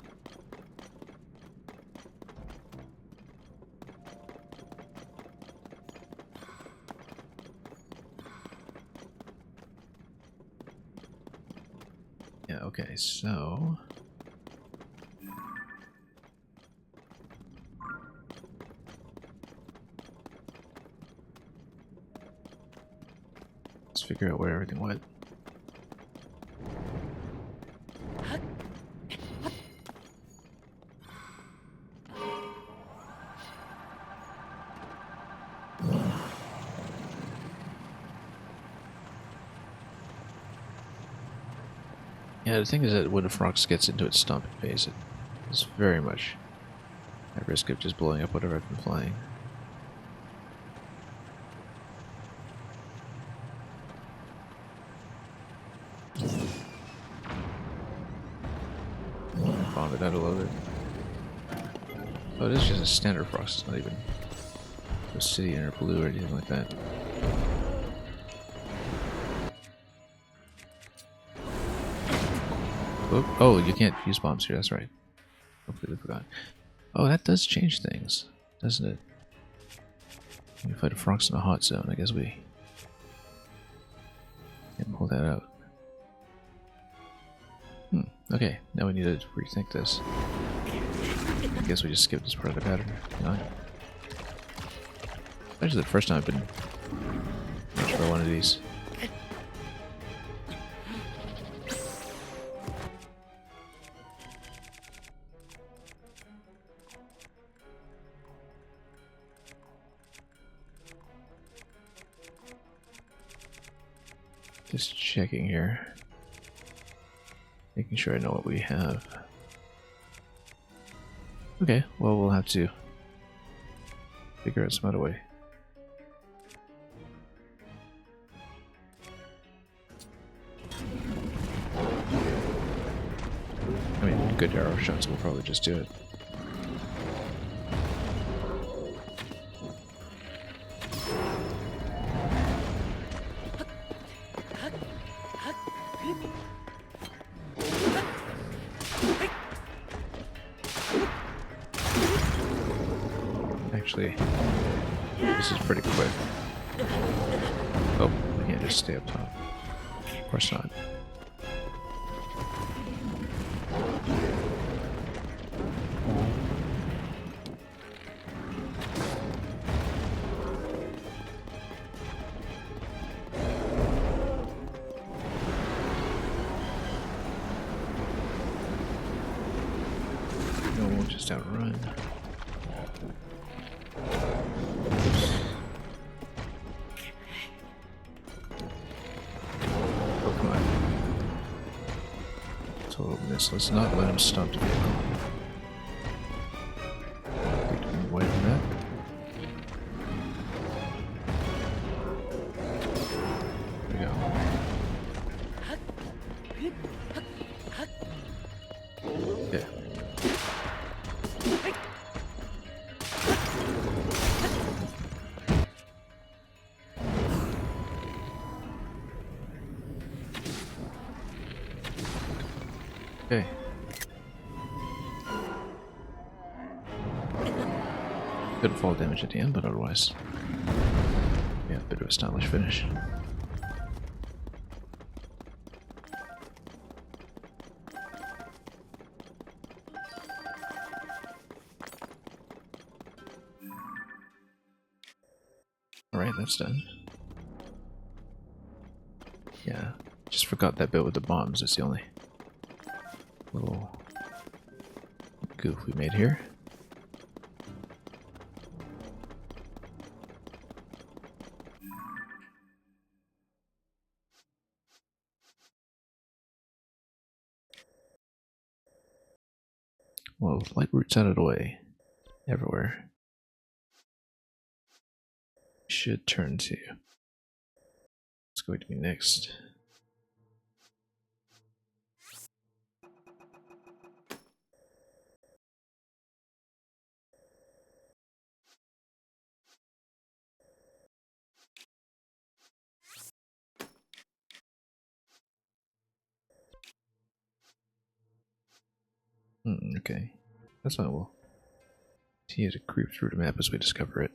yeah, okay, so... let's figure out where everything went. Yeah, the thing is that when a Frox gets into its stomping phase, it is very much at risk of just blowing up whatever I've been flying. Bomb it out a little bit. Oh, it is just a standard Frox, it's not even Obsidian or blue or anything like that. Oop. Oh, you can't use bombs here, that's right. Completely forgot. Oh, that does change things, doesn't it? When you fight a Frox in a hot zone, I guess we can pull that out. Okay, now we need to rethink this. I guess we just skip this part of the pattern. No. Actually, the first time I've been much for one of these. Just checking here. Making sure I know what we have. Okay, well, we'll have to figure out some other way. I mean, good arrow shots will probably just do it. Actually, this is pretty quick. Oh, we can't just stay up top. Of course not. No, we'll just outrun. Let's not let him stop the vehicle. Away from that. There we go. Yeah. Okay. Good fall damage at the end, but otherwise, yeah, a bit of a stylish finish. Alright, that's done. forgot that bit with the bombs. It's the only little goof we made here. Well, with light roots out of the way, everywhere, should turn to. It's going to be next. Okay, that's fine. We'll continue to creep through the map as we discover it.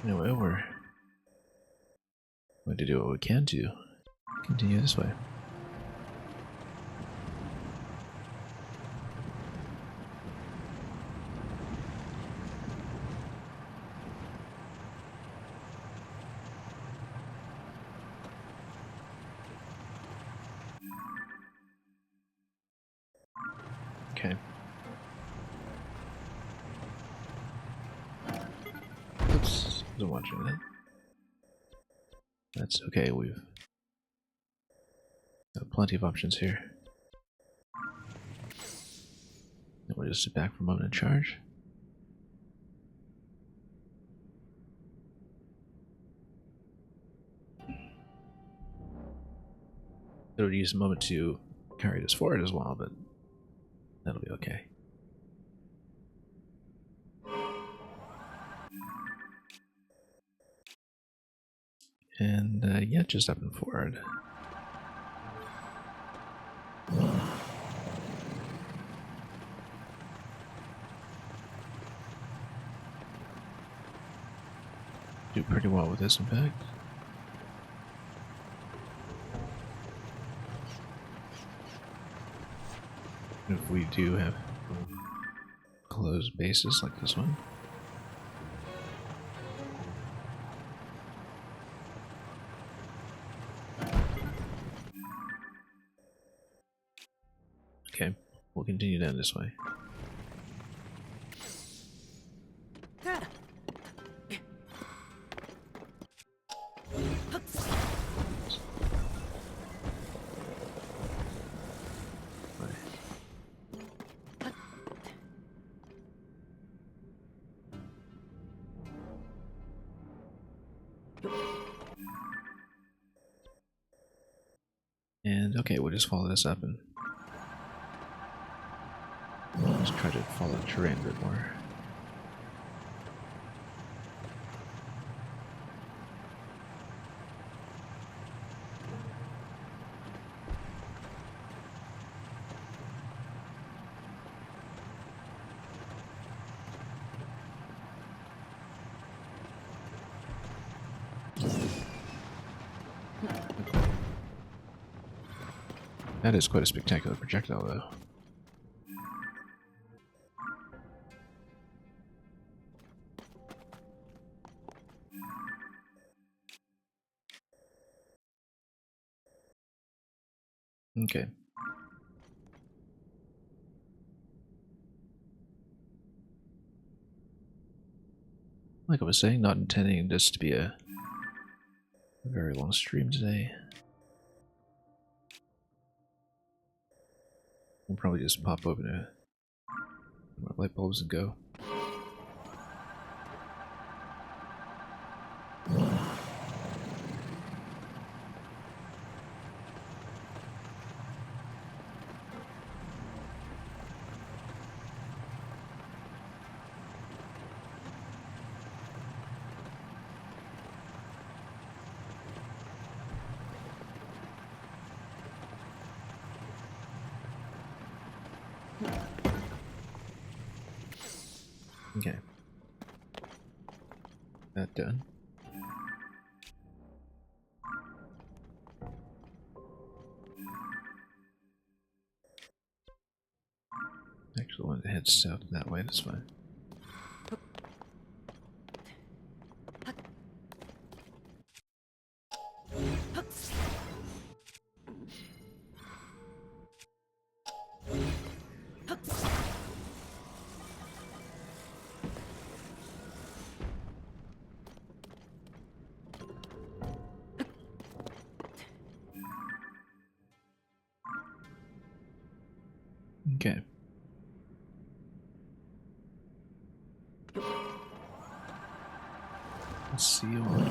Anyway, we're going to do what we can to continue this way. Okay. Oops, wasn't watching that. That's okay, we've got plenty of options here. And we'll just sit back for a moment and charge. It'll use a moment to carry this forward as well, but that'll be okay. And yeah, just up and forward. Do pretty well with this, in fact. If we do have closed bases like this one. Okay, we'll continue down this way. And okay, we'll just follow this up and just try to follow the terrain a bit more. That is quite a spectacular projectile, though. Okay. Like I was saying, not intending this to be a very long stream today. We'll probably just pop open our light bulbs and go. Okay. That done. head south that way, that's fine. Okay. Let's see you all day.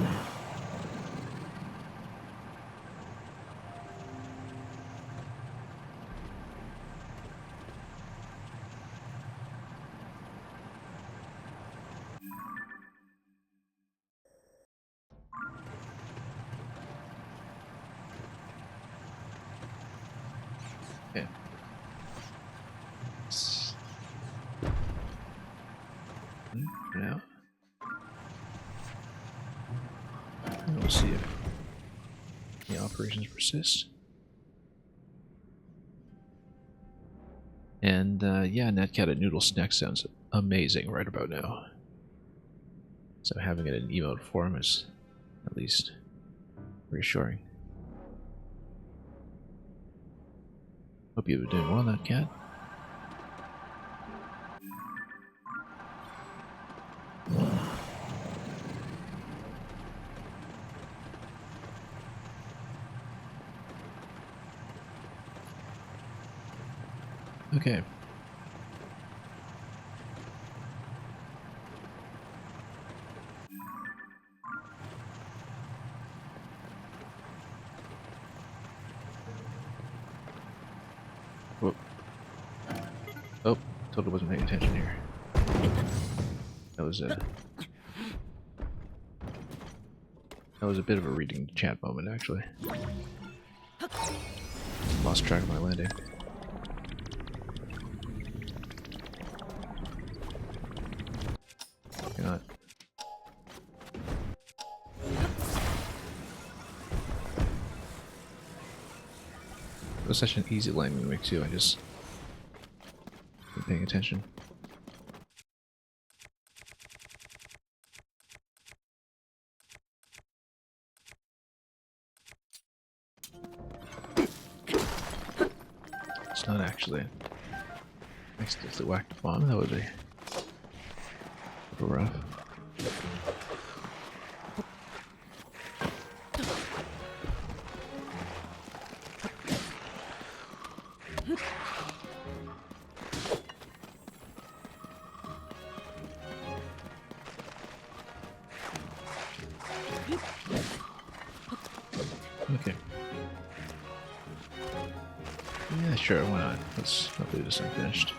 Okay. For now. And we'll see if the operations persist. And yeah, Netcat and Noodle Snack sounds amazing right about now. So having it in emote form is at least reassuring. Hope you've been doing well, Netcat. Okay. Whoop. Oh, totally wasn't paying attention here. That was a bit of a reading the chat moment, actually. Lost track of my landing. God. It was such an easy landing to make too, I just wasn't paying attention. It's not actually. I accidentally whacked a bomb, that would be a little rough. Okay. Yeah, sure, why not? Let's leave this unfinished.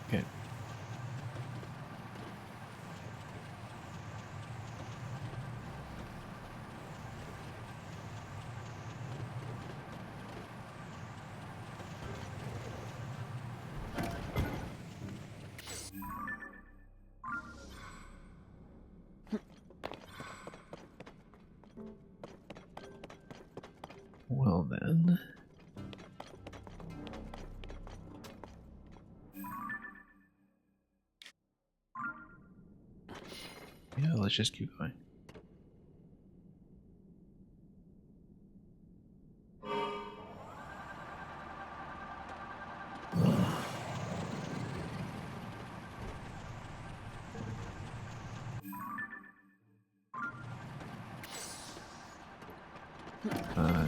Okay. Well then. Yeah, let's just keep going.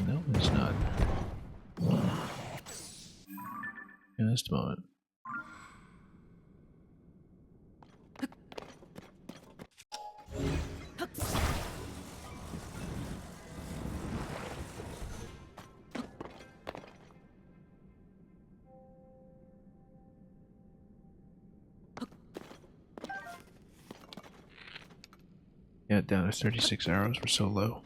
No, it's not. Just a moment. got down to 36 arrows. We're so low.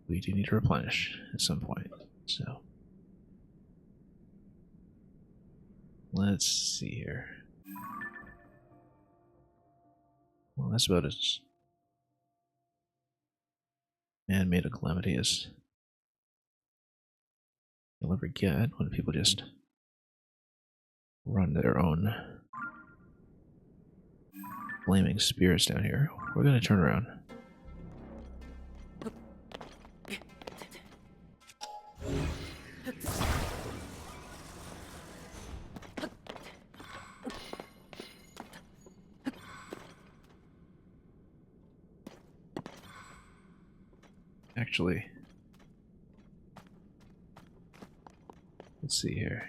We do need to replenish at some point. So let's see here. Well, that's about as man-made a calamity as you'll ever get when people just run their own flaming spears down here. We're gonna turn around. Actually, let's see here.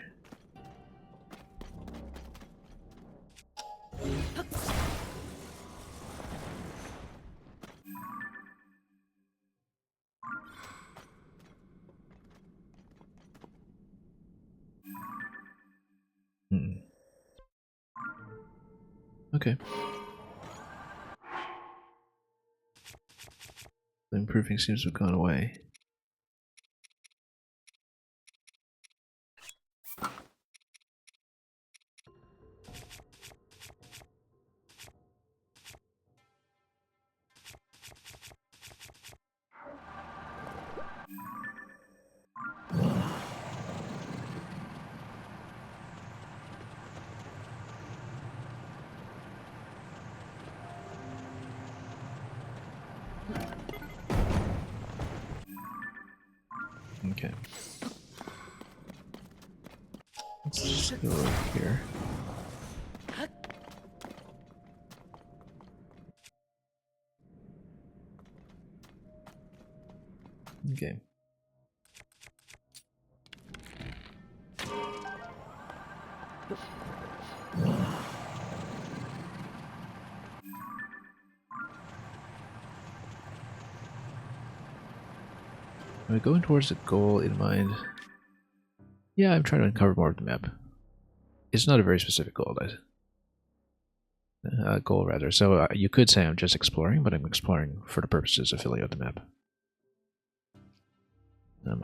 Okay. The improving seems to have gone away. Okay. Let's just go over here. Okay. Am I going towards a goal in mind? Yeah, I'm trying to uncover more of the map. It's not a very specific goal, goal rather. So you could say I'm just exploring, but I'm exploring for the purposes of filling out the map.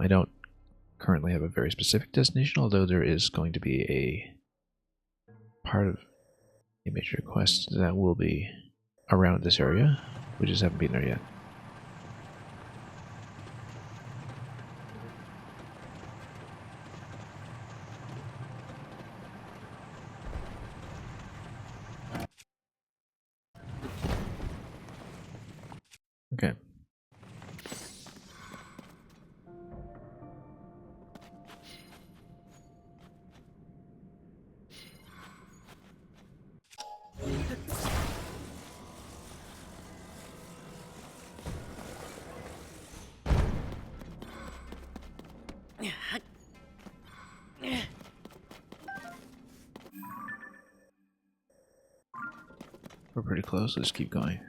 I don't currently have a very specific destination, although there is going to be a part of a major quest that will be around this area. We just haven't been there yet. Okay. We're pretty close. Let's keep going.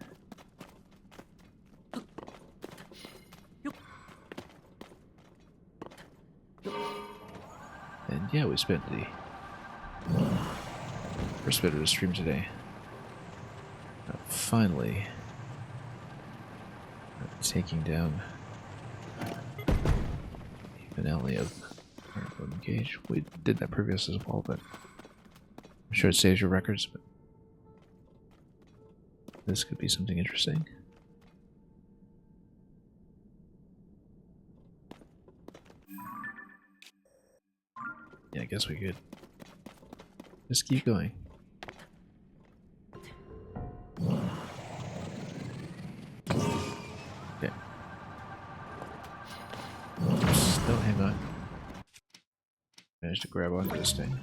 And yeah, we spent the first bit of the stream today finally taking down the finale of Golden Cage. We did that previous as well, but I'm sure it saves your records, but this could be something interesting. Yeah, I guess we could just keep going. Okay. Still hang on. Managed to grab onto this thing.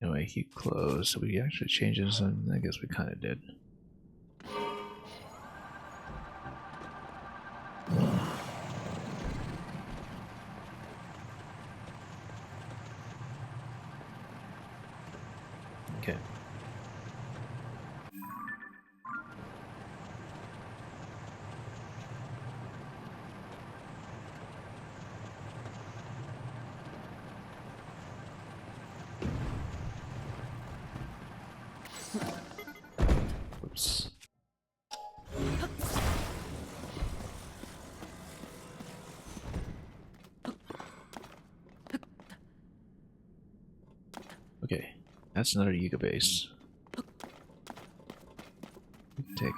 Anyway, keep closed. So we actually changed this, and I guess we kind of did. Okay. Oops. Okay, that's another Yiga base. We can take it.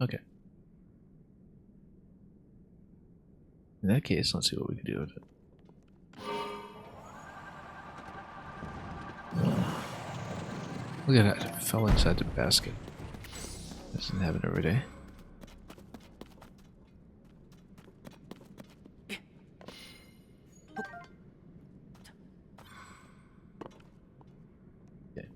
Okay. In that case, let's see what we can do with it. Look at that, it fell inside the basket. Doesn't happen every day. Okay.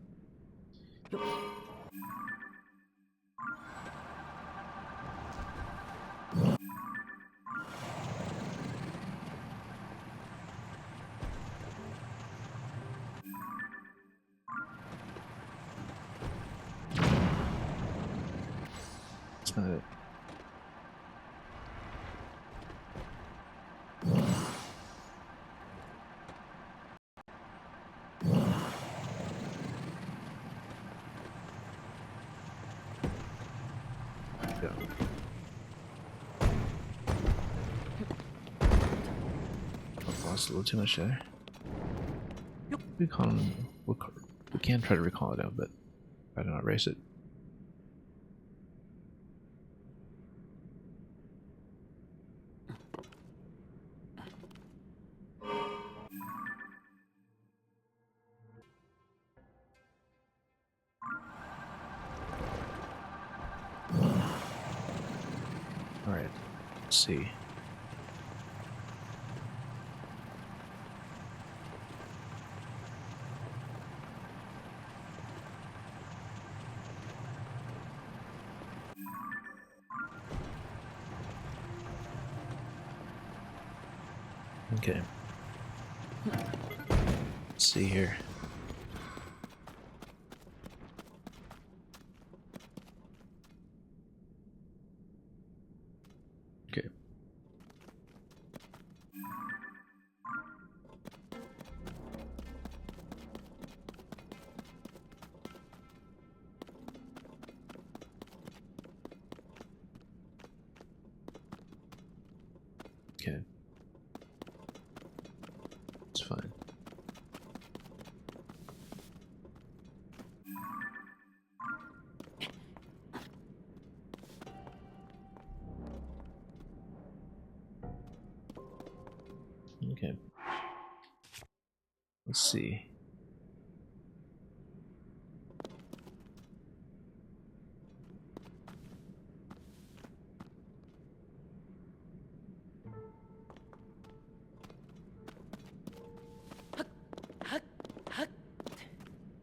That's not it. Go. I've lost a little too much there. We can try to recall it out, but try to not race it. Alright, let's see. Okay. Let's see here. Okay. Okay. It's fine. Okay. Let's see.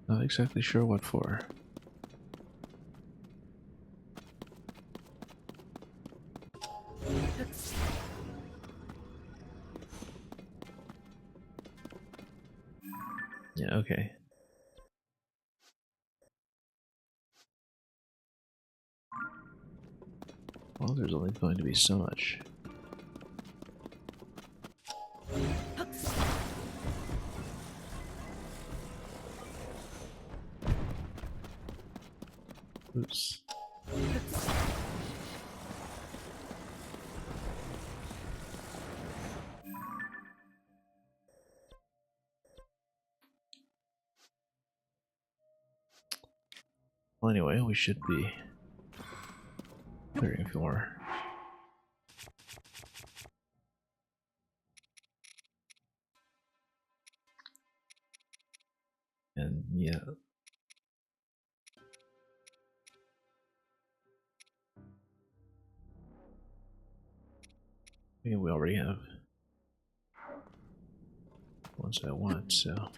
Not exactly sure what for. Yeah, okay. Well, there's only going to be so much. Oops. Well, anyway, we should be clearing a few more. And yeah. Yeah, we already have ones I want, so.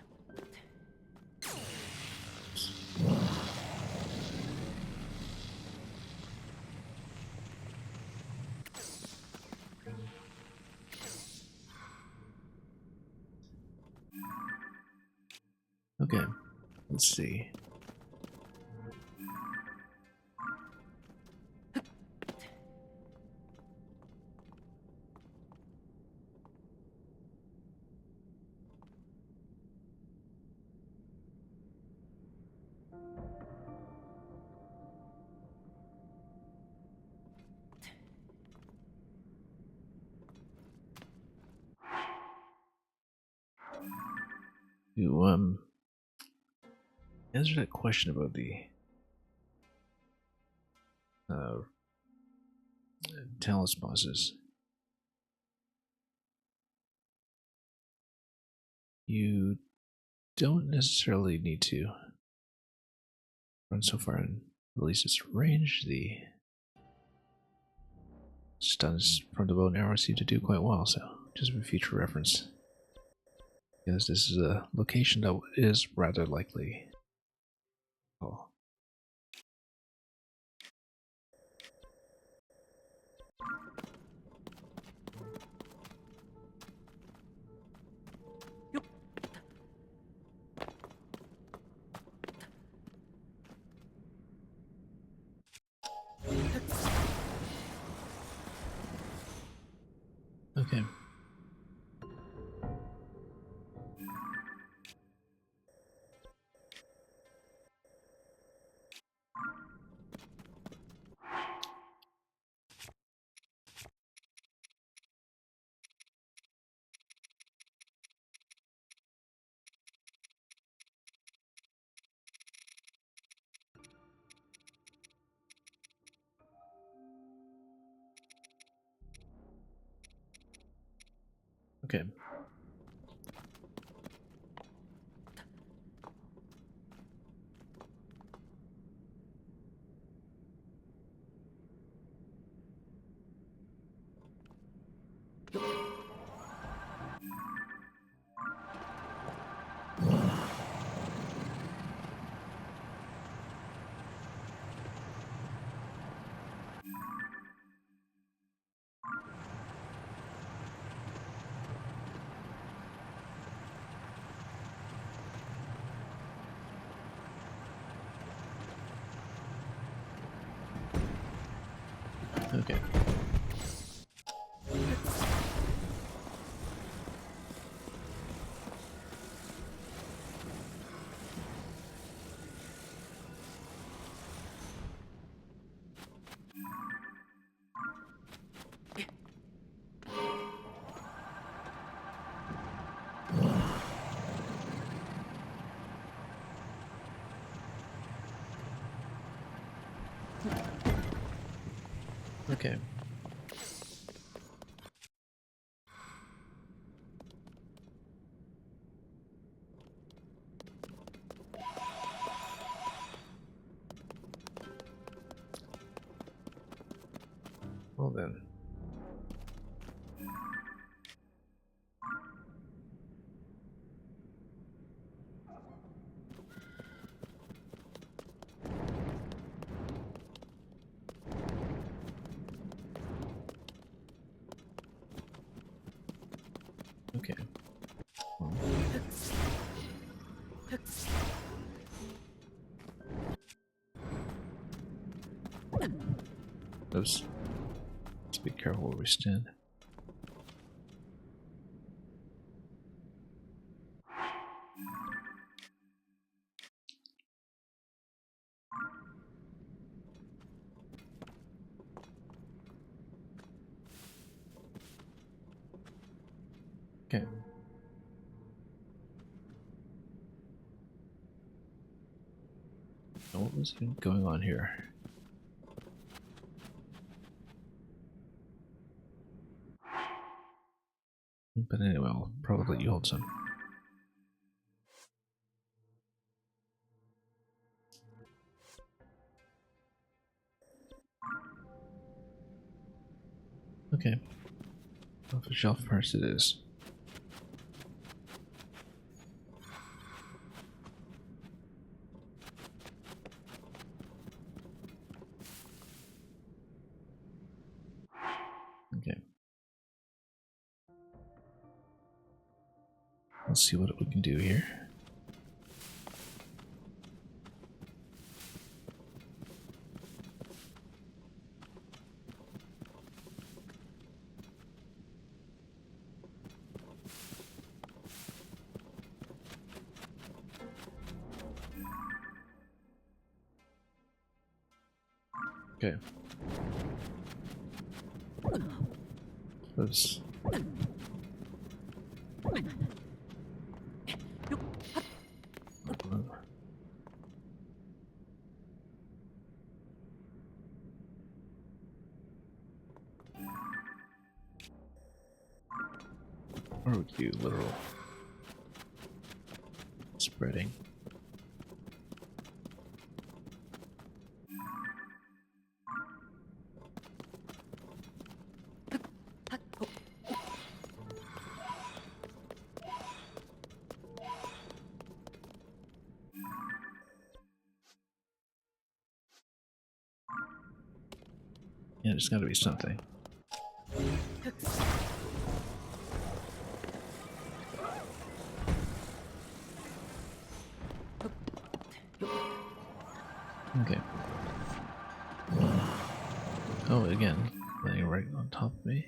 Okay, let's see. To answer that question about the uh, talus bosses, you don't necessarily need to run so far and release its range. The stuns from the bow and arrow seem to do quite well, so just for future reference. Because this is a location that is rather likely. Oh. Okay. Okay. Okay. Okay. Well then. Okay. Well. Oops. Let's be careful where we stand. Okay. So what was going on here? But anyway, I'll probably let you hold some. Okay. Off the shelf first it is. Okay. Let's see what we can do here. Okay. Oops. Or we could do literal spreading. Yeah, there's gotta be something. Okay. Oh, again, laying right on top of me.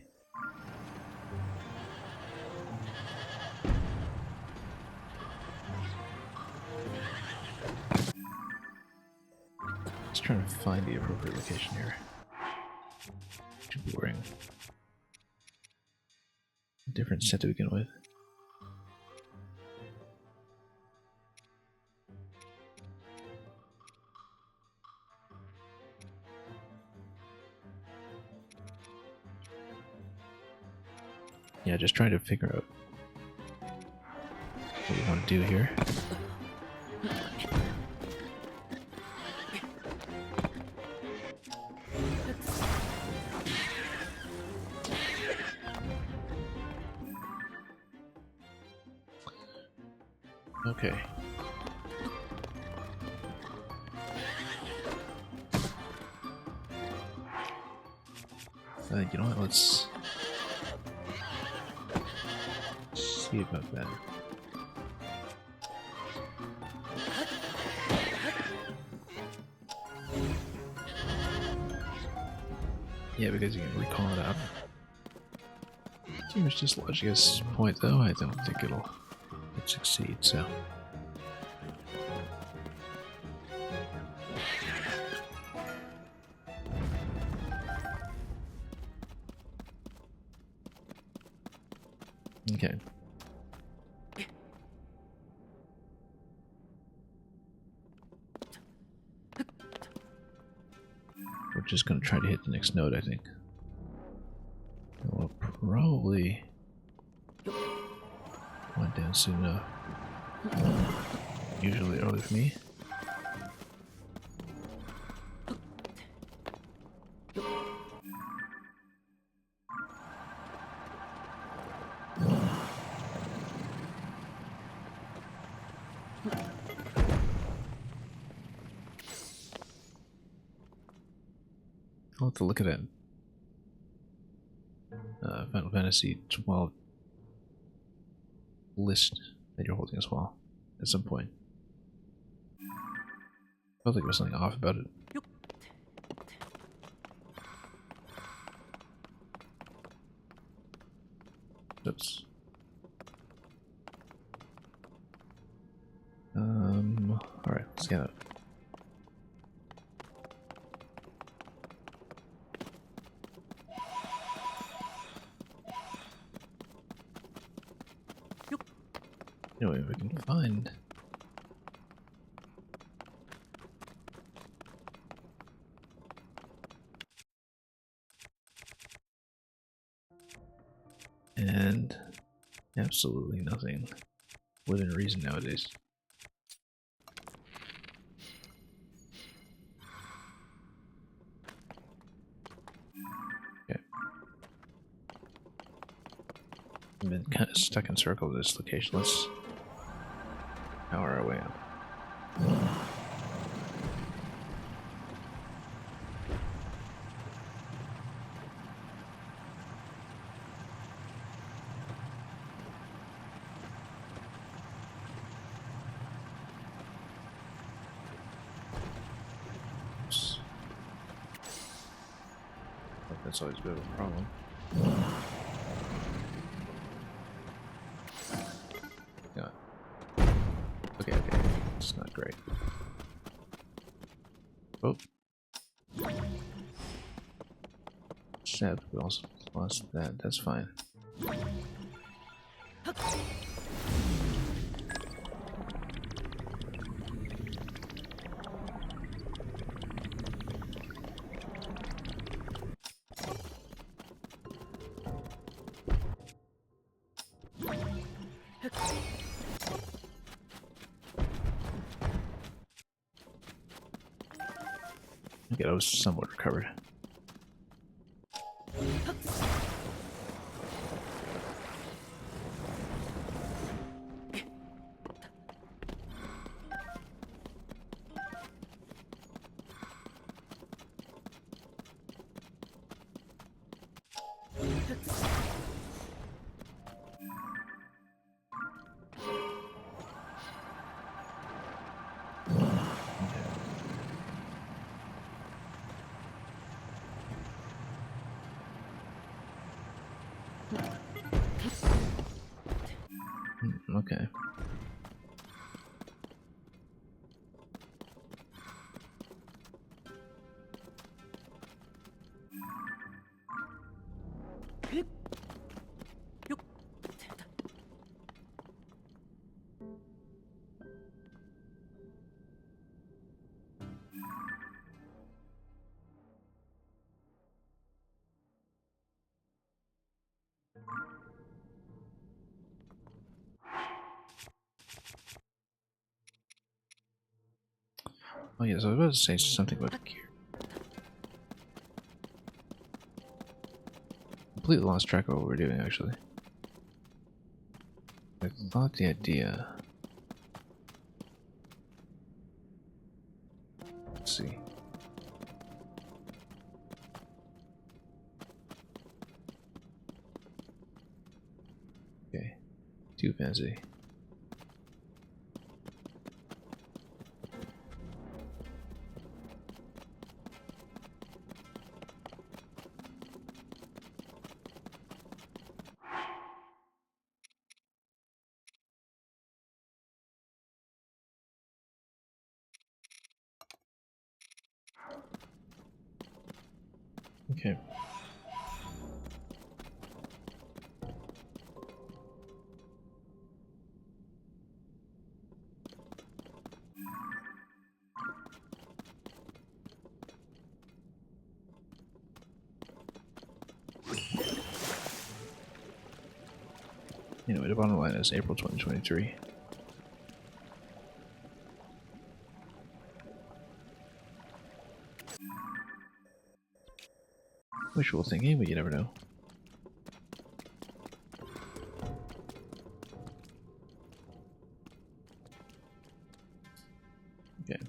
Just trying to find the appropriate location here. Should be wearing a different set to begin with. Yeah, just trying to figure out what we want to do here. Okay. You know what? Let's see about that. Yeah, because you can recall it out. Too much dislodging at this point, though. I don't think it'll succeed, so. Okay. We're just gonna try to hit the next node, I think. We'll probably went down soon enough. Usually early for me. I'll have to look at it. Final Fantasy 12 list that you're holding as well at some point. Felt like there was something off about it. Oops. Alright, let's get it. Anyway, we can find and absolutely nothing within reason nowadays. Okay. I've been kind of stuck in circle at this location. Let's power our way up. Oops. That's always a bit of a problem. Yeah. Okay. It's not great. Oh. accept. We also lost that. That's fine. Okay, that was somewhat recovered. Okay. Oh yes, I was about to say something about the gear. Completely lost track of what we're doing, actually. I thought the idea... Let's see. Okay. Too fancy. Okay. Anyway, the bottom line is April 2023. Wishful thinking, but you never know. Okay.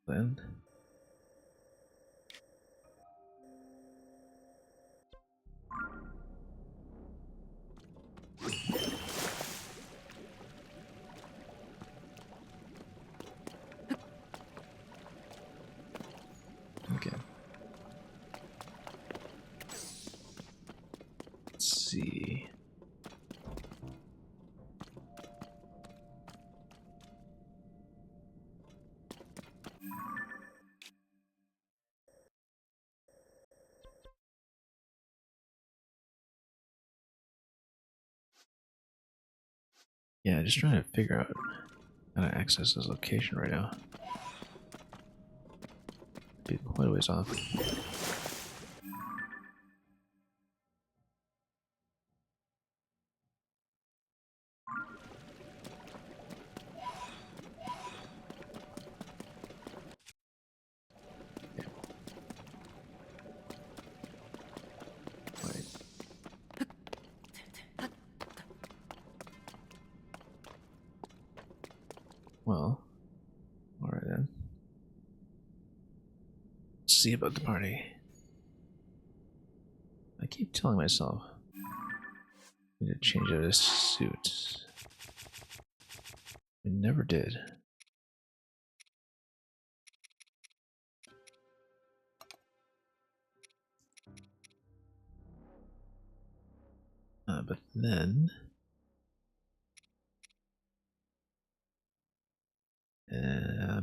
Then... Okay. Let's see... Yeah, just trying to figure out how to access this location right now. Be quite a ways off. Right. Well, alright then. Let's see about the party. I keep telling myself I need to change out his suit. We never did. But then...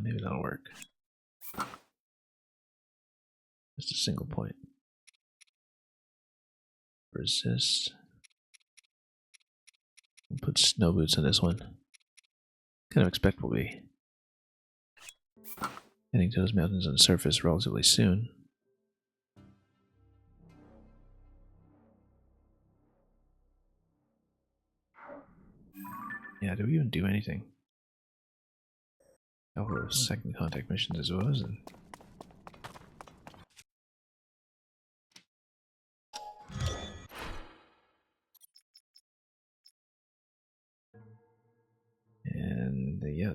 maybe that'll work. Just a single point. Resist. We'll put snow boots on this one. Kind of expect we'll be heading to those mountains on the surface relatively soon. Yeah, do we even do anything? Oh, second contact missions as well, and yeah.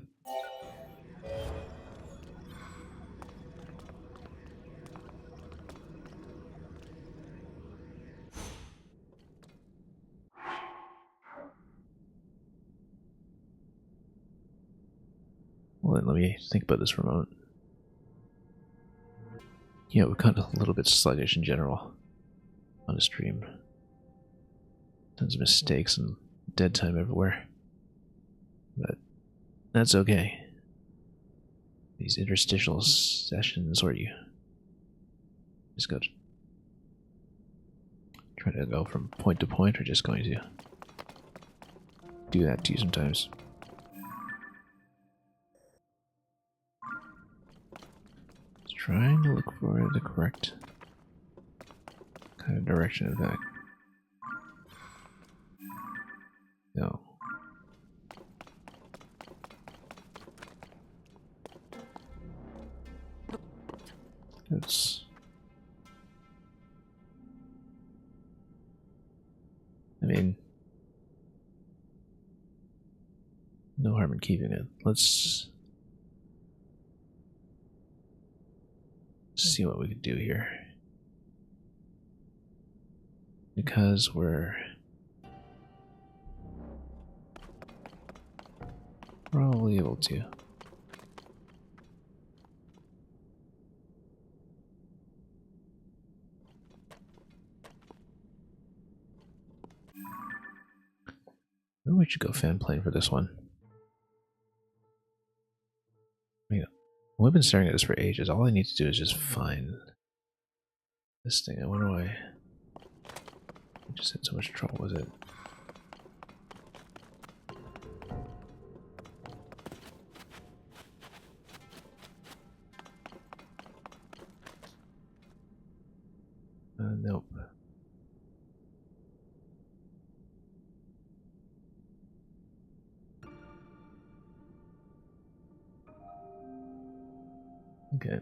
Well, then let me think about this for a moment. Yeah, we're kind of a little bit sluggish in general on the stream. Tons of mistakes and dead time everywhere. But that's okay. These interstitial sessions where you just got to try to go from point to point are just going to do that to you sometimes. Just trying to look for the correct kind of direction of that. No. It's... I mean... no harm in keeping it. Let's see what we can do here. Because we're probably able to. Maybe we should go fan plane for this one. We've been staring at this for ages. All I need to do is just find this thing. I wonder why I just had so much trouble with it. Nope. Okay.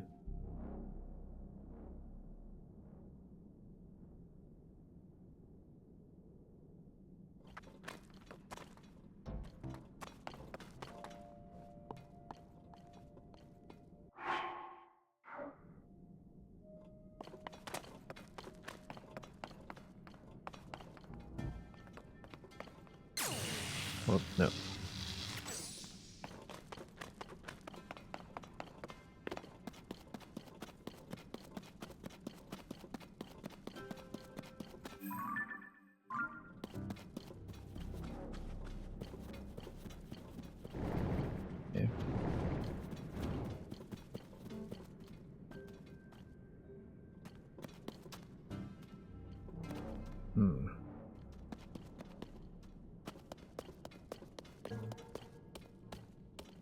Well, no. Okay.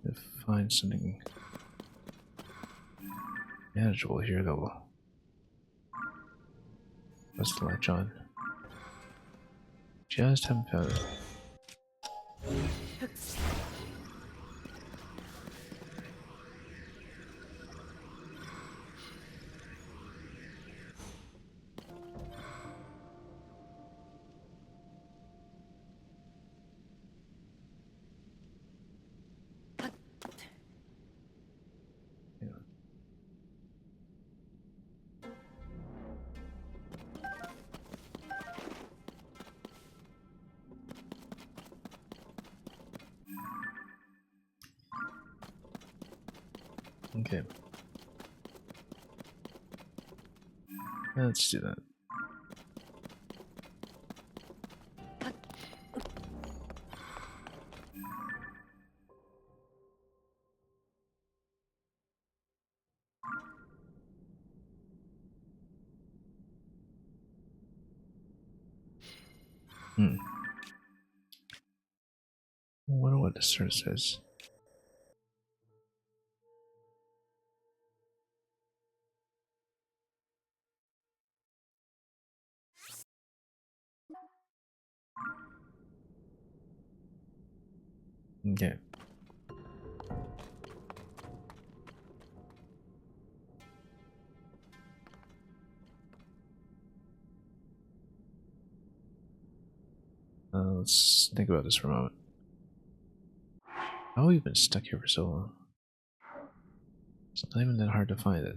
If find something manageable here that will let's latch on. Just haven't found it. Okay. Let's do that. Hmm. I wonder what this sort of says. Okay. Let's think about this for a moment. How have you been stuck here for so long? It's not even that hard to find it.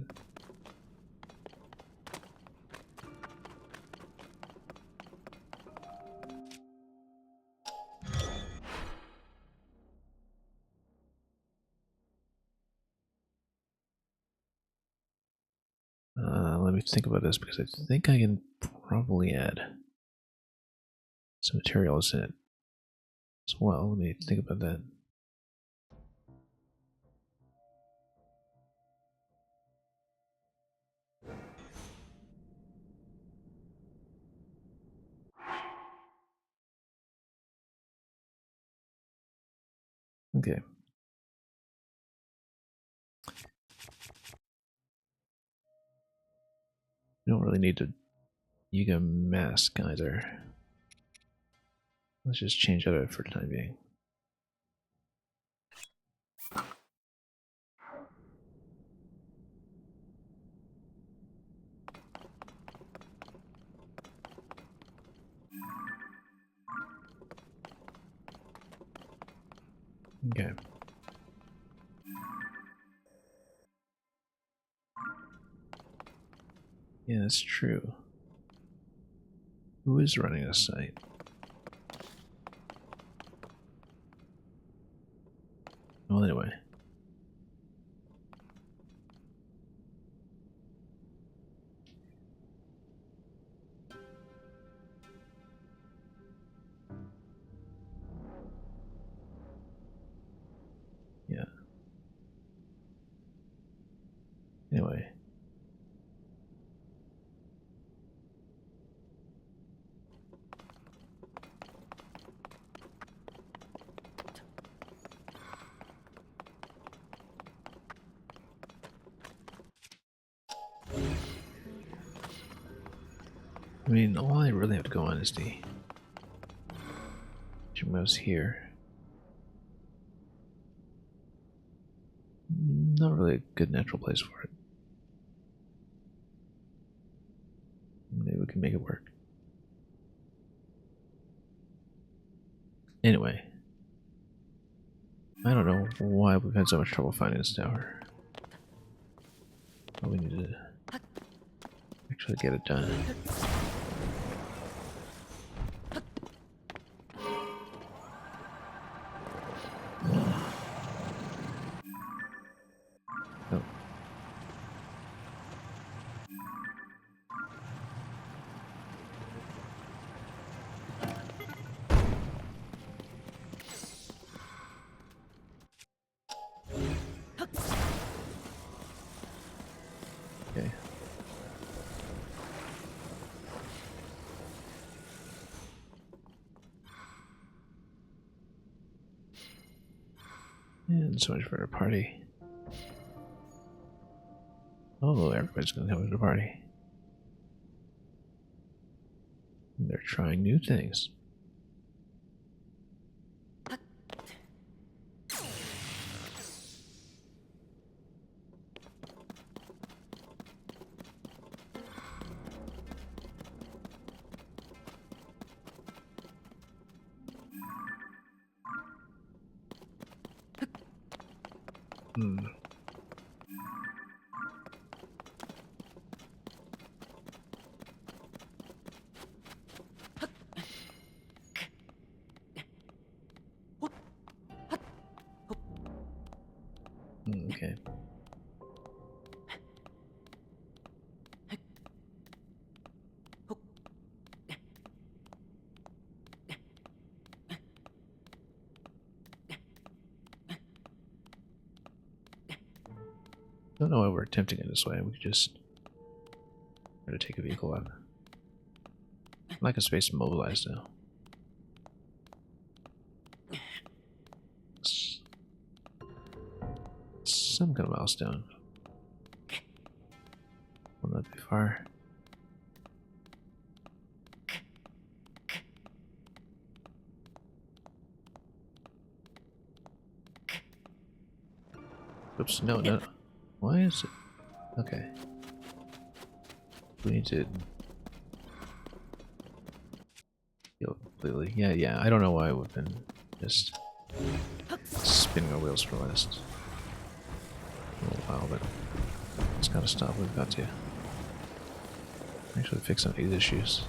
Let me think about this because I think I can probably add some materials in it as well. Let me think about that. Okay. You don't really need to Yiga mask either. Let's just change that out for the time being. Okay. Yeah, that's true. Who is running this site? Well, anyway. Yeah. Anyway. I mean, all I really have to go on is the mouse here. Not really a good natural place for it. Maybe we can make it work. Anyway. I don't know why we've had so much trouble finding this tower. But we need to actually get it done. Oh. Okay. And so much for our party. Oh, everybody's gonna come to the party. They're trying new things. Hmm. Okay. Don't know why we're attempting it this way. We could just try to take a vehicle out. Lack of space to mobilize now. some kind of milestone. Will not be far. Oops, no, no. Why is it? Okay. We need to heal completely. Yeah, I don't know why we've been just spinning our wheels for the last little while, but it's gotta stop. We've got to actually fix some of these issues.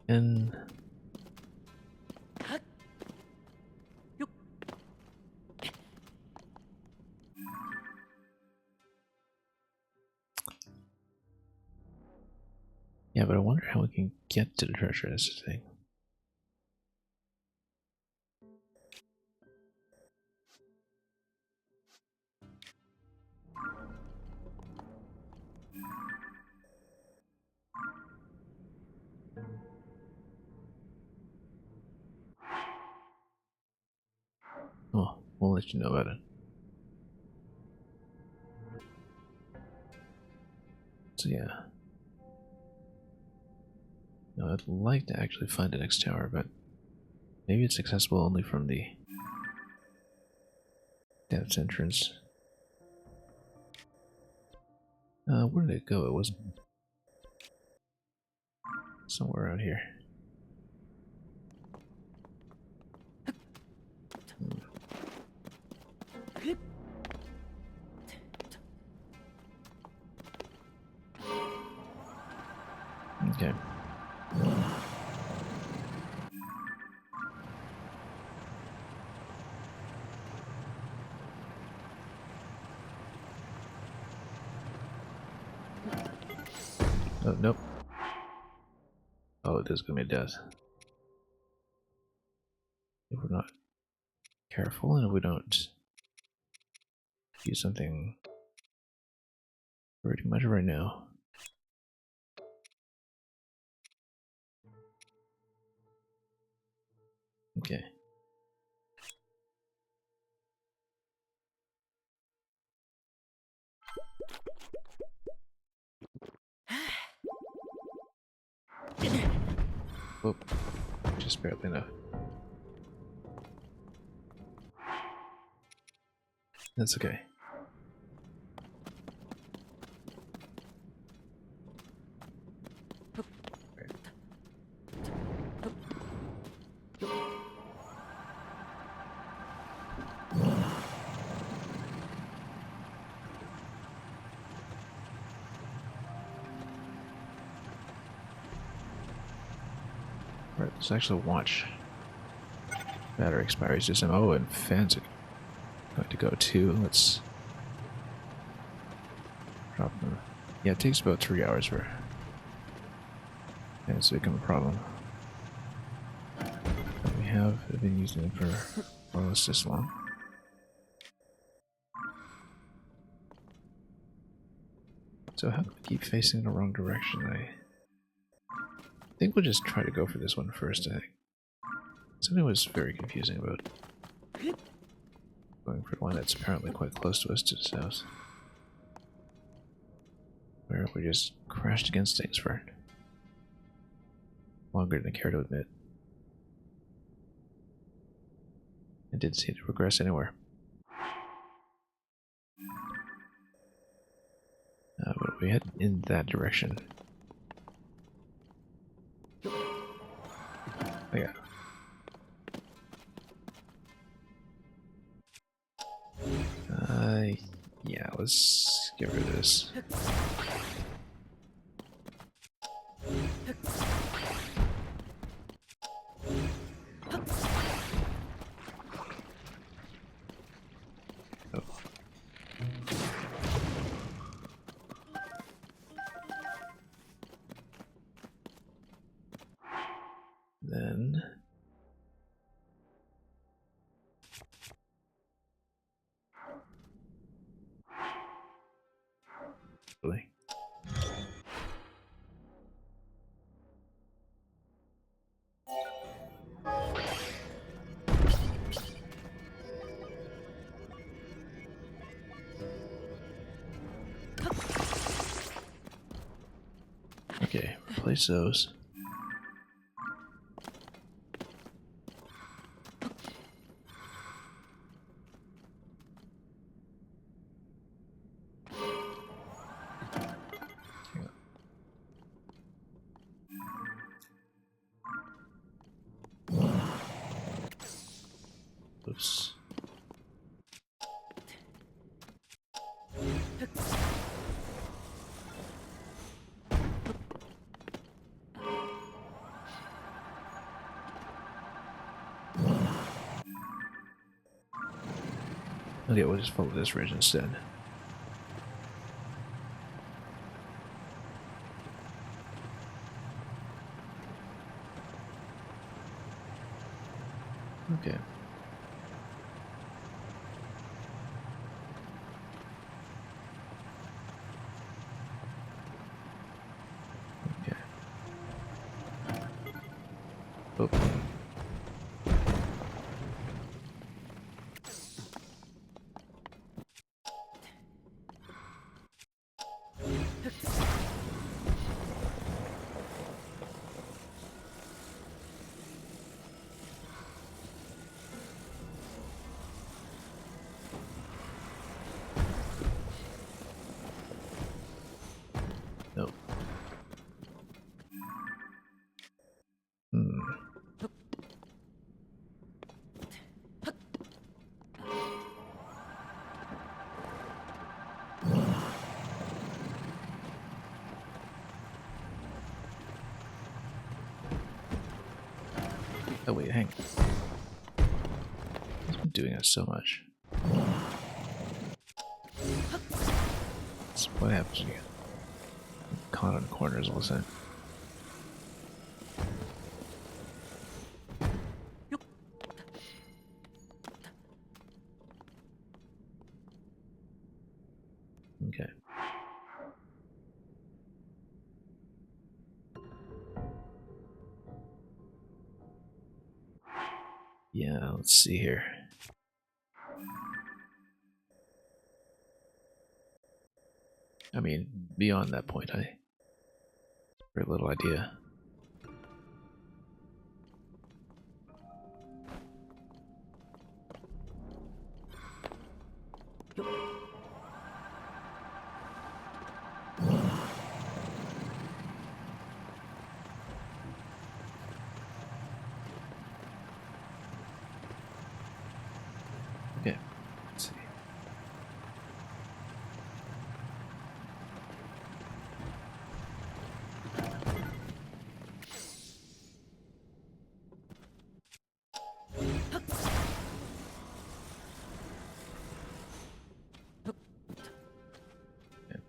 And yeah, but I wonder how we can get to the treasure. Is the thing. Oh, we'll let you know about it. So yeah. No, I'd like to actually find the next tower, but maybe it's accessible only from the depths entrance. Where did it go? It wasn't somewhere around here. Okay. Oh, nope. Oh, it is gonna be a death. If we're not careful and if we don't use something pretty much right now. Okay. Whoop. Just barely enough. That's okay. Right, there's actually a watch. Battery expiry system. Oh, and fans are going to go too. Let's drop them. Yeah, it takes about 3 hours for fans to become a problem. But we have been using it for almost this long. So how do we keep facing the wrong direction? I think we'll just try to go for this one first, I think. Something was very confusing about going for one that's apparently quite close to us to the south. Where we just crashed against things for longer than I care to admit. I didn't seem to progress anywhere. But we head in that direction. Oh, yeah. Yeah, let's get rid of this. Oh. Then really. Okay, replace those. Oops. Okay, we'll just follow this ridge instead. Okay. Okay. Oh. Nope. Hmm. Oh wait, hang on. He's been doing this so much. So what happens when you get caught on corners all the time? Okay. Yeah, let's see here. I mean, beyond that point, I very little idea. Okay, let's see. Okay.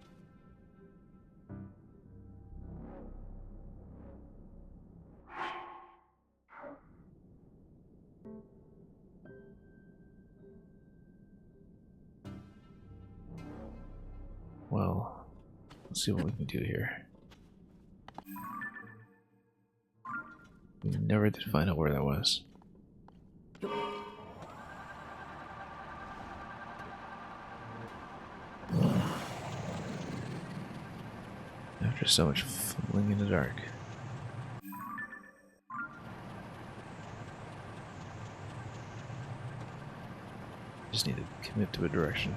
Well, let's see what we can do here. We never did find out where that was. After so much fumbling in the dark. Just need to commit to a direction.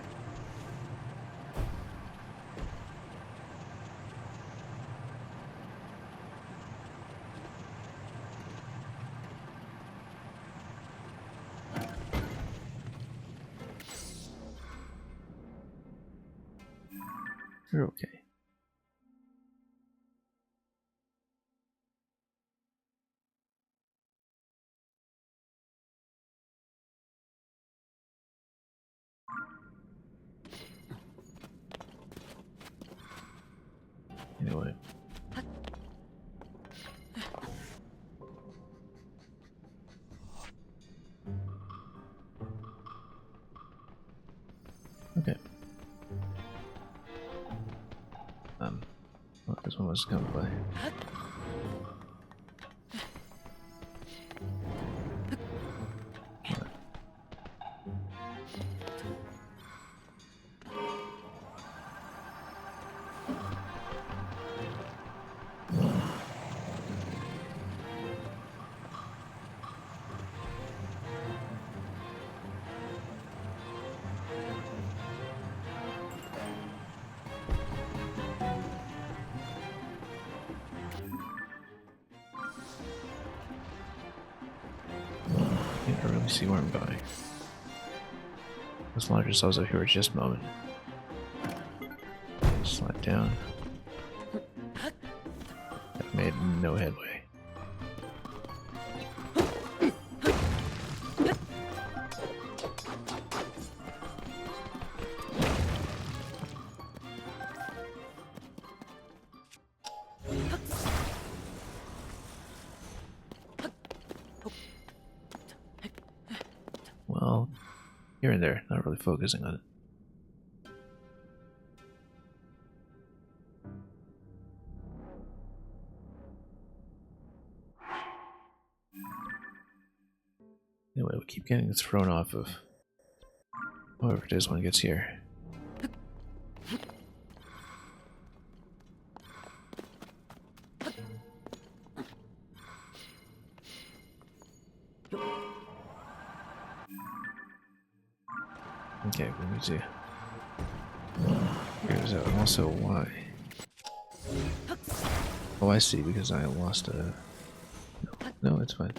You're okay. Anyway. Okay. Well, this one was coming by. Let me see where I'm going. Let's launch ourselves up here just a moment. Slide down. I've made no headway. Well, here and there, not really focusing on it. Anyway, we keep getting thrown off of whoever it is when it gets here. Okay, we need to figure this out. And also, why? Oh, I see, because I lost a... No, it's fine.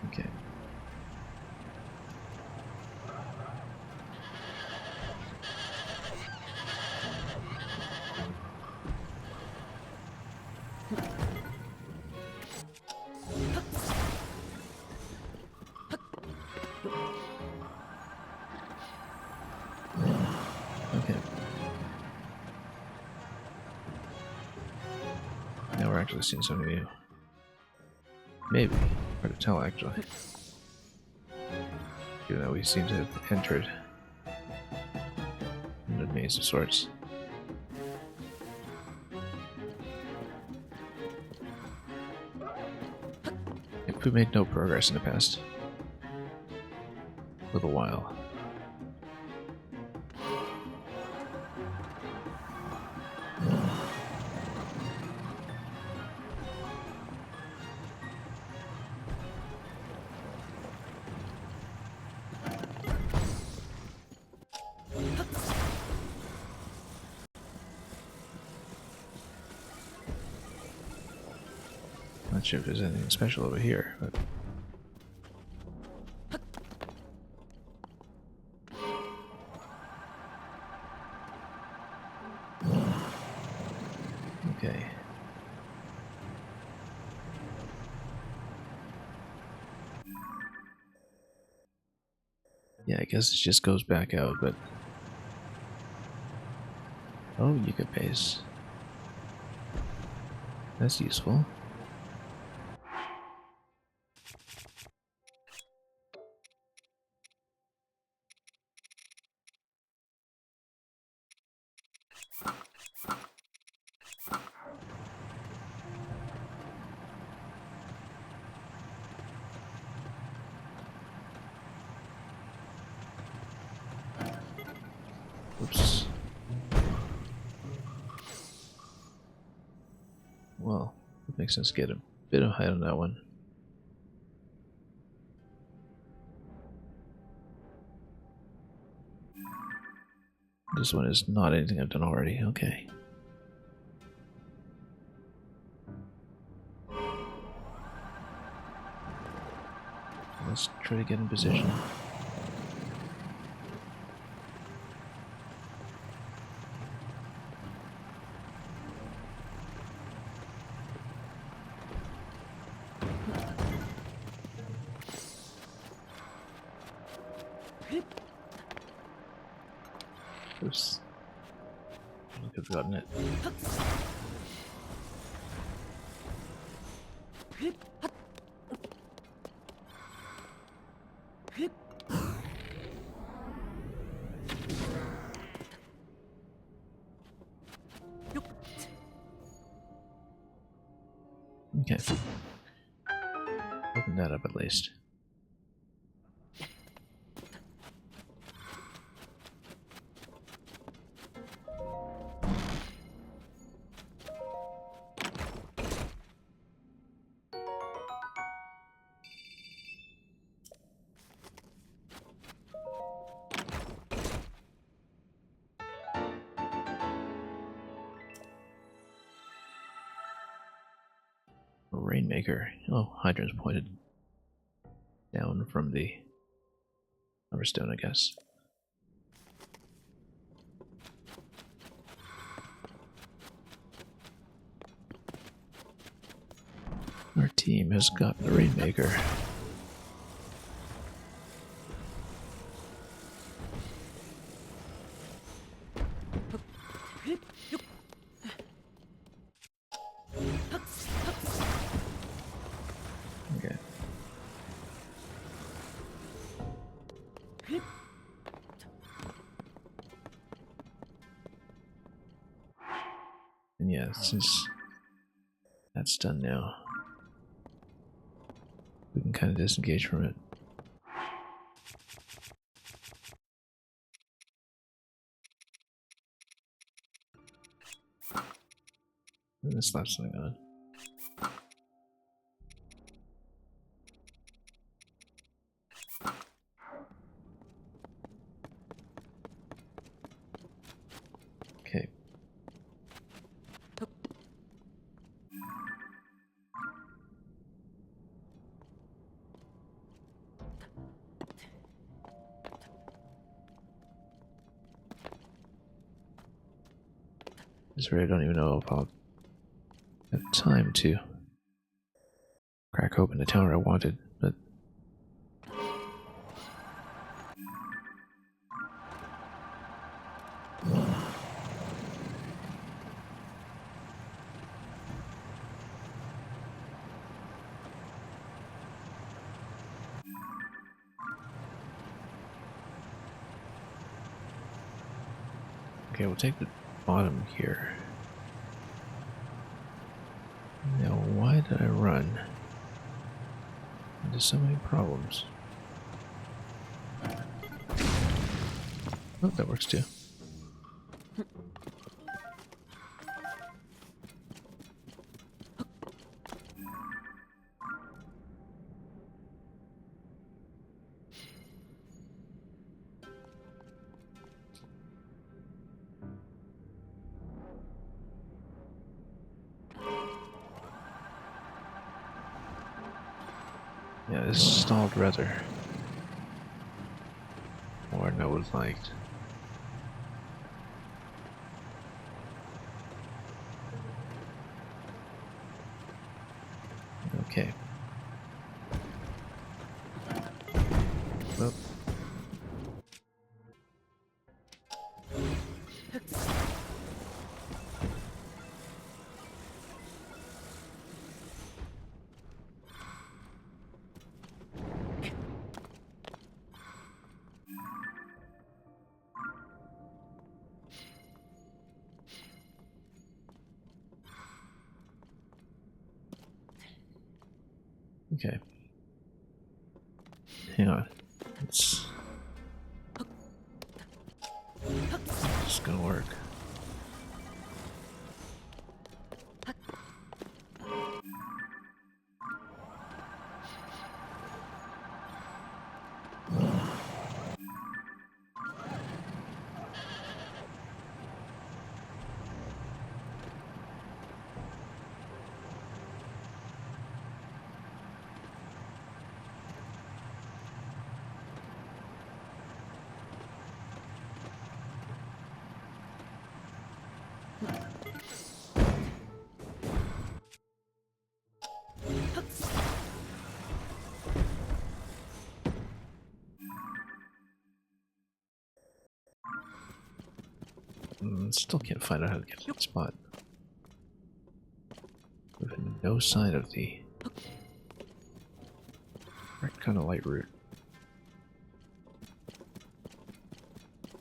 Okay. Okay. Now we're actually seeing something new. Maybe. Hard to tell, actually. Even though we seem to have entered in a maze of sorts. If we made no progress in the past little while. Not sure if there's anything special over here, but okay. Yeah, I guess it just goes back out, but oh, Yucca base. That's useful. Oops. Well, it makes sense to get a bit of height on that one. This one is not anything I've done already. Okay. Let's try to get in position. Oops. I could have gotten it. Okay. Open that up at least. Rainmaker. Oh, hydrants pointed down from the Hammerstone, I guess. Our team has got the Rainmaker. Okay. And yeah, since that's done now, we can kind of disengage from it. And then slap something on. Okay. This really don't even know if I'll have time to crack open the tower I wanted, but okay, we'll take the bottom here. Now, why did I run into so many problems? Oh, that works too. Yeah, this stalled rather more than I would have liked. Okay. Well. Okay. Hang on. It's gonna work. Still can't find out how to get to that spot. With no sign of the right kind of light route.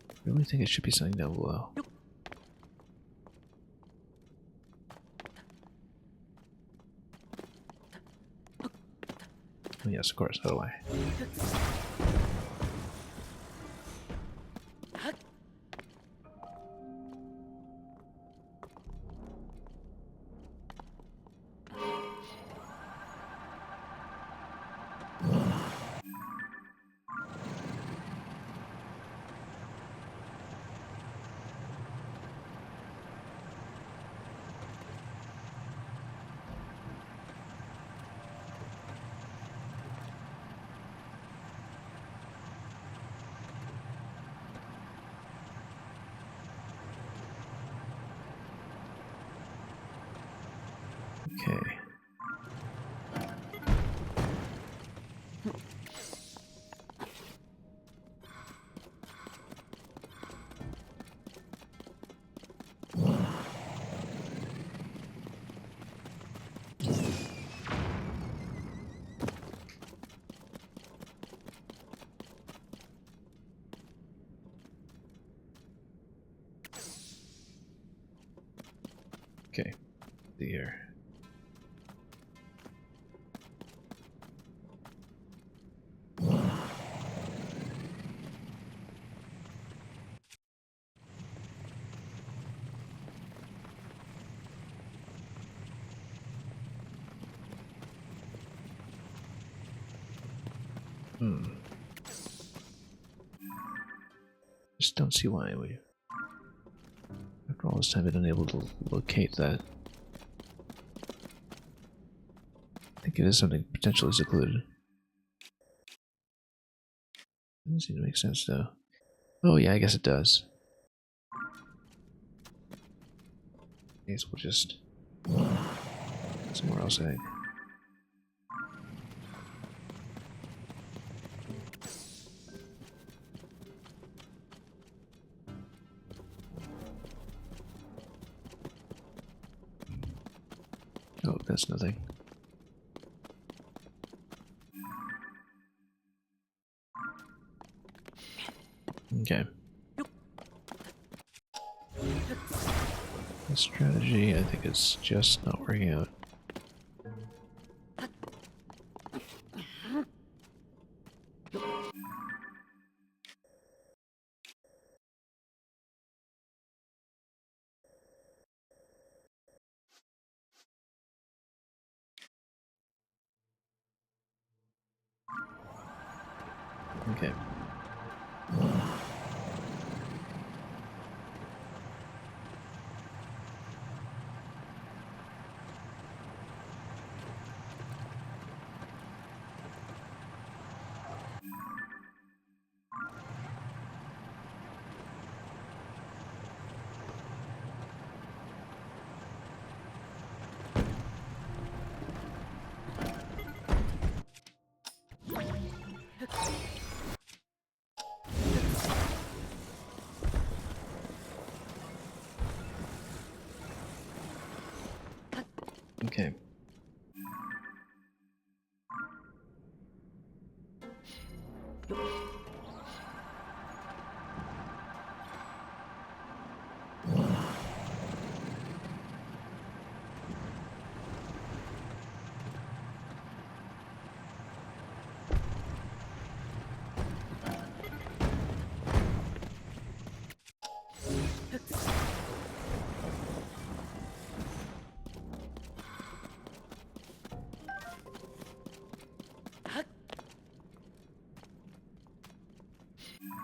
I really think it should be something down below. Oh, yes, of course. How do I? Okay, here. Just don't see why we, after all this time, been unable to locate that. I think it is something potentially secluded. Doesn't seem to make sense though. Oh yeah, I guess it does. I guess we'll just somewhere else, I think. Oh, that's nothing. Okay. The strategy, I think, is just not working out. Okay. Okay.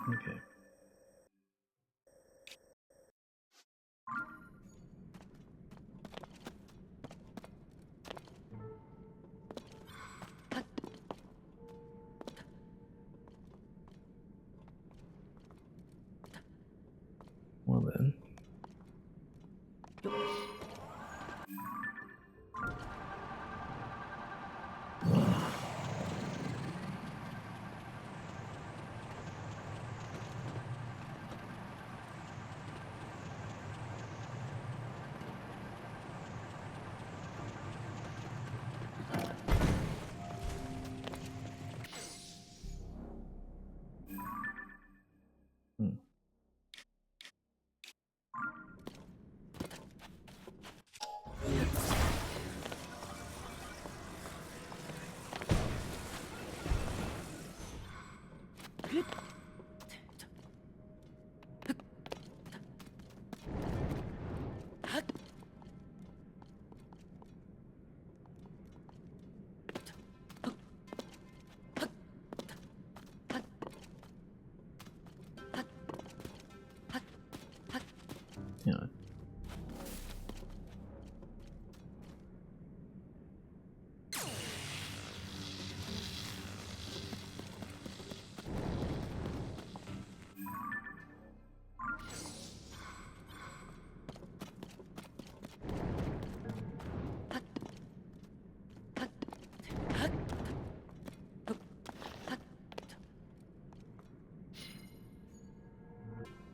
Okay. Well then. Hmm. Yeah.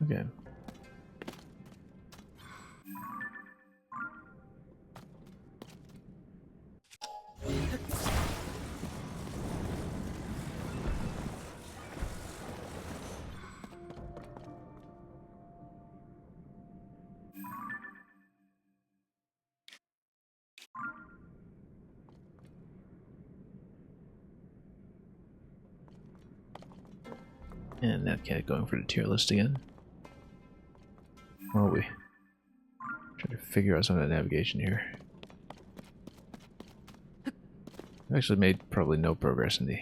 Okay. And that cat going for the tier list again. Where are we? Trying to figure out some of that navigation here. I've actually made probably no progress in the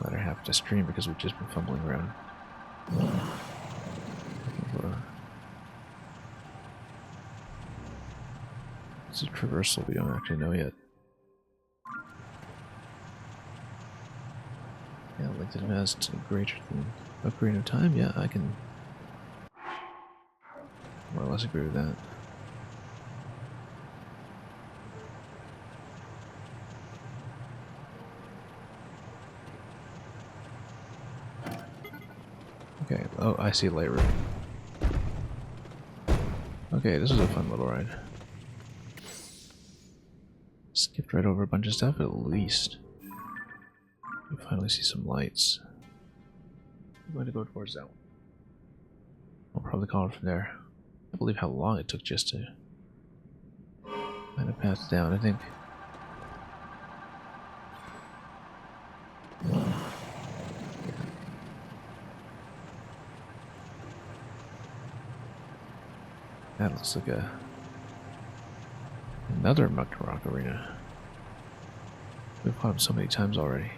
latter half of the stream because we've just been fumbling around. It's a traversal we don't actually know yet. Yeah, length of mast greater than upgrade of time. Yeah, I can more or less agree with that. Okay, oh, I see light route. Okay, this is a fun little ride. Skipped right over a bunch of stuff, at least. We finally see some lights. I'm going to go towards that one. I'll probably call it from there. I believe how long it took just to find a path down, I think. That looks like another Muck Rock arena. We've fought him so many times already.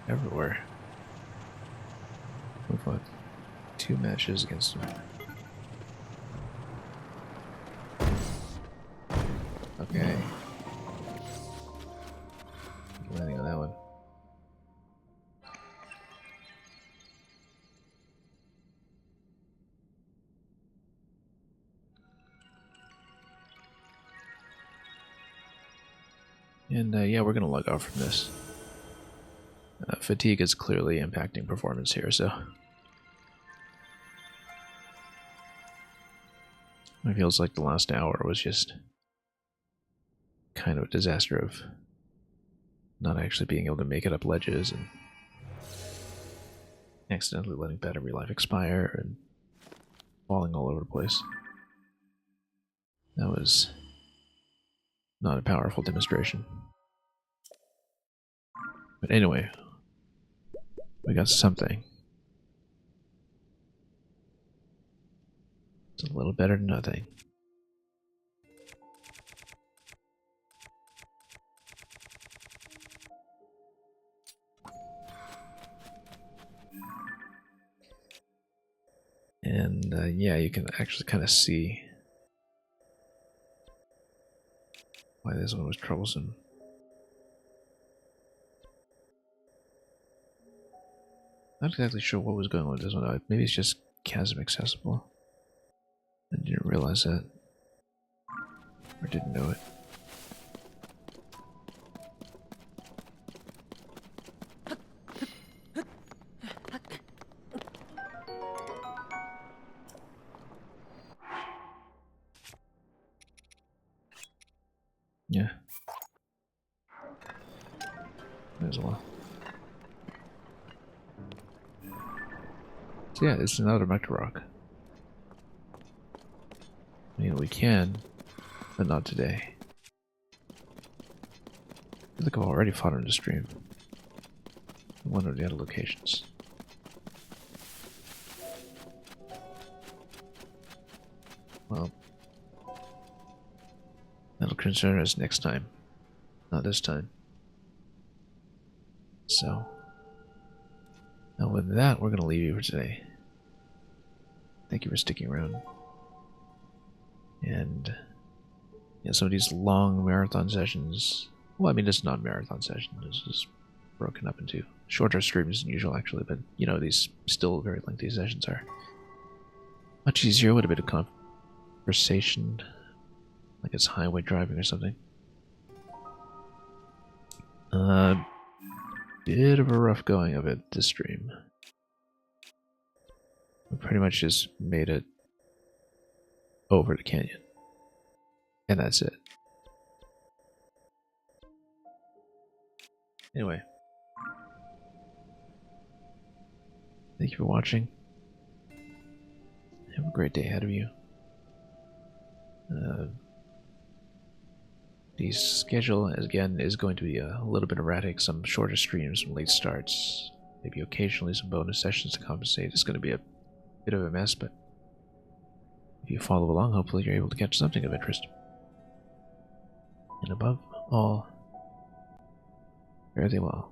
Everywhere. We've fought 2 matches against him. Okay. Landing on that one. And yeah, we're going to log off from this. Fatigue is clearly impacting performance here, so it feels like the last hour was just kind of a disaster of not actually being able to make it up ledges and accidentally letting battery life expire and falling all over the place. That was not a powerful demonstration. But anyway, we got something. It's a little better than nothing. And yeah, you can actually kind of see why this one was troublesome. Not exactly sure what was going on with this one. Maybe it's just chasm accessible. I didn't realize that. Or didn't know it. Yeah. Might as well. So yeah, it's another Mecta Rock. I mean, we can, but not today. I feel like I've already fought on the stream. One of the other locations. Well, that'll concern us next time. Not this time. So, now with that, we're going to leave you for today. Thank you for sticking around. And yeah, some of these long marathon sessions, well, I mean, it's not a marathon session, this is broken up into shorter streams than usual, actually, but you know, these still very lengthy sessions are much easier with a bit of conversation, like it's highway driving or something. Bit of a rough going of it this stream. We pretty much just made it over the canyon. And that's it. Anyway. Thank you for watching. Have a great day ahead of you. The schedule, again, is going to be a little bit erratic. Some shorter streams, some late starts, maybe occasionally some bonus sessions to compensate. It's going to be a bit of a mess, but if you follow along, hopefully you're able to catch something of interest. And above all, fare thee well.